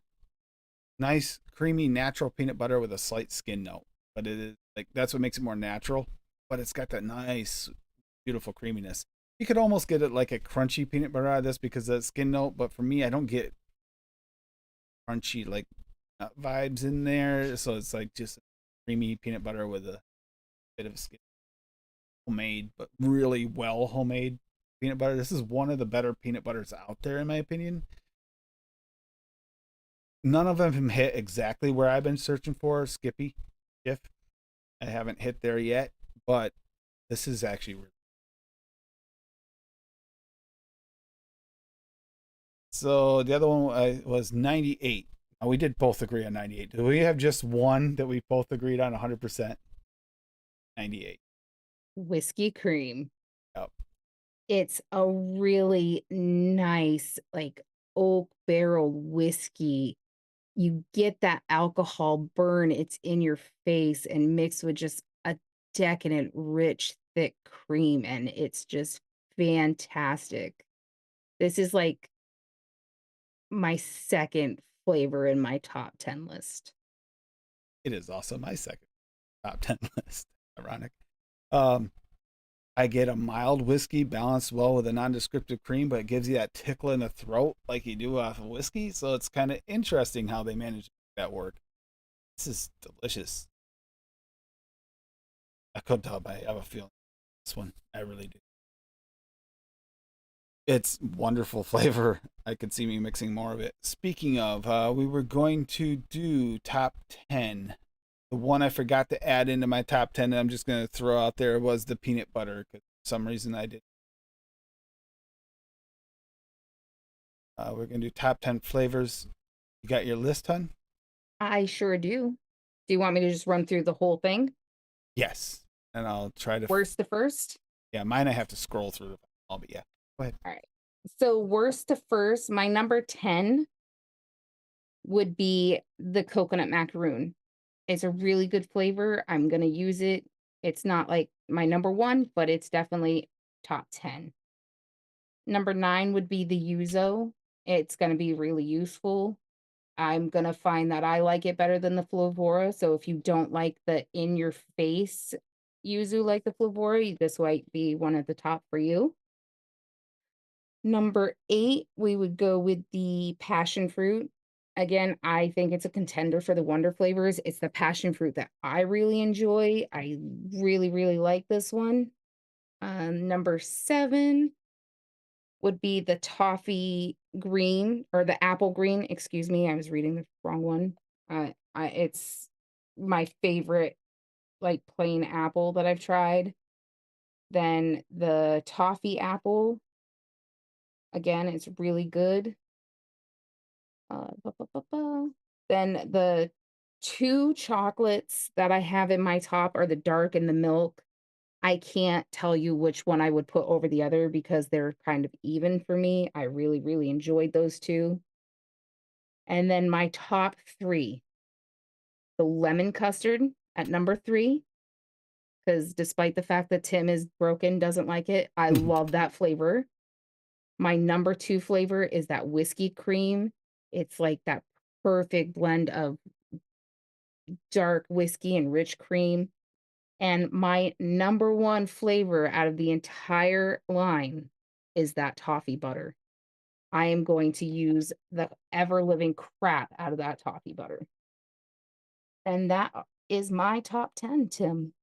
Speaker 1: nice, creamy, natural peanut butter with a slight skin note, but it is like that's what makes it more natural. But it's got that nice, beautiful creaminess. You could almost get it like a crunchy peanut butter out of this because of that skin note. But for me, I don't get crunchy like nut vibes in there, so it's like just creamy peanut butter with a bit of skin. Homemade, but really well homemade peanut butter. This is one of the better peanut butters out there, in my opinion. None of them hit exactly where I've been searching for. Skippy, if I haven't hit there yet, but this is actually really. So the other one was 98. Now, we did both agree on 98. Do we have just one that we both agreed on 100%? 98.
Speaker 2: Whiskey cream.
Speaker 1: Yep.
Speaker 2: It's a really nice, like, oak barrel whiskey. You get that alcohol burn, it's in your face and mixed with just a decadent, rich, thick cream, and it's just fantastic. This is, like, my 2nd flavor in my top 10 list.
Speaker 1: It is also my second top 10 list. Ironic. Um, I get a mild whiskey balanced well with a nondescriptive cream, but it gives you that tickle in the throat like you do off of whiskey. So it's kind of interesting how they manage to make that work. This is delicious. I couldn't tell, but I have a feeling this one. I really do. It's wonderful flavor. I could see me mixing more of it. Speaking of, we were going to do top 10. The one I forgot to add into my top 10 that I'm just going to throw out there was the peanut butter, because for some reason I did. We're going to do top 10 flavors. You got your list, hun?
Speaker 2: I sure do. Do you want me to just run through the whole thing?
Speaker 1: Yes. And I'll try to.
Speaker 2: Worst to first?
Speaker 1: Yeah, mine I have to scroll through. But yeah. Go ahead.
Speaker 2: All right. So, worst to first, my number 10 would be the coconut macaroon. It's a really good flavor. I'm going to use it. It's not like my number 1, but it's definitely top 10. Number 9 would be the yuzu. It's going to be really useful. I'm going to find that I like it better than the Flavora. So if you don't like the in your face yuzu like the Flavora, this might be one at the top for you. Number 8, we would go with the passion fruit. Again, I think it's a contender for the wonder flavors. It's the passion fruit that I really enjoy. I really, really like this one. Number 7 would be the toffee green or the apple green. Excuse me, I was reading the wrong one. It's my favorite, like plain apple that I've tried. Then the toffee apple, again, it's really good. Ba, ba, ba, ba. Then the 2 chocolates that I have in my top are the dark and the milk. I can't tell you which one I would put over the other because they're kind of even for me. I really, really enjoyed those 2. And then my top 3, the lemon custard at number 3, because despite the fact that Tim is broken, doesn't like it, I love that flavor. My number 2 flavor is that whiskey cream. It's like that perfect blend of dark whiskey and rich cream. And my number 1 flavor out of the entire line is that toffee butter. I am going to use the ever living crap out of that toffee butter. And that is my top 10, Tim.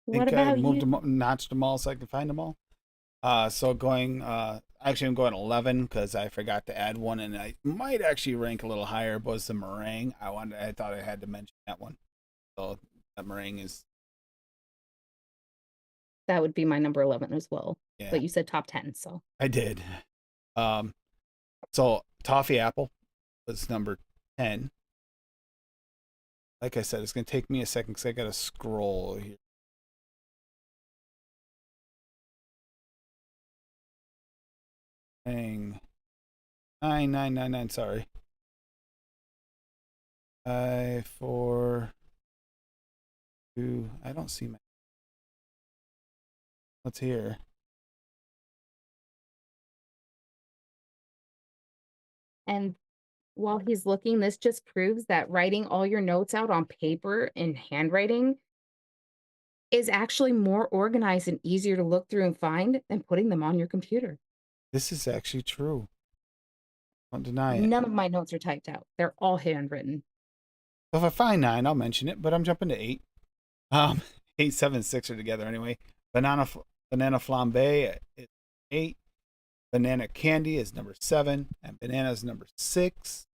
Speaker 1: I
Speaker 2: What
Speaker 1: think I
Speaker 2: about
Speaker 1: moved
Speaker 2: you?
Speaker 1: them, notched them all so I can find them all. So going, actually, I'm going 11 because I forgot to add one, and I might actually rank a little higher. Was the meringue? I thought I had to mention that one. So that meringue is,
Speaker 2: That would be my number 11 as well.
Speaker 1: yeah,
Speaker 2: But you said top 10, so.
Speaker 1: I did. Um, so toffee apple was number 10. Like I said, it's gonna take me a second because I gotta scroll here. Dang. 9999. Sorry. 5, 4, 2. I don't see my. What's here?
Speaker 2: And while he's looking, this just proves that writing all your notes out on paper in handwriting is actually more organized and easier to look through and find than putting them on your computer.
Speaker 1: This is actually true. Don't deny it.
Speaker 2: None of my notes are typed out. They're all handwritten.
Speaker 1: So if I find 9, I'll mention it, but I'm jumping to 8. Um, 8, 7, 6 are together anyway. Banana flambe is 8. Banana candy is number 7, and banana is number 6.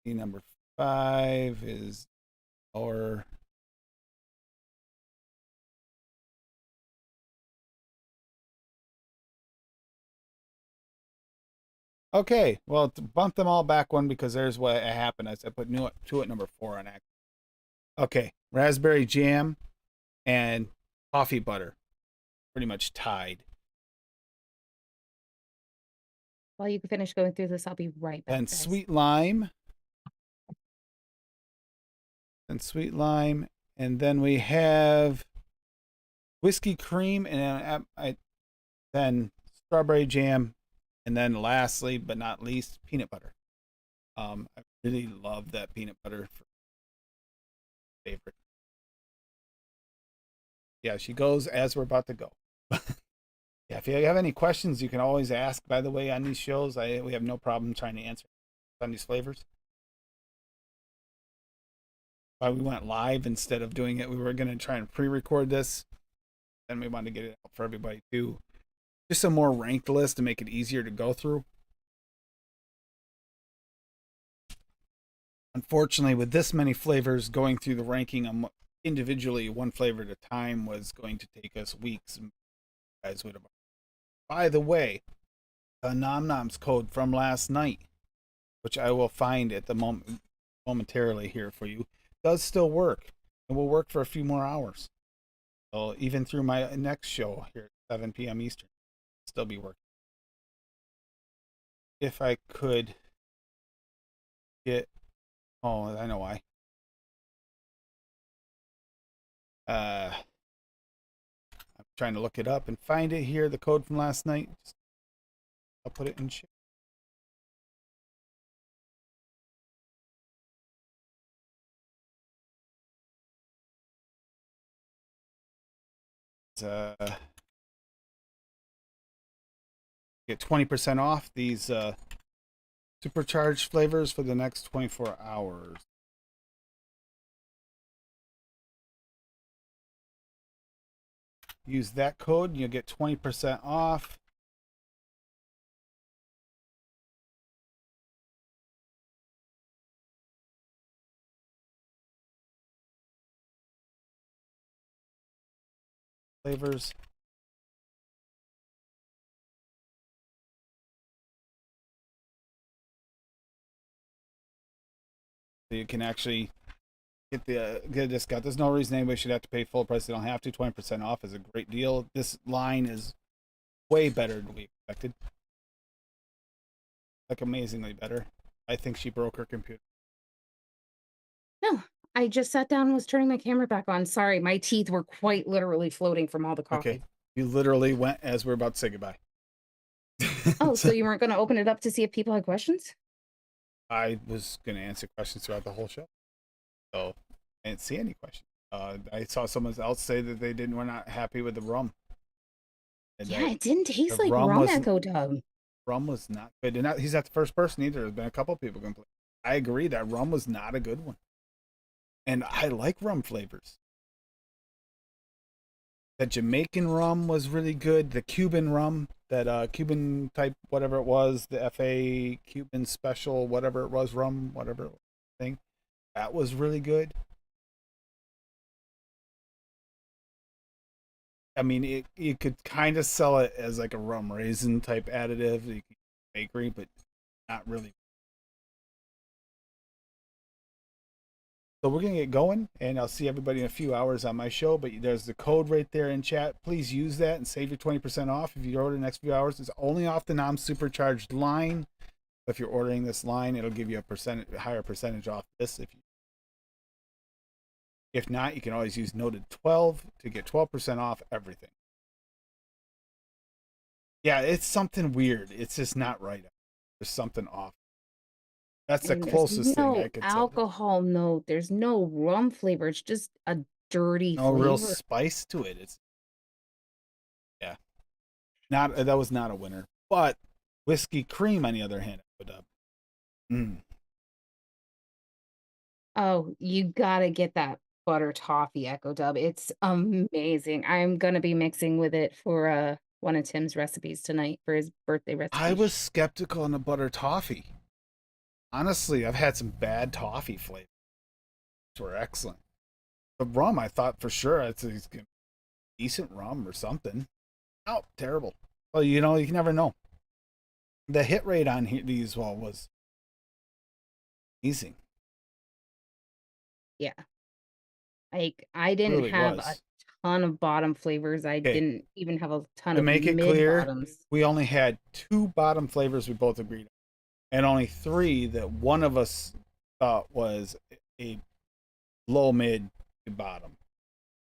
Speaker 1: Number 5 is our. Okay, well, to bump them all back one because there's what happened. I put 2 at number 4 on act. Okay, raspberry jam, and coffee butter. Pretty much tied.
Speaker 2: While you can finish going through this, I'll be right back,
Speaker 1: And
Speaker 2: guys.
Speaker 1: sweet lime. And sweet lime. And then we have whiskey cream, and then strawberry jam, and then lastly but not least, peanut butter. I really love that peanut butter. Favorite. Yeah, she goes as we're about to go. Yeah, if you have any questions, you can always ask. By the way, on these shows, we have no problem trying to answer on these flavors. Why we went live instead of doing it, we were going to try and pre-record this, and we wanted to get it out for everybody too. Just a more ranked list to make it easier to go through. Unfortunately, with this many flavors, going through the ranking individually, one flavor at a time, was going to take us weeks. And guys would have. By the way, the Nom Nomz code from last night, which I will find at the moment momentarily here for you, does still work. It will work for a few more hours. So even through my next show here at 7 p.m. Eastern, still be working. If I could get, oh, I know why. I'm trying to look it up and find it here. The code from last night. I'll put it in chat. Get 20% off these supercharged flavors for the next 24 hours. Use that code and you'll get 20% off. Flavors. So you can actually get a discount. There's no reason anybody should have to pay full price. They don't have to. 20% off is a great deal. This line is way better than we expected. Like amazingly better. I think she broke her computer.
Speaker 2: No, I just sat down and was turning my camera back on. Sorry, my teeth were quite literally floating from all the coffee.
Speaker 1: Okay. You literally went as we're about to say goodbye.
Speaker 2: Oh, so you weren't going to open it up to see if people had questions?
Speaker 1: I was going to answer questions throughout the whole show. So I didn't see any questions. I saw someone else say that were not happy with the rum. And
Speaker 2: Yeah, it didn't taste like rum, Echo Dub.
Speaker 1: Rum was not good. And he's not the first person either. There's been a couple people complain. I agree that rum was not a good one. And I like rum flavors. The Jamaican rum was really good. The Cuban rum, that Cuban type, whatever it was, the FA Cuban special, whatever it was, rum, whatever thing, that was really good. I mean, you could kind of sell it as like a rum raisin type additive, you could bakery, but not really. So we're gonna get going, and I'll see everybody in a few hours on my show. But there's the code right there in chat. Please use that and save your 20% off if you order the next few hours. It's only off the Nom Supercharged line. If you're ordering this line, it'll give you a higher percentage off this. If not, you can always use noted 12 to get 12% off everything. Yeah, it's something weird. It's just not right. There's something off. That's the closest thing I could say.
Speaker 2: No alcohol note. There's no rum flavor. It's just a dirty flavor.
Speaker 1: No real spice to it. It's that was not a winner. But whiskey cream, on the other hand, I put up.
Speaker 2: Oh, you gotta get that butter toffee, Echo Dub. It's amazing. I'm gonna be mixing with it for one of Tim's recipes tonight for his birthday recipe.
Speaker 1: I was skeptical on the butter toffee. Honestly, I've had some bad toffee flavors, which were excellent. The rum, I thought for sure it's decent rum or something. Oh, terrible. Well, you can never know. The hit rate on these was amazing.
Speaker 2: Yeah. Like, I didn't
Speaker 1: Really
Speaker 2: have a
Speaker 1: was.
Speaker 2: ton of bottom flavors. I
Speaker 1: Okay,
Speaker 2: didn't even have a ton
Speaker 1: to
Speaker 2: of
Speaker 1: make it
Speaker 2: mid
Speaker 1: clear,
Speaker 2: bottoms.
Speaker 1: we only had 2 bottom flavors we both agreed on, and only 3 that one of us thought was a low mid bottom.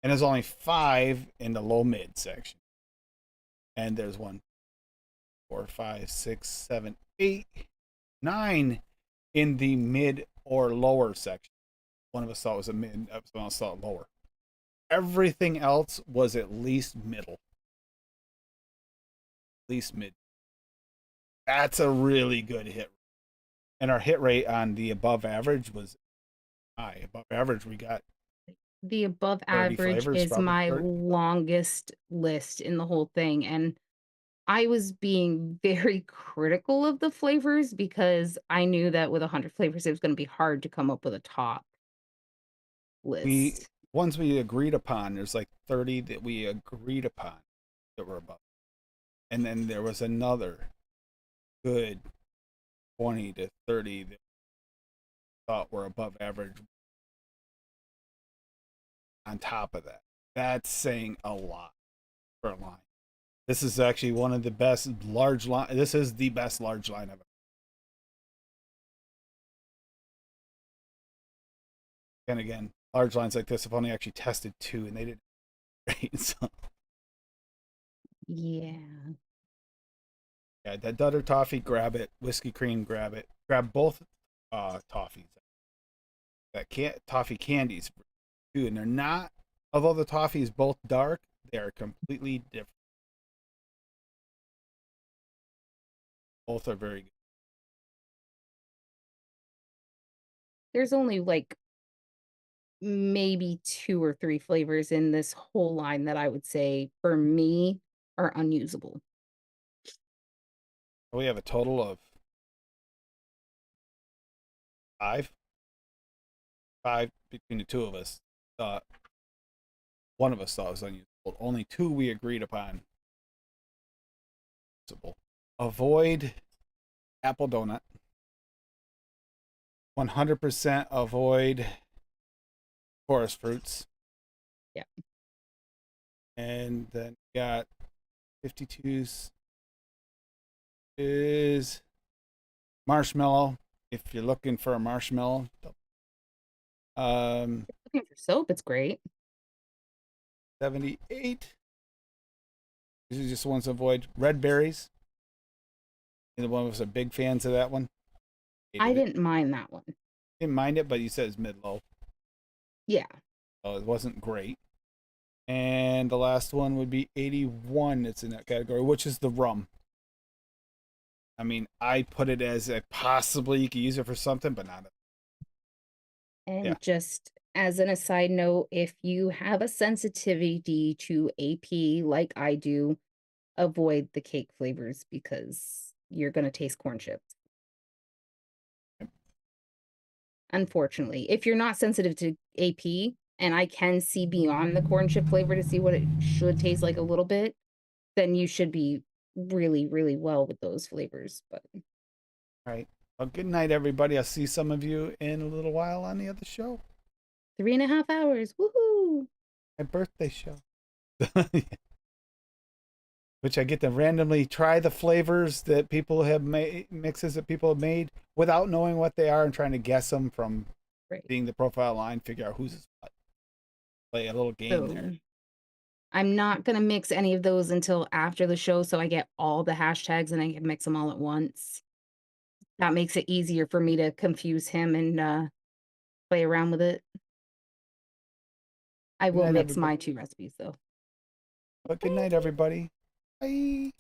Speaker 1: And there's only 5 in the low mid section. And there's 1, 4, 5, 6, 7, 8, 9 in the mid or lower section. One of us thought it was a mid, someone else thought lower. Everything else was at least middle. At least mid. That's a really good hit. And our hit rate on the above average was high. Above average, we got
Speaker 2: The above
Speaker 1: 30
Speaker 2: average
Speaker 1: flavors,
Speaker 2: is
Speaker 1: probably
Speaker 2: my
Speaker 1: 30.
Speaker 2: longest list in the whole thing, and I was being very critical of the flavors because I knew that with 100 flavors, it was gonna be hard to come up with a top
Speaker 1: We
Speaker 2: list.
Speaker 1: ones we agreed upon, there's like 30 that we agreed upon that were above. And then there was another good 20 to 30 that thought were above average on top of that. That's saying a lot for a line. This is actually one of the best large line. This is the best large line I've ever. And again, large lines like this, I've only actually tested 2, and they did great. So
Speaker 2: Yeah.
Speaker 1: yeah, that Dutter toffee, grab it. Whiskey cream, grab it. Grab both toffees. That toffee candies too, and they're not. Although the toffee is both dark, they are completely different. Both are very good.
Speaker 2: There's only, like, maybe 2 or 3 flavors in this whole line that I would say, for me, are unusable.
Speaker 1: We have a total of 5. 5 between the 2 of us. Thought one of us thought it was unusable. Only 2 we agreed upon. Avoid apple donut. 100% avoid forest fruits.
Speaker 2: Yeah.
Speaker 1: And then got 52s is marshmallow. If you're looking for a marshmallow,
Speaker 2: Looking for soap, it's great.
Speaker 1: 78. These are just ones to avoid. Red berries. Either one of us are big fans of that one.
Speaker 2: I
Speaker 1: Hated it.
Speaker 2: didn't mind that one.
Speaker 1: Didn't mind it, but you said it's mid low,
Speaker 2: Yeah.
Speaker 1: so it wasn't great. And the last one would be 81. It's in that category, which is the rum. I mean, I put it as a possibly you could use it for something, but not. Yeah.
Speaker 2: And just as an aside note, if you have a sensitivity to AP like I do, avoid the cake flavors because you're gonna taste corn chips. Unfortunately, if you're not sensitive to AP, and I can see beyond the corn chip flavor to see what it should taste like a little bit, then you should be really, really well with those flavors. But
Speaker 1: All right. Well, good night, everybody. I'll see some of you in a little while on the other show.
Speaker 2: 3.5 hours, woohoo!
Speaker 1: My birthday show. Which I get to randomly try the flavors that people have made, mixes that people have made without knowing what they are and trying to guess them from
Speaker 2: Right.
Speaker 1: seeing the profile line, figure out who's what. Play a little game
Speaker 2: So
Speaker 1: there.
Speaker 2: I'm not gonna mix any of those until after the show, so I get all the hashtags and I can mix them all at once. That makes it easier for me to confuse him and play around with it. I
Speaker 1: Good
Speaker 2: will
Speaker 1: night,
Speaker 2: mix
Speaker 1: everybody.
Speaker 2: my 2 recipes though.
Speaker 1: But good
Speaker 2: Thank
Speaker 1: night,
Speaker 2: you.
Speaker 1: everybody. Bye.